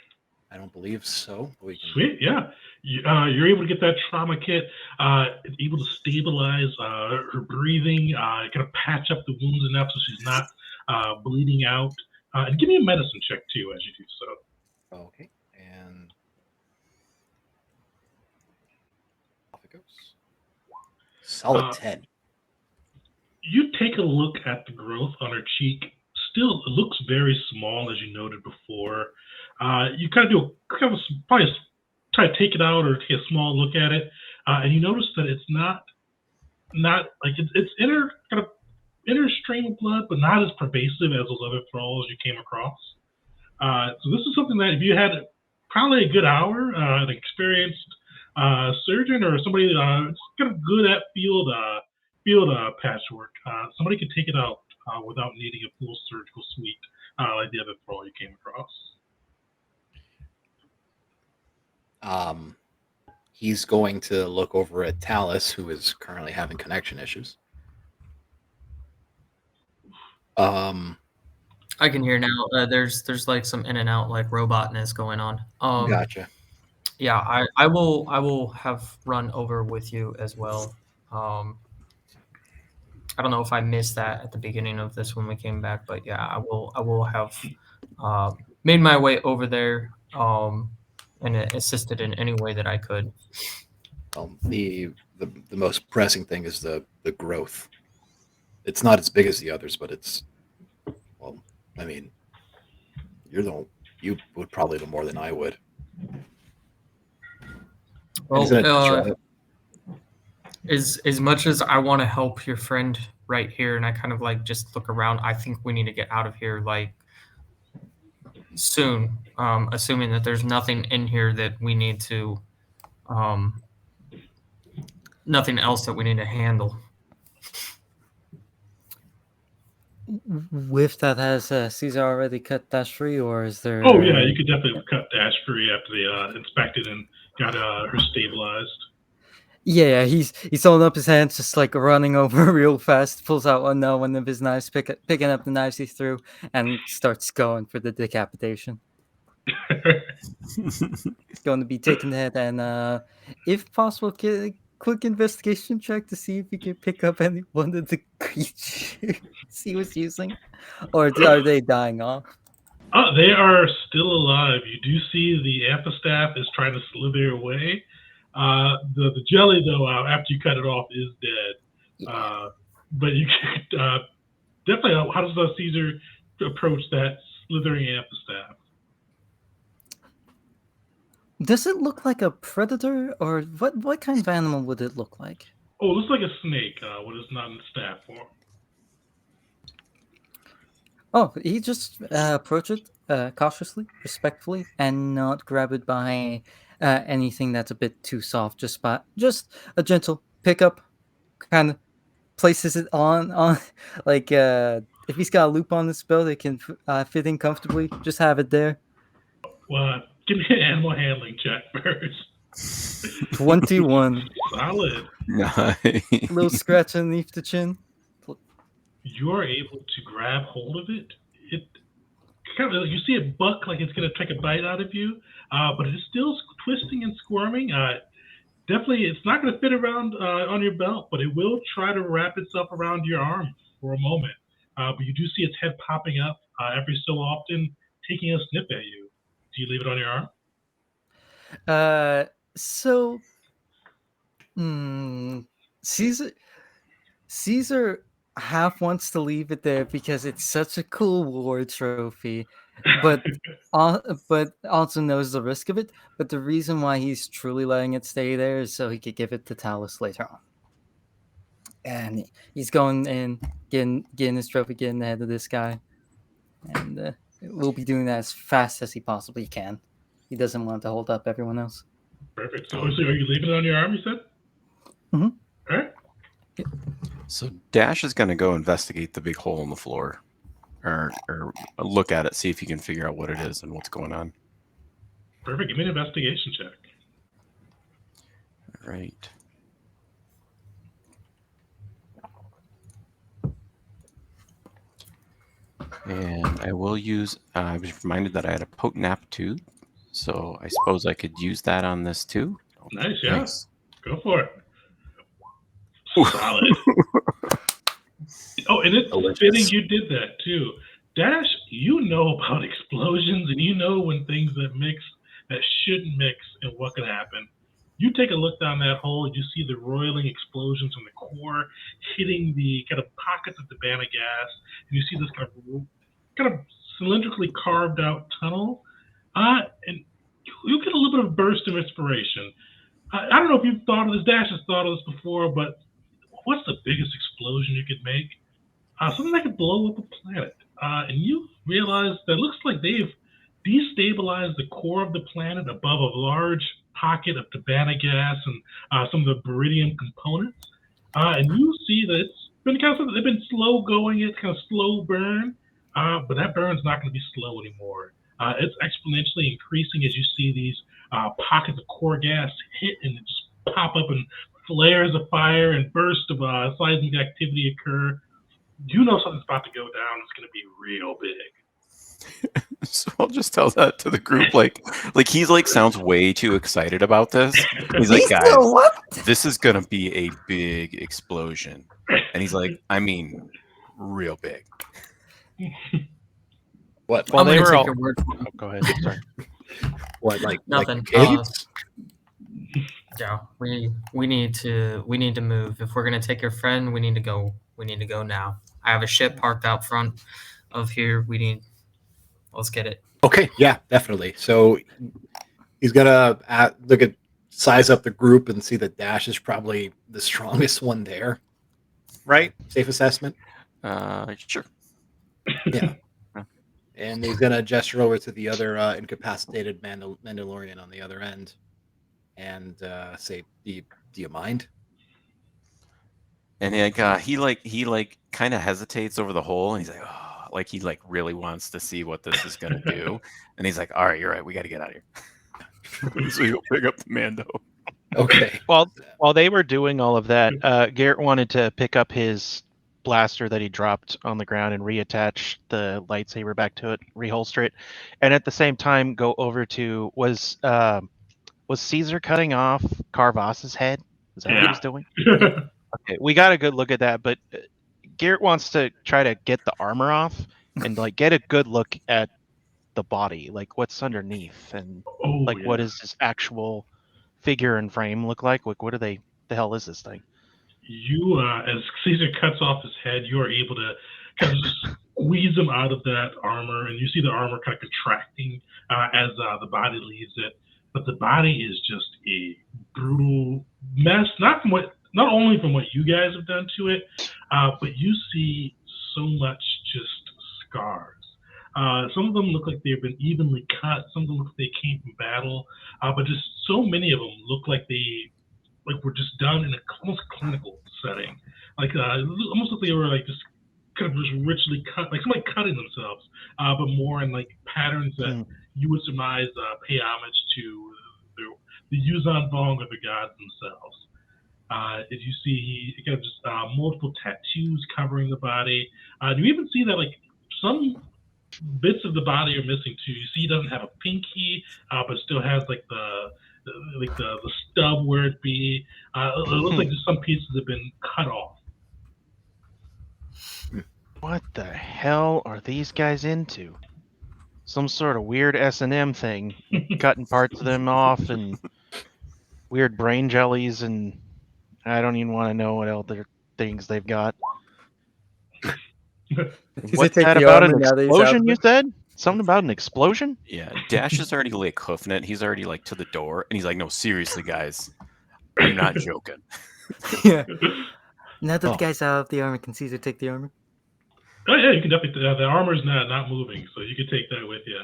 I don't believe so. Sweet, yeah. You're able to get that trauma kit, able to stabilize her breathing, kind of patch up the wounds enough so she's not bleeding out. And give me a medicine check too as you do so. Okay, and off it goes. Solid 10. You take a look at the growth on her cheek. Still, it looks very small, as you noted before. You kind of do probably try to take it out or take a small look at it, and you notice that it's not like it's inner kind of inner stream of blood, but not as pervasive as those other thralls you came across. So this is something that if you had probably a good hour, an experienced surgeon or somebody that's kind of good at field patchwork, somebody could take it out without needing a full surgical suite like the other thrall you came across. He's going to look over at Talus, who is currently having connection issues. I can hear now. There's like some in and out like robotness going on. Gotcha. Yeah, I will have run over with you as well. I don't know if I missed that at the beginning of this when we came back, but yeah, I will have made my way over there and assisted in any way that I could. The most pressing thing is the growth. It's not as big as the others, but it's, well, I mean, you would probably know more than I would. Well, as much as I want to help your friend right here, and I kind of like just look around, I think we need to get out of here like soon. Assuming that there's nothing in here that we need to, nothing else that we need to handle. With that, has Caesar already cut Dash free, or is there? Oh yeah, you could definitely cut Dash free after they inspected and got her stabilized. Yeah, he's holding up his hands, just like running over real fast. Pulls out one of his knives, picking up the knives he threw, and starts going for the decapitation. Going to be taking the head, and if possible, get a quick investigation check to see if you can pick up any one of the creatures he was using, or are they dying off? They are still alive. You do see the amphistaff is trying to slither away. The jelly, though, after you cut it off, is dead. Yeah. But you definitely. How does Caesar approach that slithering amphistaff? Does it look like a predator, or what kind of animal would it look like? Oh, it looks like a snake. What is not in the staff form. Oh, he just approach it cautiously, respectfully, and not grab it by anything that's a bit too soft. Just a gentle pickup, kind of places it on like if he's got a loop on his belt, it can fit in comfortably. Just have it there. Well, give me an animal handling check first. 21. Solid. Nice. Little scratch underneath the chin. You are able to grab hold of it. It kind of, you see it buck like it's going to take a bite out of you, but it is still twisting and squirming. Definitely, it's not going to fit around on your belt, but it will try to wrap itself around your arm for a moment. But you do see its head popping up every so often, taking a snip at you. Do you leave it on your arm? So Caesar half wants to leave it there because it's such a cool war trophy, but but also knows the risk of it. But the reason why he's truly letting it stay there is so he could give it to Talus later on. And he's going in, getting his trophy, getting ahead of this guy, and we'll be doing that as fast as he possibly can. He doesn't want to hold up everyone else. Perfect. So are you leaving it on your arm, you said? Mm-hmm. All right. So Dash is going to go investigate the big hole in the floor, or look at it, see if he can figure out what it is and what's going on. Perfect. Give me an investigation check. All right. And I will use, I was reminded that I had a potent aptitude, so I suppose I could use that on this too. Nice, yeah. Nice. Go for it. Solid. Oh, and it's fitting you did that too. Dash, you know about explosions and you know when things that shouldn't mix and what could happen. You take a look down that hole and you see the roiling explosions from the core hitting the kind of pockets of the Bana gas, and you see this kind of cylindrically carved out tunnel. And you get a little bit of burst of inspiration. I don't know if you've thought of this, Dash has thought of this before, but what's the biggest explosion you could make? Something that could blow up a planet. And you realize that it looks like they've destabilized the core of the planet above a large pocket of Tabana gas and some of the baridium components. And you see that it's been they've been slow going, it's kind of slow burn, but that burn's not going to be slow anymore. It's exponentially increasing as you see these pockets of core gas hit and just pop up and flares of fire and bursts of seismic activity occur. You know something's about to go down. It's going to be real big. So I'll just tell that to the group, like he's like sounds way too excited about this. He's like, guys, this is gonna be a big explosion, and he's like, I mean, real big. What? Well, they were all. your word for it. Oh, go ahead. Sorry. What? Like Nothing. kids? Yeah, we need to move. If we're gonna take your friend, we need to go. We need to go now. I have a ship parked out front of here. Let's get it. Okay, yeah, definitely. So he's gonna size up the group and see that Dash is probably the strongest one there. Right? Safe assessment. Sure. Yeah. And he's gonna gesture over to the other incapacitated Mandalorian on the other end, and say, "Do you mind?" And he kind of hesitates over the hole, and he's like, oh, like he like really wants to see what this is gonna do. And he's like, all right, you're right, we got to get out of here. So he'll pick up the Mando. Okay. While they were doing all of that, Garrett wanted to pick up his blaster that he dropped on the ground and reattach the lightsaber back to it, reholster it, and at the same time go over to was Caesar cutting off Car Vass's head? Is that what he was doing? Okay, we got a good look at that, but Garrett wants to try to get the armor off and like get a good look at the body, like what's underneath, and what does this actual figure and frame look like? Like, what are they? The hell is this thing? You, as Caesar cuts off his head, you are able to kind of squeeze him out of that armor, and you see the armor kind of contracting as the body leaves it. But the body is just a brutal mess. Not only from what you guys have done to it, but you see so much just scars. Some of them look like they've been evenly cut. Some of them look like they came from battle. But just so many of them look like they were just done in a almost clinical setting. Almost like they were like just kind of just richly cut, like somebody cutting themselves, but more in like patterns that you would surmise pay homage to the Yuzan Vong or the gods themselves. As you see, you got just multiple tattoos covering the body. You even see that like some bits of the body are missing too. You see, he doesn't have a pinky, but still has like the stub where it be. It looks like just some pieces have been cut off. What the hell are these guys into? Some sort of weird S&M thing, cutting parts of them off and weird brain jellies, and I don't even want to know what other things they've got. What's that about an explosion, you said? Something about an explosion? Yeah, Dash is already like hoofing it. He's already like to the door, and he's like, "No, seriously, guys, I'm not joking." Yeah. Now that the guy's out of the armor, can Caesar take the armor? Oh yeah, you can definitely. The armor's not moving, so you can take that with you.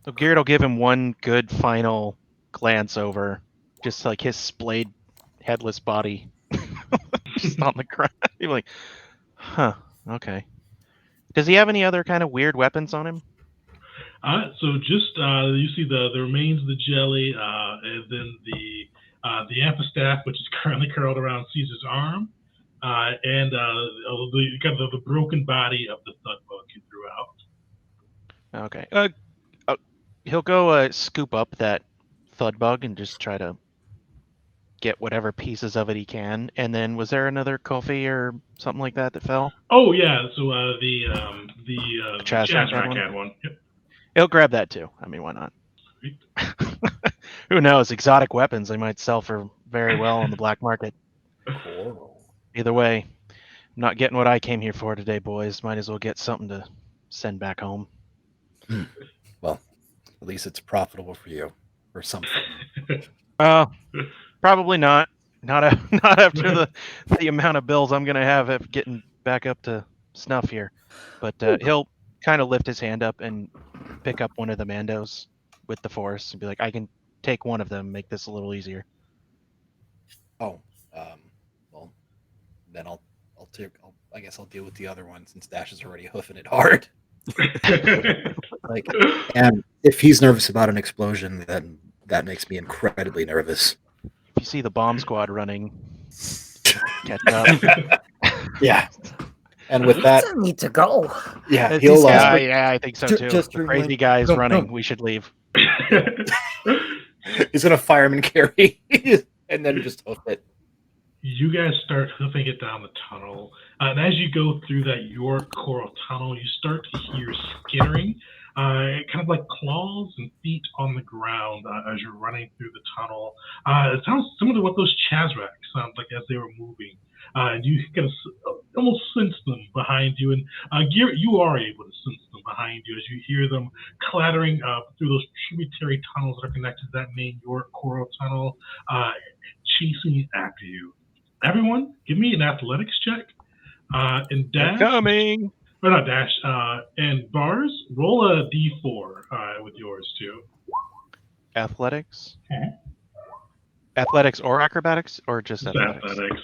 So Garrett will give him one good final glance over, just like his splayed, headless body, just on the ground. He's like, "Huh, okay." Does he have any other kind of weird weapons on him? So just you see the remains of the jelly, and then the amphistaff, which is currently curled around Caesar's arm, and the broken body of the thud bug you threw out. Okay. He'll go scoop up that thud bug and just try to get whatever pieces of it he can. And then, was there another Kofi or something like that fell? Oh yeah. So the Chazrak had one. Yep. He'll grab that too. I mean, why not? Who knows? Exotic weapons they might sell for very well on the black market. Cool. Either way, I'm not getting what I came here for today, boys. Might as well get something to send back home. Well, at least it's profitable for you, or something. Probably not. Not after the amount of bills I'm gonna have getting back up to snuff here. But he'll kind of lift his hand up and pick up one of the Mandos with the Force and be like, "I can take one of them, make this a little easier." Oh, well, then I guess I'll deal with the other one since Dash is already hoofing it hard. And if he's nervous about an explosion, then that makes me incredibly nervous. If you see the bomb squad running, catch up. Yeah. And with that, I need to go. Yeah, he'll. Yeah, I think so too. The crazy guys running. We should leave. He's gonna fireman carry and then just hoof it. You guys start hoofing it down the tunnel, and as you go through that York coral tunnel, you start to hear skittering, kind of like claws and feet on the ground as you're running through the tunnel. It sounds similar to what those Chazrak sound like as they were moving. And you can almost sense them behind you, and Garrett, you are able to sense them behind you as you hear them clattering through those tributary tunnels that are connected to that main York coral tunnel, chasing after you. Everyone, give me an athletics check. And Dash, coming. Or not Dash. And Bars, roll a d4 with yours too. Athletics. Okay. Athletics or acrobatics, or just athletics? Athletics.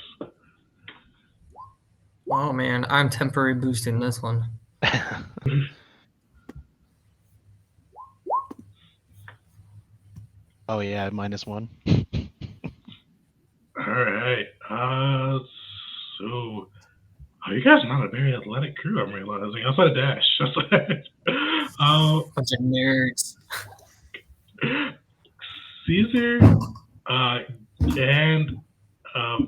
Oh man, I'm temporary boosting this one. Oh yeah, -1. All right. So you guys are not a very athletic crew, I'm realizing. Outside of Dash. Bunch of nerds. Caesar and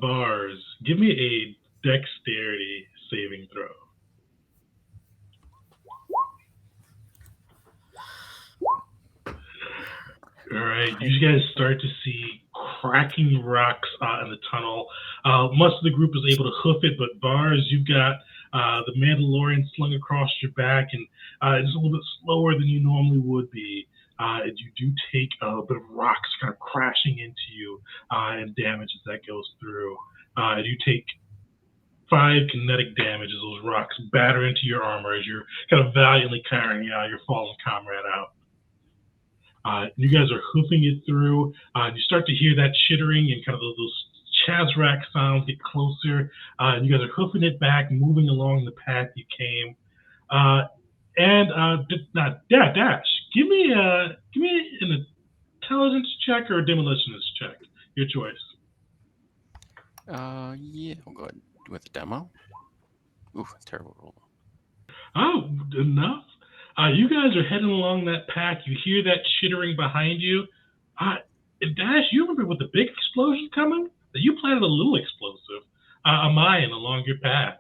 Bars, give me a dexterity saving throw. All right, you guys start to see cracking rocks in the tunnel. Most of the group is able to hoof it, but Bars, you've got the Mandalorian slung across your back, and it's a little bit slower than you normally would be. And you do take a bit of rocks kind of crashing into you and damage as that goes through. And you take 5 kinetic damage as those rocks batter into your armor as you're kind of valiantly carrying your fallen comrade out. You guys are hoofing it through. You start to hear that chittering and kind of those Chazrak sounds get closer. And you guys are hoofing it back, moving along the path you came. Dash, give me an intelligence check or a demolitionist check. Your choice. Yeah, we'll go ahead with the demo. Ooh, terrible roll. Oh, enough. You guys are heading along that path. You hear that chittering behind you. Dash, you remember with the big explosion coming? You planted a little explosive, a mine along your path.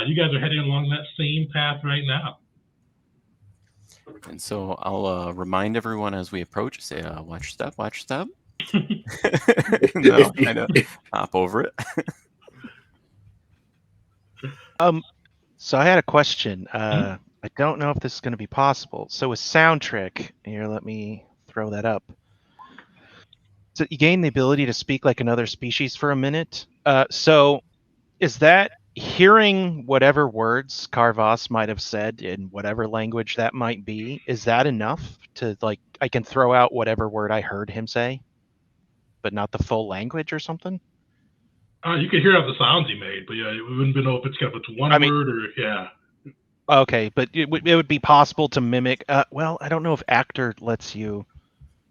You guys are heading along that same path right now. And so I'll remind everyone as we approach, say, watch your step, watch your step. No, kind of hop over it. So I had a question. I don't know if this is going to be possible. So a sound trick, here, let me throw that up. So you gain the ability to speak like another species for a minute. So is that hearing whatever words Car Vas might have said in whatever language that might be? Is that enough to, like, I can throw out whatever word I heard him say, but not the full language or something? You can hear out the sounds he made, but yeah, we wouldn't know if it's kind of one word or yeah. Okay, but it would be possible to mimic. Well, I don't know if actor lets you.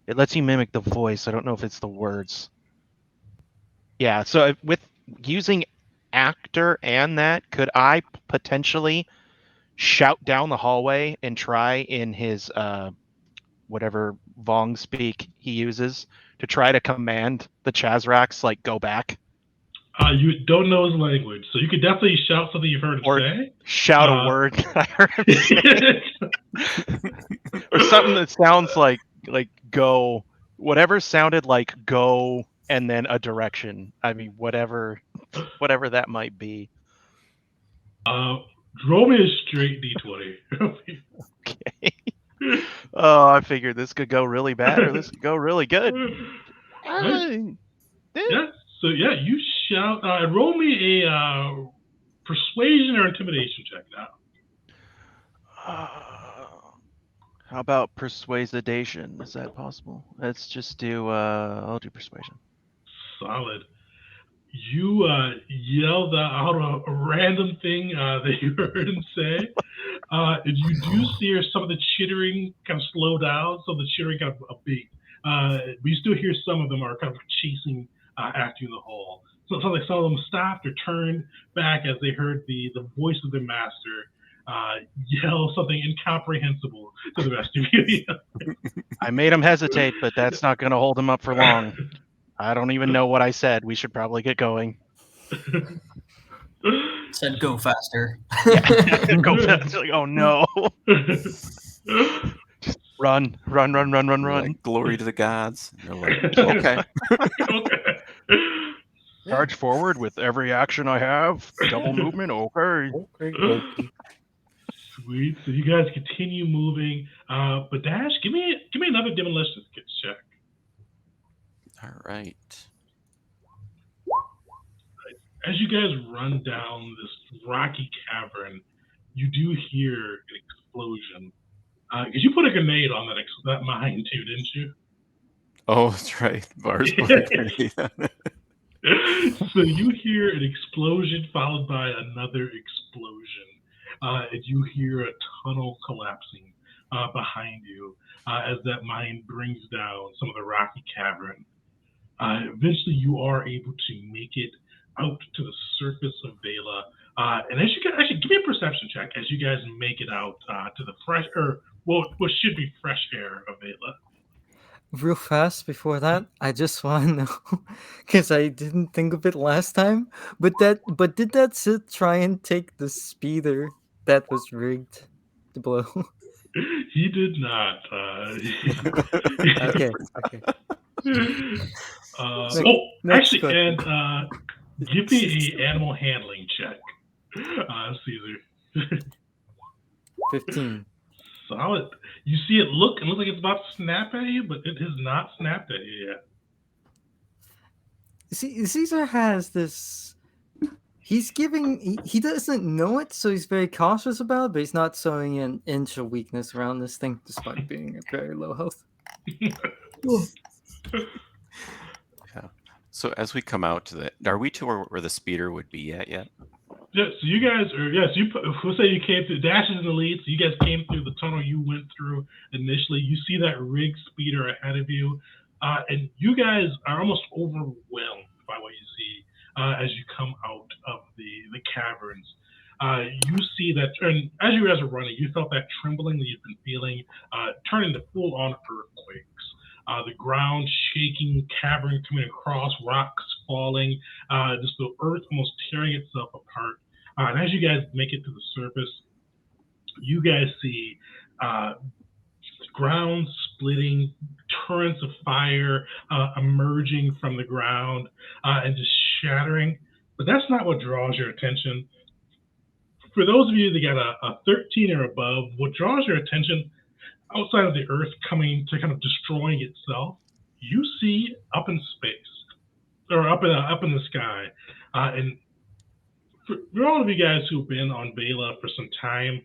It lets you mimic the voice. I don't know if it's the words. Yeah, so with using actor and that, could I potentially shout down the hallway and try in his whatever Vong speak he uses to try to command the Chazrax, like, go back? You don't know his language, so you could definitely shout something you've heard him say. Shout a word I heard him say. Or something that sounds like go, whatever sounded like go and then a direction. I mean, whatever that might be. Roll me a straight D20. Okay. Oh, I figured this could go really bad or this could go really good. Yeah. So yeah, you shout. Roll me a persuasion or intimidation check now. How about persuasion? Is that possible? Let's just do. I'll do persuasion. Solid. You yelled out a random thing that you heard him say. And you do hear some of the chittering kind of slow down, so the chittering kind of abate. But you still hear some of them are kind of chasing after you in the hall. So it sounds like some of them stopped or turned back as they heard the voice of their master yell something incomprehensible to the rest of you. I made him hesitate, but that's not going to hold him up for long. I don't even know what I said. We should probably get going. Said go faster. Yeah. Go faster. Like, oh no. Just run. Like, glory to the gods. They're like, okay. Okay. Charge forward with every action I have. Double movement. Okay. Sweet. So you guys continue moving. But Dash, give me another demolition check. All right. As you guys run down this rocky cavern, you do hear an explosion. Because you put a grenade on that mine too, didn't you? Oh, that's right. Bars put a grenade on it. So you hear an explosion followed by another explosion. And you hear a tunnel collapsing behind you as that mine brings down some of the rocky cavern. Eventually, you are able to make it out to the surface of Vela. And as you guys, actually, give me a perception check as you guys make it out to the fresh, or what should be fresh air of Vela. Real fast before that, I just want to know because I didn't think of it last time. But did that Sith try and take the speeder that was rigged to blow? He did not. Okay. Next Actually, question. and give me a animal handling check, Caesar. 15. Solid. You see it look like it's about to snap at you, but it has not snapped at you yet. See, Caesar has this. He's giving. He doesn't know it, so he's very cautious about it, but he's not showing an inch of weakness around this thing, despite being at very low health. Yeah. So as we come out to the, are we to where the speeder would be at yet? Yeah, so you guys are, yes, let's say you came through, Dash is in the lead, so you guys came through the tunnel you went through initially. You see that rigged speeder ahead of you, and you guys are almost overwhelmed by what you see as you come out of the caverns. You see that, and as you guys are running, you felt that trembling that you've been feeling turn into full-on earthquakes. The ground shaking, cavern coming across, rocks falling, just the earth almost tearing itself apart. And as you guys make it to the surface, you guys see ground splitting, torrents of fire emerging from the ground and just shattering. But that's not what draws your attention. For those of you that got a 13 or above, what draws your attention outside of the earth coming to kind of destroying itself, you see up in space or up in the sky, and for all of you guys who've been on Velia for some time,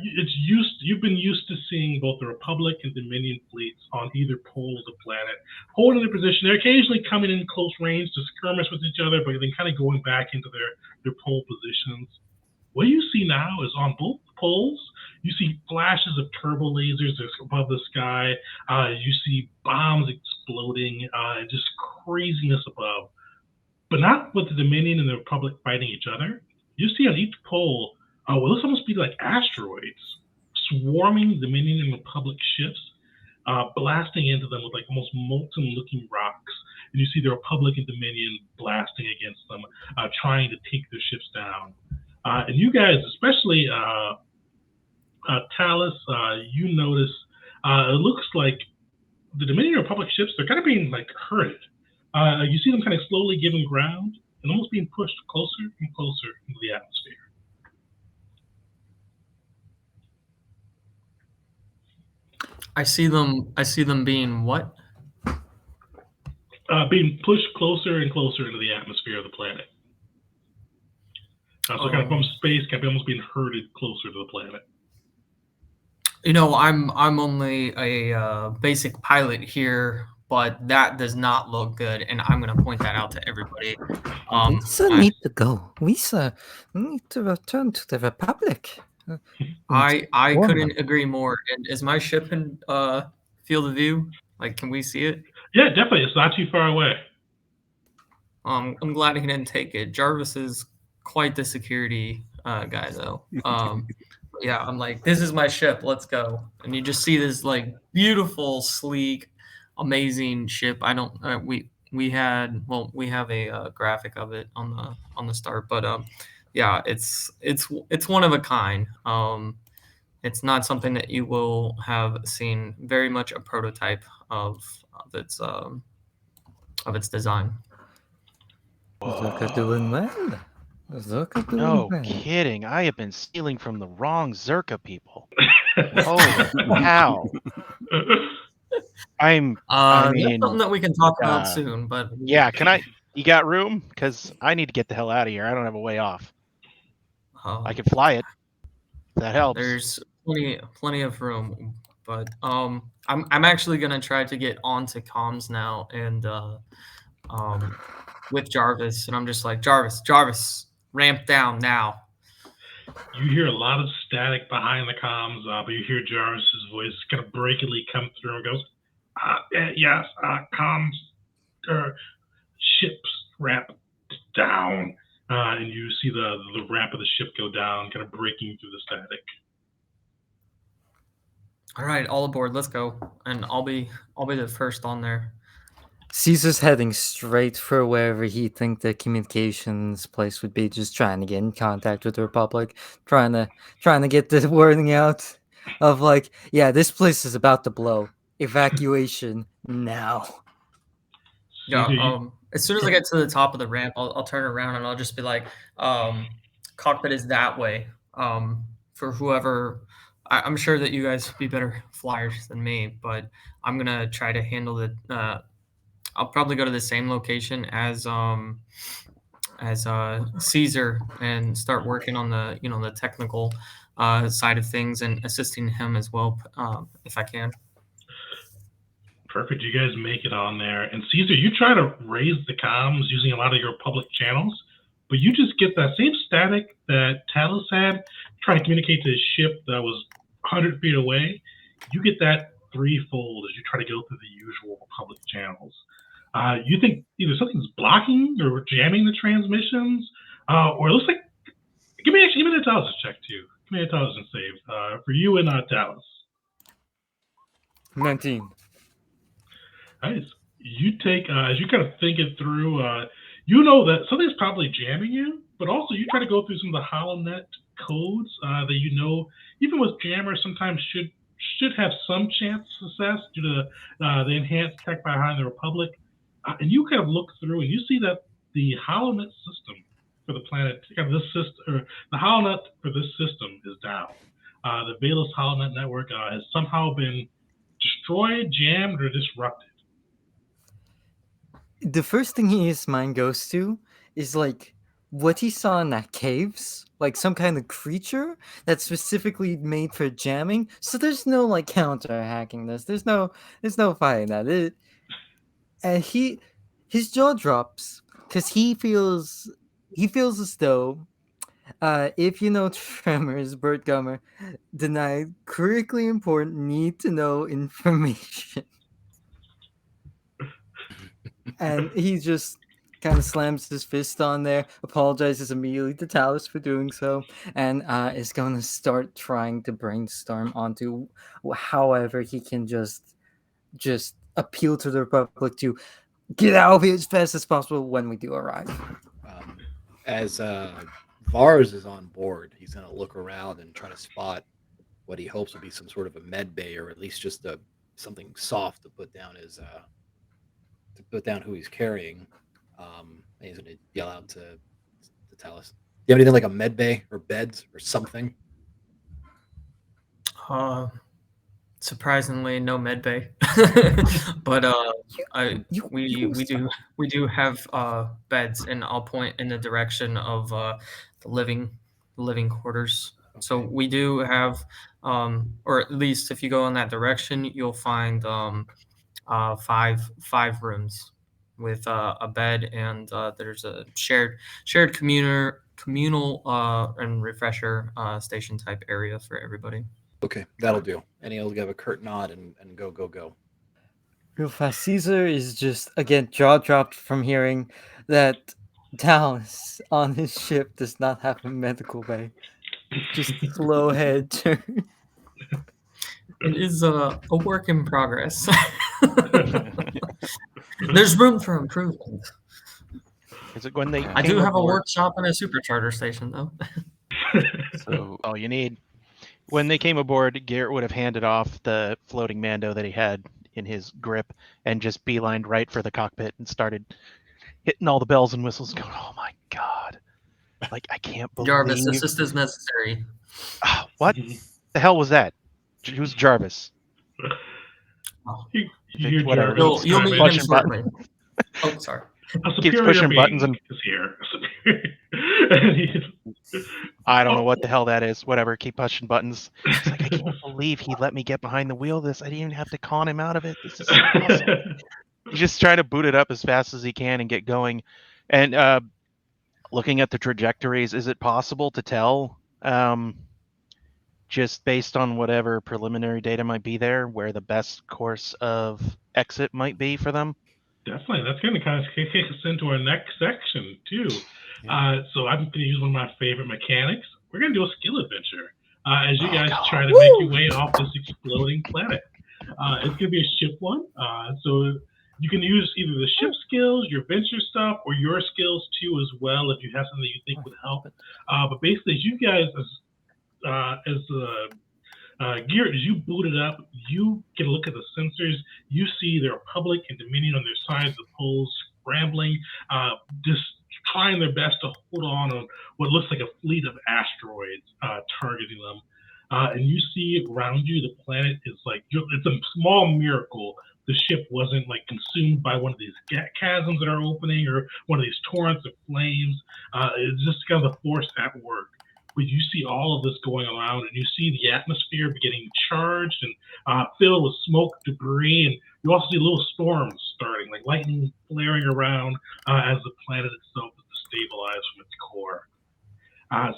you've been used to seeing both the Republic and Dominion fleets on either pole of the planet, holding their position. They're occasionally coming in close range to skirmish with each other, but then kind of going back into their pole positions. What you see now is on both poles, you see flashes of turbo lasers above the sky. You see bombs exploding, just craziness above. But not with the Dominion and the Republic fighting each other. You see on each pole, what looks almost be like asteroids swarming Dominion and Republic ships, blasting into them with like almost molten-looking rocks. And you see the Republic and Dominion blasting against them, trying to take their ships down. And you guys, especially Talus, you notice it looks like the Dominion Republic ships, they're kind of being like herded. You see them kind of slowly giving ground and almost being pushed closer and closer into the atmosphere. I see them being what? Being pushed closer and closer into the atmosphere of the planet. So kind of from space, kind of almost being herded closer to the planet. You know, I'm only a basic pilot here, but that does not look good, and I'm going to point that out to everybody. We need to go. We need to return to the Republic. I couldn't agree more. And is my ship in field of view? Like, can we see it? Yeah, definitely. It's not too far away. I'm glad he didn't take it. Jarvis is quite the security guy, though. Yeah, I'm like, this is my ship. Let's go. And you just see this like beautiful, sleek, amazing ship. I don't. We have a graphic of it on the start, but yeah, it's one of a kind. It's not something that you will have seen. Very much a prototype of its design. Zuka doing well. Zuka doing No well. kidding. I have been stealing from the wrong Zerka people. Holy cow. I mean, that's something that we can talk about soon, but yeah, you got room? Because I need to get the hell out of here. I don't have a way off. I can fly it. If that helps. There's plenty of room, but I'm actually gonna try to get onto comms now and with Jarvis, and I'm just like, Jarvis, ramp down now. You hear a lot of static behind the comms, but you hear Jarvis's voice kind of breakily come through and goes, yes, comms, ships ramp down. And you see the ramp of the ship go down, kind of breaking through the static. All right, all aboard. Let's go, and I'll be the first on there. Caesar's heading straight for wherever he think the communications place would be, just trying to get in contact with the Republic, trying to get the wording out of like, yeah, this place is about to blow. Evacuation now. Yeah. Caesar, As soon as I get to the top of the ramp, I'll turn around and I'll just be like, cockpit is that way. For whoever, I'm sure that you guys would be better flyers than me, but I'm gonna try to handle the. I'll probably go to the same location as Caesar and start working on the the technical side of things and assisting him as well if I can. Perfect. You guys make it on there. And Caesar, you try to raise the comms using a lot of your public channels, but you just get that same static that Talos had trying to communicate to his ship that was 100 feet away. You get that threefold as you try to go through the usual public channels. You think either something's blocking or jamming the transmissions, or it looks like. Give me an intelligence check too. Give me an intelligence save for you and Talos. 19. Nice. You take as you kind of think it through. You know that something's probably jamming you, but also you try to go through some of the HoloNet codes that you know, even with jammers, sometimes should have some chance of success due to the enhanced tech behind the Republic. And you kind of look through and you see that the HoloNet system for the planet, kind of this system, or the HoloNet for this system is down. The Velia HoloNet network has somehow been destroyed, jammed, or disrupted. The first thing his mind goes to is like what he saw in that caves, like some kind of creature that's specifically made for jamming. So there's no like counter hacking this. There's no fighting that. And his jaw drops because he feels as though if you know Tremors, Bert Gummer denied critically important need to know information. And he just kind of slams his fist on there, apologizes immediately to Talos for doing so, and is going to start trying to brainstorm onto however he can just appeal to the Republic to get out of here as fast as possible when we do arrive. As Vars is on board, he's going to look around and try to spot what he hopes will be some sort of a med bay, or at least just something soft to put down who he's carrying. And he's going to yell out to Talos, "Do you have anything like a med bay or beds or something?" Surprisingly, no med bay, but we do have beds, and I'll point in the direction of the living quarters. Okay. So we do have, or at least if you go in that direction, you'll find five rooms with a bed, and there's a shared communal and refresher station type area for everybody. Okay, that'll do. And he'll give a curt nod and go. Real fast, Caesar is just, again, jaw dropped from hearing that Dallas on his ship does not have a medical bay. Just slow head turn. It is a work in progress. There's room for improvement. Is it when they? I do have a workshop and a supercharger station, though. So all you need. When they came aboard, Garrett would have handed off the floating Mando that he had in his grip and just beelined right for the cockpit and started hitting all the bells and whistles, going, "Oh my god! Like I can't believe." Jarvis, assist is necessary. Oh, what the hell was that? Who's Jarvis? Oh. Whatever. You'll meet him shortly. Oh, sorry. Keeps pushing buttons and is here. I don't know what the hell that is. Whatever. Keep pushing buttons. It's like I can't believe he let me get behind the wheel of this. I didn't even have to con him out of it. This is so awesome. He's just trying to boot it up as fast as he can and get going. And looking at the trajectories, is it possible to tell just based on whatever preliminary data might be there, where the best course of exit might be for them? Definitely. That's going to kind of kick us into our next section, too. So I'm going to use one of my favorite mechanics. We're going to do a skill adventure as you guys try to make your way off this exploding planet. It's going to be a ship one. So you can use either the ship skills, your venture stuff, or your skills, too, as well, if you have something you think would help. But basically, as you guys, Garrett, as you boot it up, you get a look at the sensors. You see the Republic and Dominion on their sides of the poles, scrambling, just trying their best to hold on what looks like a fleet of asteroids targeting them. And you see around you, the planet is like, it's a small miracle the ship wasn't like consumed by one of these chasms that are opening or one of these torrents of flames. It's just kind of the force at work. But you see all of this going around, and you see the atmosphere beginning charged and filled with smoke, debris, and you also see little storms starting, like lightning flaring around as the planet itself is destabilized from its core.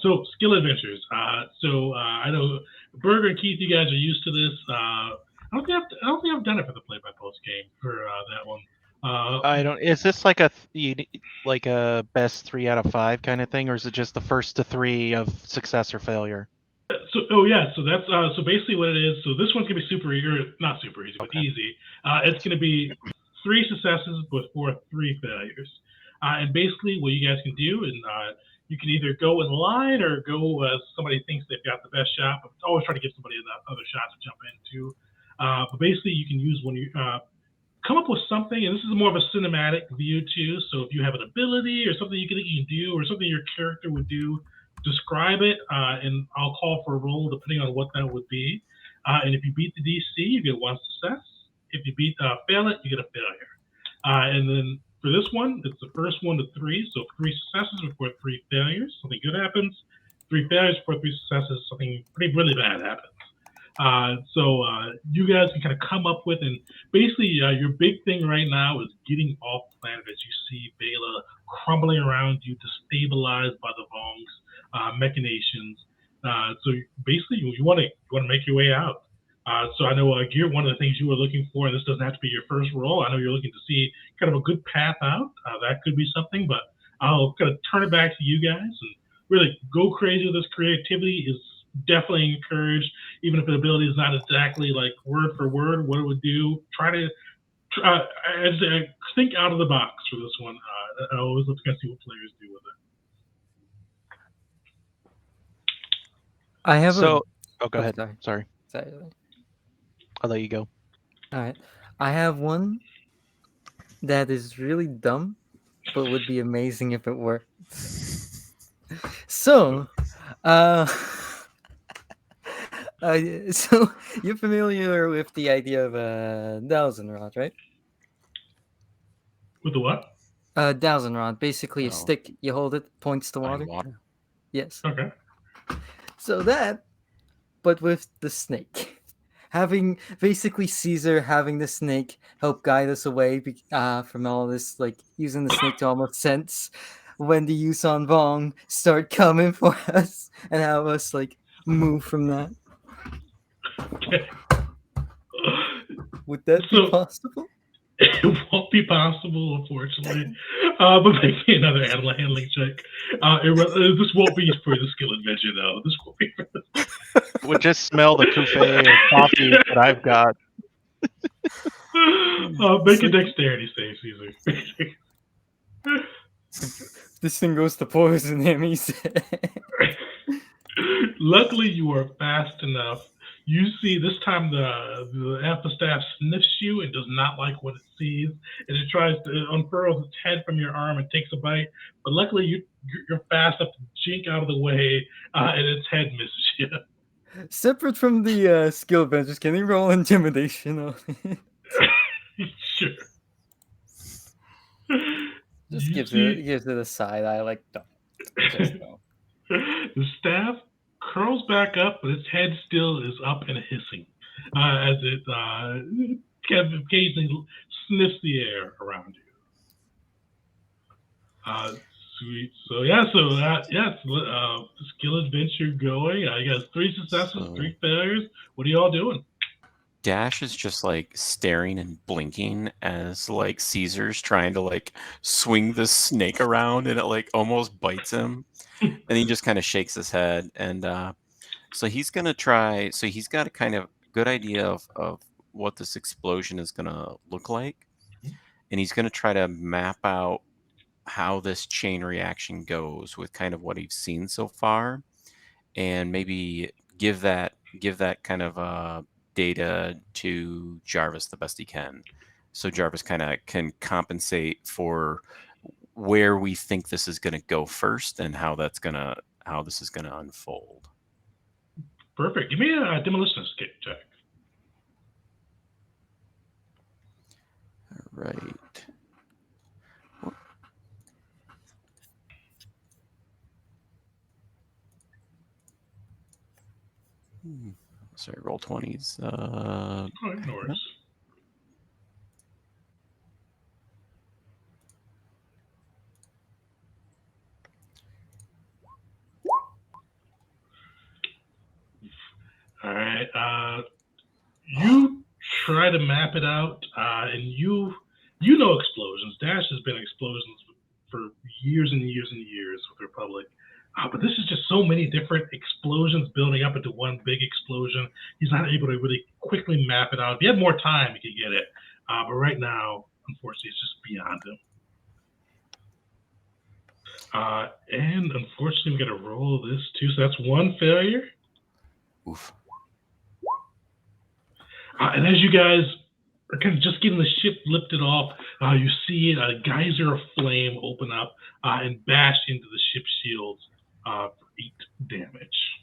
So skill adventures. I know Berger and Keith, you guys are used to this. I don't think I've done it for the play-by-post game for that one. I don't. Is this like a best 3 out of 5 kind of thing, or is it just the first to 3 of success or failure? So that's so basically what it is. So this one's gonna be super easy, or not super easy, but easy. It's gonna be 3 successes before 3 failures. And basically what you guys can do, and you can either go in line or go as somebody thinks they've got the best shot, but always try to give somebody another shot to jump into. But basically you can use when you come up with something, and this is more of a cinematic view too. So if you have an ability or something you can do or something your character would do, describe it, and I'll call for a roll depending on what that would be. And if you beat the DC, you get 1 success. If you fail it, you get a failure. And then for this one, it's the first 1 to 3. So 3 successes before 3 failures, something good happens. 3 failures before 3 successes, something really bad happens. So you guys can kind of come up with, and basically your big thing right now is getting off planet as you see Velia crumbling around you, destabilized by the Vong's machinations. So basically you want to make your way out. So I know, Gear, one of the things you were looking for, and this doesn't have to be your first role. I know you're looking to see kind of a good path out. That could be something, but I'll kind of turn it back to you guys and really go crazy with this. Creativity is definitely encouraged, even if the ability is not exactly like word for word what it would do. Try to think out of the box for this one. I always look to see what players do with it. I have go ahead. Sorry. I'll let you go. All right. I have one that is really dumb, but would be amazing if it worked. So, so you're familiar with the idea of a dowsing rod, right? With the what? Dowsing rod, basically a stick. You hold it, points to water. Yes. Okay. So that, but with the snake. Having basically Caesar having the snake help guide us away from all this, like using the snake to almost sense when the Yusan Vong start coming for us and have us like move from that. Okay. Would that be possible? It won't be possible, unfortunately. But make me another animal handling check. This won't be for the skill adventure, though. This won't be for this. Would just smell the couffee or coffee that I've got. Make a dexterity save, Caesar. This thing goes to poison him, he said. Luckily, you are fast enough. You see, this time the amphistaff sniffs you and does not like what it sees, and it tries to unfurls its head from your arm and takes a bite. But luckily, you're fast enough to jink out of the way, and its head misses you. Separate from the skill adventures, can you roll intimidation on it? Sure. Just gives it a side eye, like, don't. Just don't. The staff curls back up, but its head still is up and hissing as it occasionally sniffs the air around you. Sweet. So skill adventure going. You got 3 successes, So- 3 failures. What are y'all doing? Dash is just like staring and blinking as like Caesar's trying to like swing the snake around and it like almost bites him. And he just kind of shakes his head. And so he's gonna try. So he's got a kind of good idea of what this explosion is gonna look like. And he's gonna try to map out how this chain reaction goes with kind of what he's seen so far, and maybe give that kind of data to Jarvis the best he can, so Jarvis kind of can compensate for where we think this is going to go first and how this is going to unfold. Perfect. Give me a demolition escape check. All right. Sorry, roll 20s. Oh, no worries. All right. You try to map it out, and you know explosions. Dash has been explosions for years and years and years with the Republic. But this is just so many different explosions building up into one big explosion. He's not able to really quickly map it out. If he had more time, he could get it. But right now, unfortunately, it's just beyond him. And unfortunately, we got to roll this too. So that's 1 failure. Oof. And as you guys are kind of just getting the ship lifted off, you see a geyser of flame open up and bash into the ship's shields for 8 damage.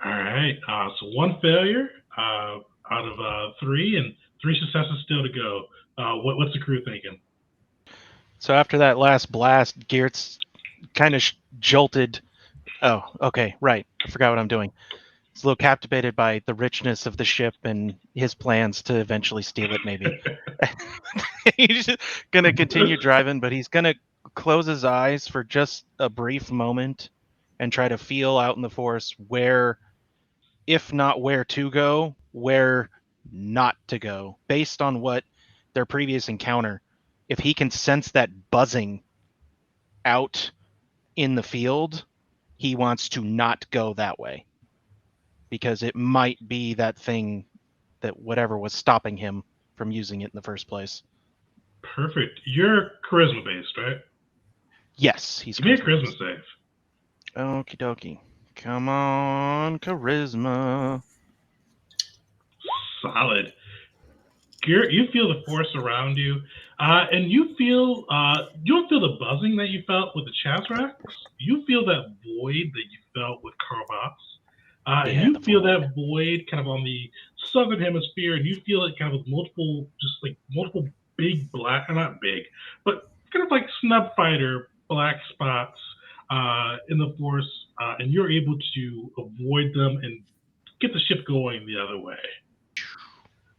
All right. So 1 failure out of 3, and 3 successes still to go. What's the crew thinking? So after that last blast, Geertz kind of jolted. Oh, okay, right. I forgot what I'm doing. He's a little captivated by the richness of the ship and his plans to eventually steal it, maybe. He's just going to continue driving, but he's going to close his eyes for just a brief moment and try to feel out in the forest where, if not where to go, where not to go, based on what their previous encounter. If he can sense that buzzing out in the field, he wants to not go that way, because it might be that thing that whatever was stopping him from using it in the first place. Perfect. You're charisma based, right? Yes, he's Give me a charisma charisma-based. save. Okie dokie. Come on, charisma. Solid. Garrett, you feel the force around you, and you don't feel the buzzing that you felt with the Chazrax. You feel that void that you felt with Car Vas. And you the feel void. that void kind of on the southern hemisphere, and you feel it kind of with multiple big black, not big, but kind of like snub fighter black spots in the force, and you're able to avoid them and get the ship going the other way.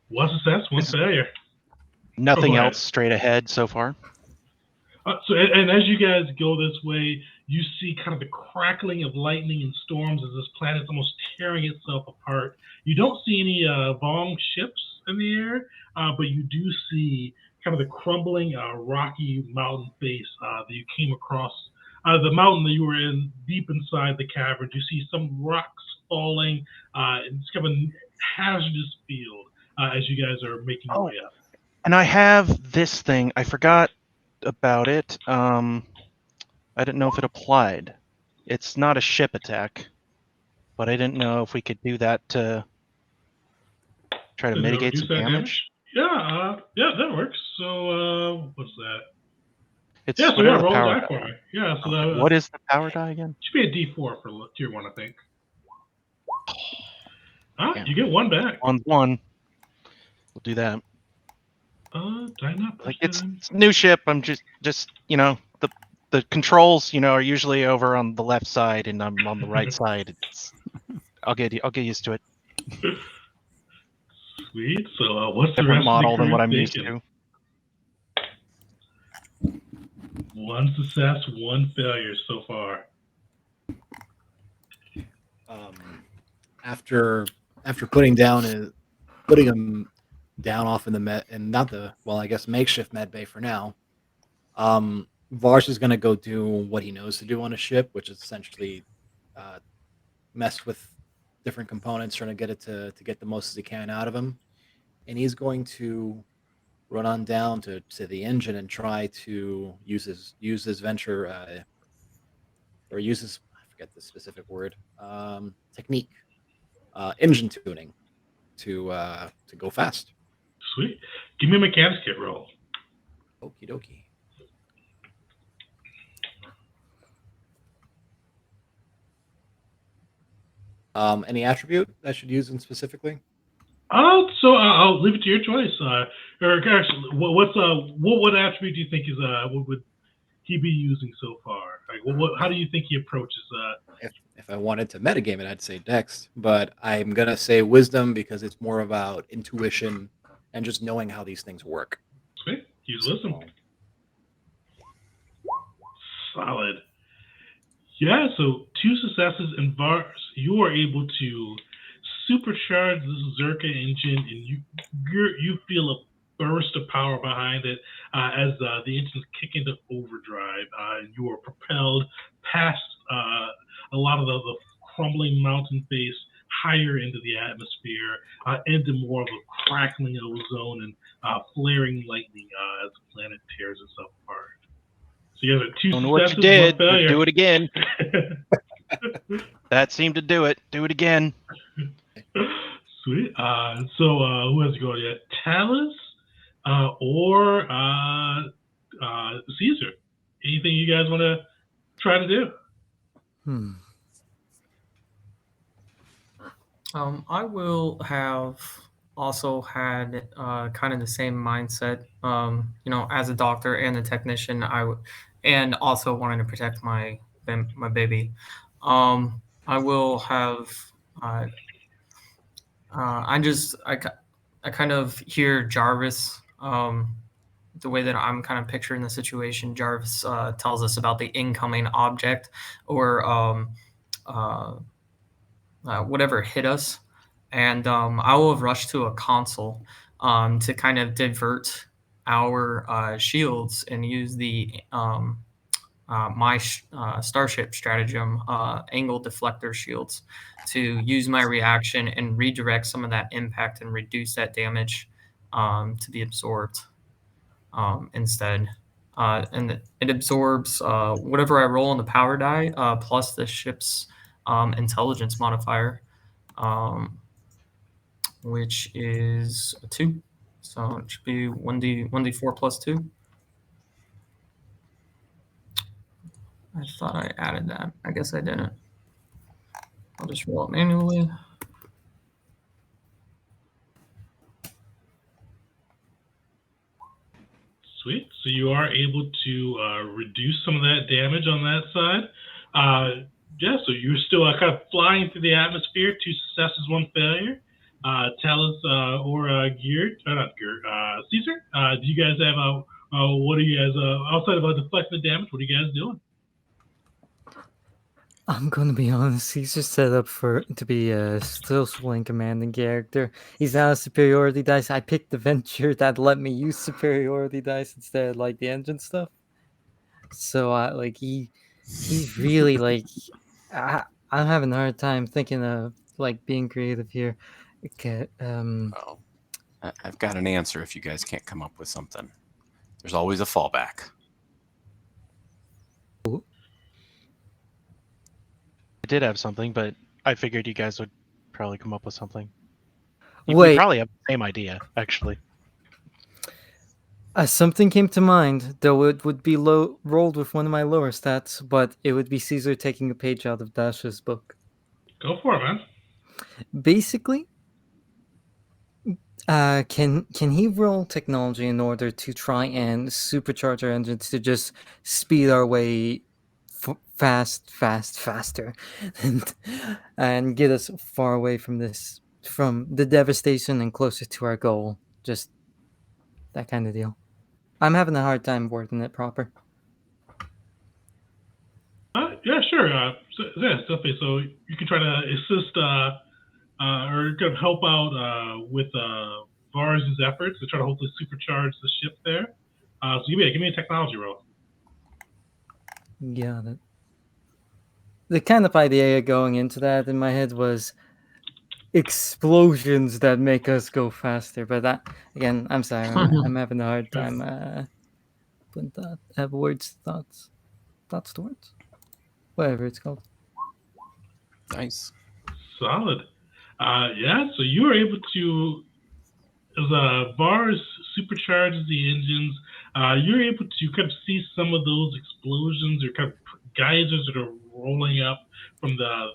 1 success, 1 failure. Nothing go ahead. else straight ahead so far. And as you guys go this way, you see kind of the crackling of lightning and storms as this planet's almost tearing itself apart. You don't see any Vong ships in the air, but you do see kind of the crumbling rocky mountain face that you came across. The mountain that you were in deep inside the cavern, you see some rocks falling. It's kind of a hazardous field as you guys are making your way up. And I have this thing. I forgot about it. I didn't know if it applied. It's not a ship attack, but I didn't know if we could do that to try to Does it mitigate reduce some that damage. Yeah, that works. So what's that? It's Yeah, so whatever the roll a power die die. for me. Yeah, so Okay, that what is the power die again? should be a D4 for tier 1, I think. Yeah. You get 1 back. On 1. We'll do that. Did I not push Like that it's in? a new ship. I'm just the controls, are usually over on the left side, and I'm on the right side. I'll get used to it. Sweet. So what's the Different rest model of the than crew what I'm thinking? used One success, one failure so far. After putting him down off in the med and not the well, I guess makeshift med bay for now. Varsh is going to go do what he knows to do on a ship, which is essentially uh, mess with different components, trying to get it to get the most as he can out of him. And he's going to run on down to the engine and try to use his venture or use his I forget the specific word technique engine tuning to go fast. Sweet. Give me a mechanics kit roll. Okie dokie. Any attribute I should use in specifically? So I'll leave it to your choice. Or actually, what attribute do you think is what would he be using so far? Like, how do you think he approaches If I wanted to metagame it, I'd say Dex, but I'm gonna say Wisdom because it's more about intuition and just knowing how these things work. Sweet. Use wisdom. Solid. Yeah, so 2 successes in Vars. You are able to supercharge this Zerka engine, and you feel a burst of power behind it as the engines kick into overdrive. You are propelled past a lot of the crumbling mountain face higher into the atmosphere, into more of a crackling ozone and flaring lightning as the planet tears itself apart. So you guys are 2 Don't know what you successes, did, 1 but failure. do it again. That seemed to do it. Do it again. Sweet. So who has to go yet? Talus or Caesar? Anything you guys want to try to do? I will have also had kind of the same mindset. As a doctor and a technician, and also wanting to protect my baby. I will have. I kind of hear Jarvis. The way that I'm kind of picturing the situation, Jarvis tells us about the incoming object or whatever hit us. And I will have rushed to a console to kind of divert our shields and use the starship stratagem angle deflector shields to use my reaction and redirect some of that impact and reduce that damage to be absorbed instead. And it absorbs whatever I roll on the power die plus the ship's intelligence modifier, which is a 2. So it should be 1d4 plus 2. I thought I added that. I guess I didn't. I'll just roll it manually. Sweet. So you are able to reduce some of that damage on that side. Yeah, so you're still kind of flying through the atmosphere. 2 successes, 1 failure. Talus or Geared, not Geared, Caesar, do you guys have, what are you guys, outside of deflecting the damage, what are you guys doing? I'm gonna be honest, he's just set up to be a still swing commanding character. He's not a superiority dice. I picked the venture that let me use superiority dice instead of like the engine stuff. So he's really like I'm having a hard time thinking of like being creative here. Okay, Well, I've got an answer if you guys can't come up with something. There's always a fallback. I did have something, but I figured you guys would probably come up with something. We Wait, probably have the same idea, actually. something came to mind, though it would be rolled with one of my lower stats, but it would be Caesar taking a page out of Dash's book. Go for it, man. Basically, can he roll technology in order to try and supercharge our engines to just speed our way faster, and get us far away from the devastation and closer to our goal? Just that kind of deal. I'm having a hard time wording it proper. Yeah, sure. Yeah, definitely. So you can try to assist or kind of help out with Vars' efforts to try to hopefully supercharge the ship there. So give me a technology roll. Got it. The kind of idea going into that in my head was explosions that make us go faster. But that, again, I'm sorry, I'm having a hard time putting thoughts to words, whatever it's called. Nice. Solid. Yeah, so you were able to, as Vars supercharges the engines, you're able to kind of see some of those explosions or kind of geysers that are rolling up from the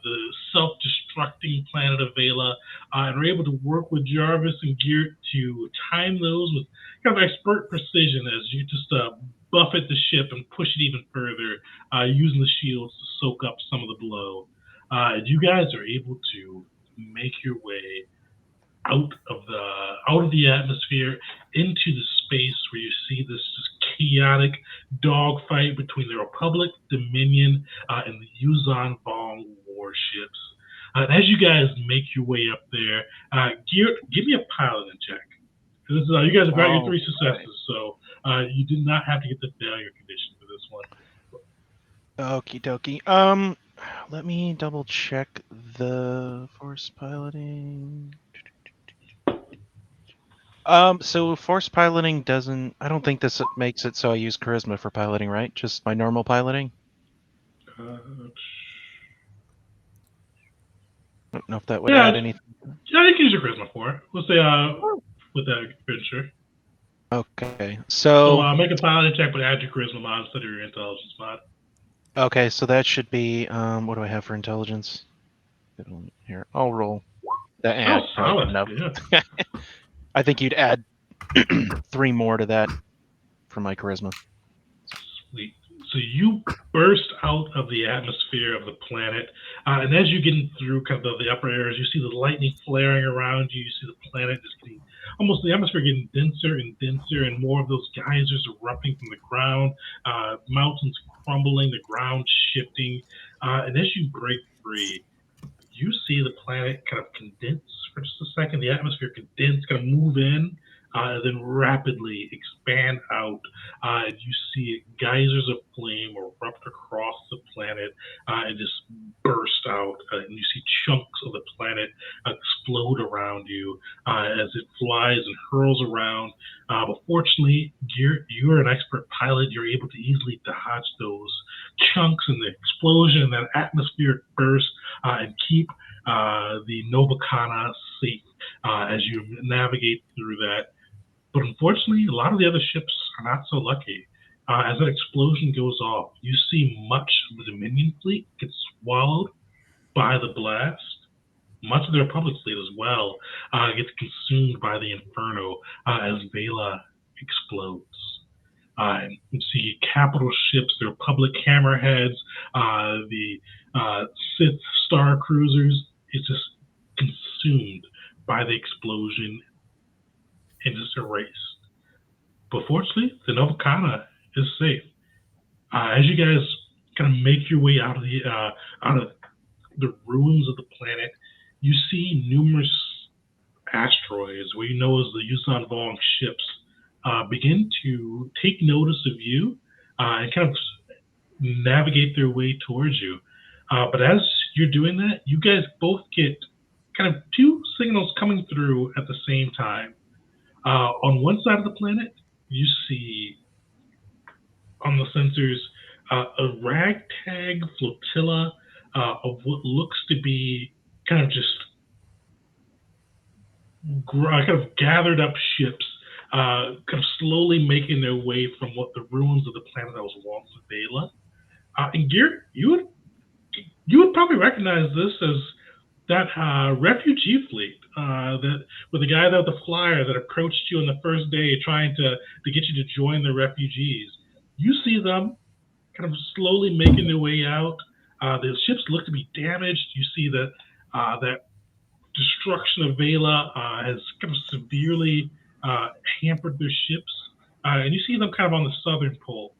self-destructing planet of Vela, and are able to work with Jarvis and Geert to time those with kind of expert precision as you just buffet the ship and push it even further, using the shields to soak up some of the blow. You guys are able to make your way out of the atmosphere into the space where you see this just chaotic dogfight between the Republic, Dominion, and the Yuzan Vong warships. And as you guys make your way up there, give me a piloting check. This is, you guys have got your 3 successes, so you did not have to get the failure condition for this one. Okie dokie. Let me double check the force piloting. So force piloting doesn't. I don't think this makes it so I use charisma for piloting, right? Just my normal piloting. I don't know if that would add anything. Yeah, you can use your charisma for it. Let's say with that adventure. Okay, so make a piloting check, but add your charisma mod instead of your intelligence mod. Okay, so that should be what do I have for intelligence? Here, I'll roll. That solid. enough. Yeah. I think you'd add 3 more to that for my charisma. Sweet. So you burst out of the atmosphere of the planet, and as you're getting through kind of the upper areas, you see the lightning flaring around you. You see the planet just getting almost the atmosphere getting denser and denser, and more of those geysers erupting from the ground, mountains crumbling, the ground shifting, and as you break free, you see the planet kind of condense for just a second, the atmosphere condense, kind of move in, and then rapidly expand out. And you see geysers of flame erupt across the planet and just burst out. And you see chunks of the planet explode around you as it flies and hurls around. But fortunately, you are an expert pilot. You're able to easily dodge those chunks and the explosion and that atmospheric burst and keep the Novacana safe as you navigate through that. But unfortunately, a lot of the other ships are not so lucky. As that explosion goes off, you see much of the Dominion fleet get swallowed by the blast. Much of the Republic fleet as well gets consumed by the Inferno as Vela explodes. You see capital ships, the Republic hammerheads, the Sith star cruisers. It's just consumed by the explosion and just erased. But fortunately, the Novacana is safe. As you guys kind of make your way out of the ruins of the planet, you see numerous asteroids, what you know as the Yuuzhan Vong ships, begin to take notice of you and kind of navigate their way towards you. But as you're doing that, you guys both get kind of 2 signals coming through at the same time. On one side of the planet, you see on the sensors a ragtag flotilla of what looks to be kind of just kind of gathered up ships, kind of slowly making their way from what the ruins of the planet that was once Vela. And Geert, you would probably recognize this as that refugee fleet that with the guy that the flyer that approached you on the first day trying to get you to join the refugees. You see them kind of slowly making their way out. The ships look to be damaged. You see that that destruction of Vela has kind of severely hampered their ships, and you see them kind of on the southern pole.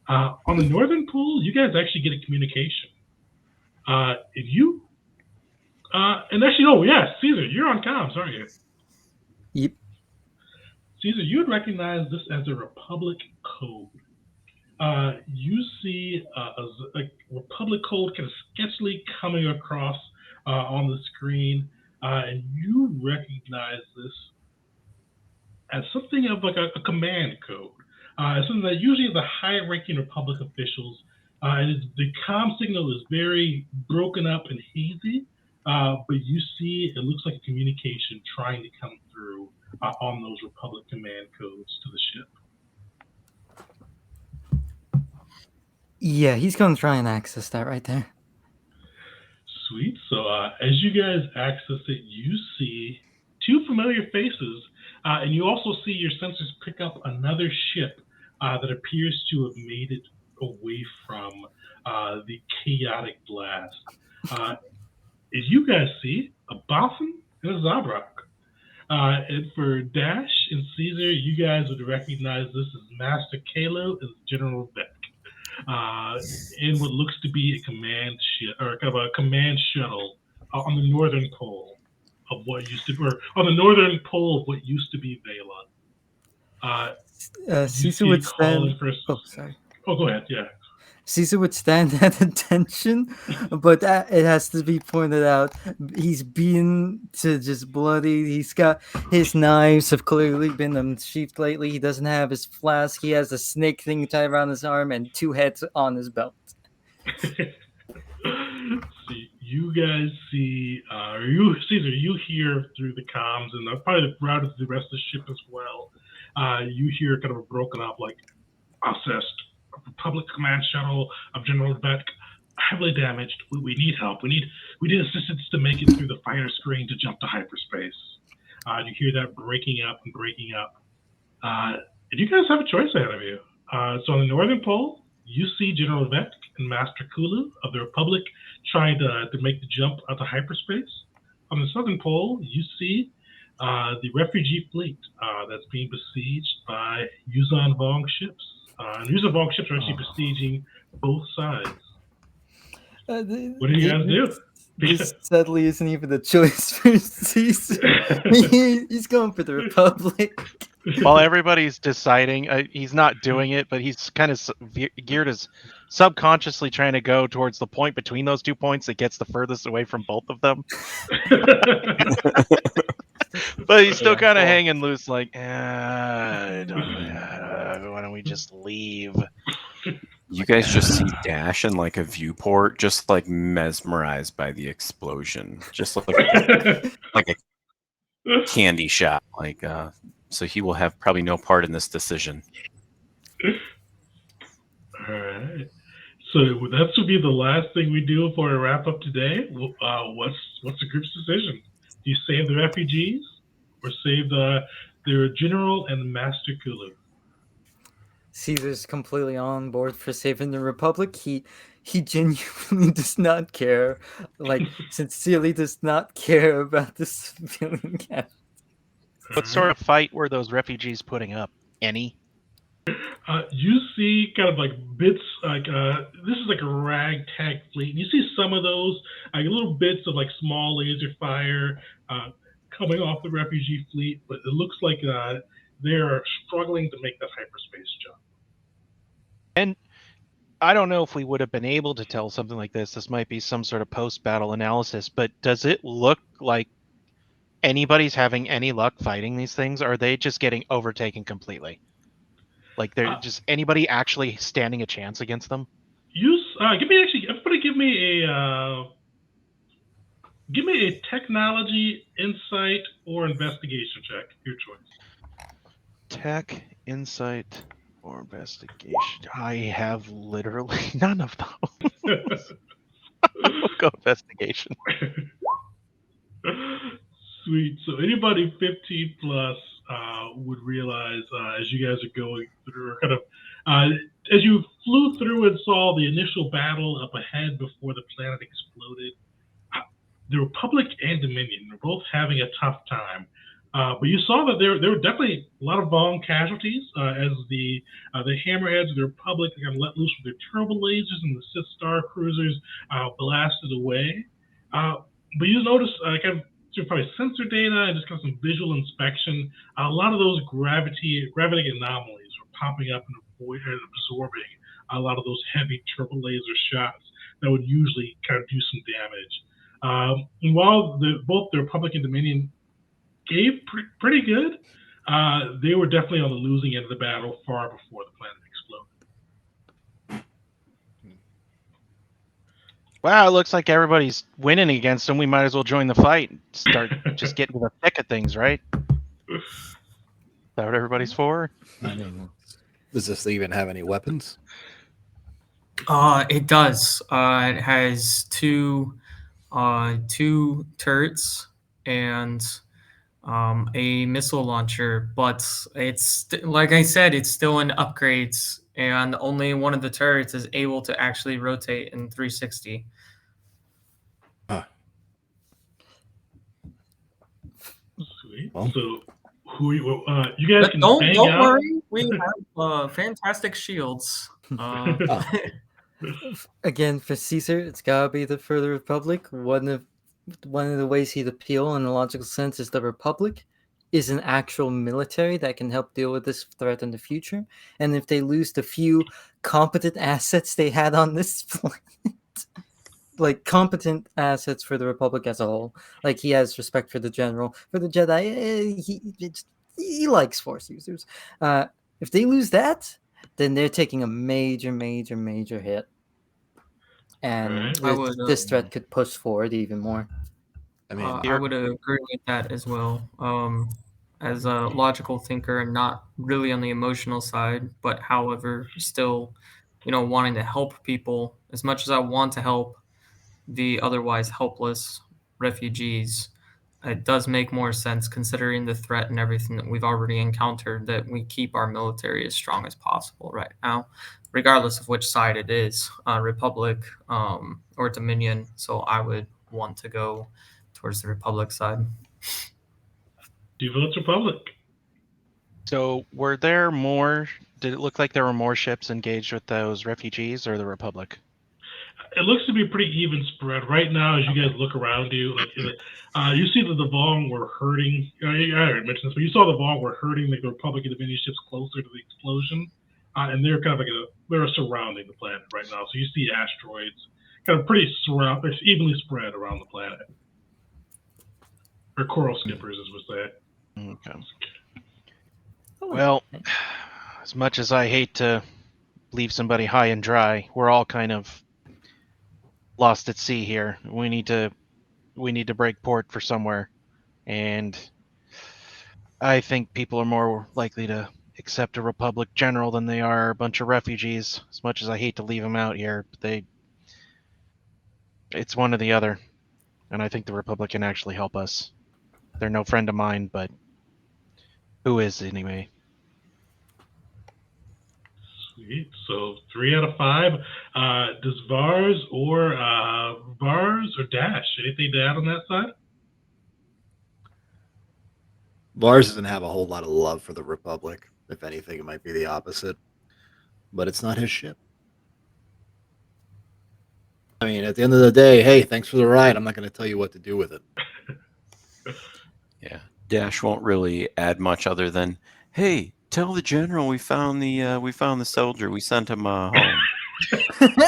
On the northern pole, you guys actually get a communication. If you and actually, oh yeah, Caesar, you're on comms, aren't you? Yep. Caesar, you would recognize this as a Republic code. You see a Republic code kind of sketchily coming across on the screen, and you recognize this as something of like a command code. Something that usually the high-ranking Republic officials, and the comm signal is very broken up and hazy, but you see it looks like a communication trying to come through on those Republic command codes to the ship. Yeah, he's gonna try and access that right there. Sweet. So as you guys access it, you see two familiar faces, and you also see your sensors pick up another ship that appears to have made it away from the chaotic blast. As you guys see, a Boffin and a Zabrak. And for Dash and Caesar, you guys would recognize this as Master Kalo and General Beck. In what looks to be a command ship or kind of a command shuttle on the northern pole of what used to, or on the northern pole of what used to be Vela. Caesar would stand. Oh, sorry. Oh, go ahead. Yeah. Caesar would stand at attention, but it has to be pointed out he's been to just bloody. He's got his knives have clearly been unsheathed lately. He doesn't have his flask. He has a snake thing tied around his arm and 2 heads on his belt. See, you guys see, or you, Caesar, you hear through the comms, and probably routed to the rest of the ship as well. You hear kind of a broken up, like, assessed Republic command shuttle of General Beck, heavily damaged. We need help. We need assistance to make it through the fire screen to jump to hyperspace. You hear that breaking up and breaking up. And you guys have a choice ahead of you. So on the northern pole, you see General Beck and Master Kulu of the Republic trying to make the jump out to hyperspace. On the southern pole, you see the refugee fleet that's being besieged by Yuzan Vong ships. And Yuzan Vong ships are actually besieging both sides. What do you guys do? This sadly isn't even a choice for Caesar. He's going for the Republic. While everybody's deciding, he's not doing it, but he's kind of geared as subconsciously trying to go towards the point between those 2 points that gets the furthest away from both of them. But he's still kind of hanging loose, like, why don't we just leave? You guys just see Dash in like a viewport, just like mesmerized by the explosion, just like a candy shop. Like, so he will have probably no part in this decision. All right. So that should be the last thing we do before we wrap up today. What's the group's decision? Do you save the refugees or save their general and Master Kulu? Caesar's completely on board for saving the Republic. He genuinely does not care, like sincerely does not care about this civilian cap. What sort of fight were those refugees putting up? Any? You see kind of like bits, like this is like a ragtag fleet. And you see some of those, like little bits of like small laser fire coming off the refugee fleet, but it looks like they're struggling to make that hyperspace jump. And I don't know if we would have been able to tell something like this. This might be some sort of post-battle analysis, but does it look like anybody's having any luck fighting these things? Or are they just getting overtaken completely? Like, they're just anybody actually standing a chance against them? Everybody give me a technology, insight, or investigation check. Your choice. Tech, insight, or investigation. I have literally none of those. We'll go investigation. Sweet. So anybody 15 plus would realize as you guys are going through, kind of as you flew through and saw the initial battle up ahead before the planet exploded, the Republic and Dominion are both having a tough time But you saw that there were definitely a lot of Vong casualties as the Hammerheads of the Republic got let loose with their turbo lasers and the Sith Star cruisers blasted away. But you notice, kind of through probably sensor data and just kind of some visual inspection, a lot of those gravity anomalies were popping up and absorbing a lot of those heavy turbo laser shots that would usually kind of do some damage. And while both the Republic and Dominion gave pretty good, they were definitely on the losing end of the battle far before the planet exploded. Wow, it looks like everybody's winning against them. We might as well join the fight and start just getting to the thick of things, right? Is that what everybody's for? I mean, Does this even have any weapons? It does. It has two turrets and a missile launcher, but it's like I said, it's still in upgrades, and only one of the turrets is able to actually rotate in 360. Sweet. Well. So, you guys But can don't bang out. worry, we have fantastic shields. again, for Caesar, it's gotta be for the Republic. One of the ways he'd appeal in a logical sense is the Republic is an actual military that can help deal with this threat in the future. And if they lose the few competent assets they had on this planet, like competent assets for the Republic as a whole, like he has respect for the general, for the Jedi, he likes Force users. If they lose that, then they're taking a major hit. And Right. this threat could push forward even more. I mean, I would agree with that as well. As a logical thinker and not really on the emotional side, but however, still, wanting to help people as much as I want to help the otherwise helpless refugees, it does make more sense considering the threat and everything that we've already encountered that we keep our military as strong as possible right now, regardless of which side it is, Republic or Dominion. So I would want to go towards the Republic side. Do you vote Republic? So, were there more? Did it look like there were more ships engaged with those refugees or the Republic? It looks to be pretty even spread right now. As you guys look around you, like you see that the Vong were hurting. I already mentioned this, but you saw the Vong were hurting the Republic and Dominion ships closer to the explosion, and they're kind of like they're surrounding the planet right now. So you see asteroids kind of pretty evenly spread around the planet, or coral skippers, as we say. Okay. Well, as much as I hate to leave somebody high and dry, we're all kind of lost at sea here. We need to break port for somewhere, and I think people are more likely to accept a Republic general than they are a bunch of refugees. As much as I hate to leave them out here, it's one or the other, and I think the Republic can actually help us. They're no friend of mine, but who is anyway? Sweet. So 3 out of 5. Does Vars or Dash anything to add on that side? Lars doesn't have a whole lot of love for the Republic. If anything, it might be the opposite. But it's not his ship. I mean, at the end of the day, hey, thanks for the ride. I'm not going to tell you what to do with it. Yeah, Dash won't really add much other than, hey, tell the general we found the soldier. We sent him home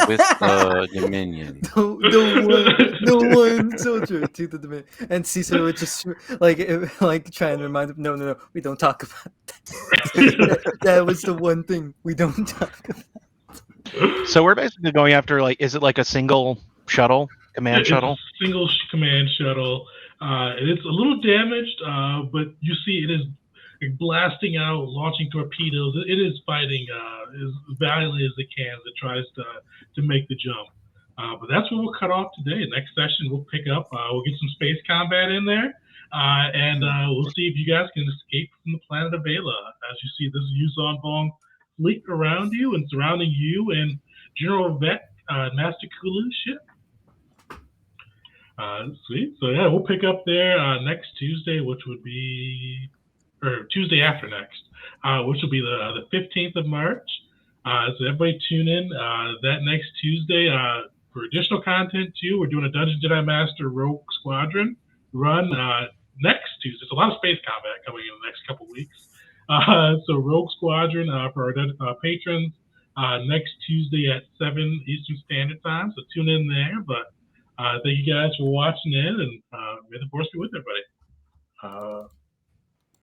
with the Dominion. the one soldier to the Dominion. And Caesar would just like try and remind him, no, we don't talk about that. That was the one thing we don't talk about. So we're basically going after, like, is it like a single shuttle, command shuttle? It's a single command shuttle. It's a little damaged, but you see it is blasting out, launching torpedoes. It is fighting as valiantly as it can as it tries to make the jump. But that's what we'll cut off today. Next session, we'll pick up. We'll get some space combat in there, and we'll see if you guys can escape from the planet of Velia. As you see, this Yuzon Vong fleet around you and surrounding you and General Vet, Master Kulu's ship. Sweet. So yeah, we'll pick up there next Tuesday, which would be, or Tuesday after next, which will be the 15th of March. So everybody tune in that next Tuesday for additional content too. We're doing a Dungeon Jedi Master Rogue Squadron run next Tuesday. It's a lot of space combat coming in the next couple weeks. So Rogue Squadron for our patrons next Tuesday at 7 Eastern Standard Time. So tune in there. But thank you guys for watching in, and may the force be with everybody.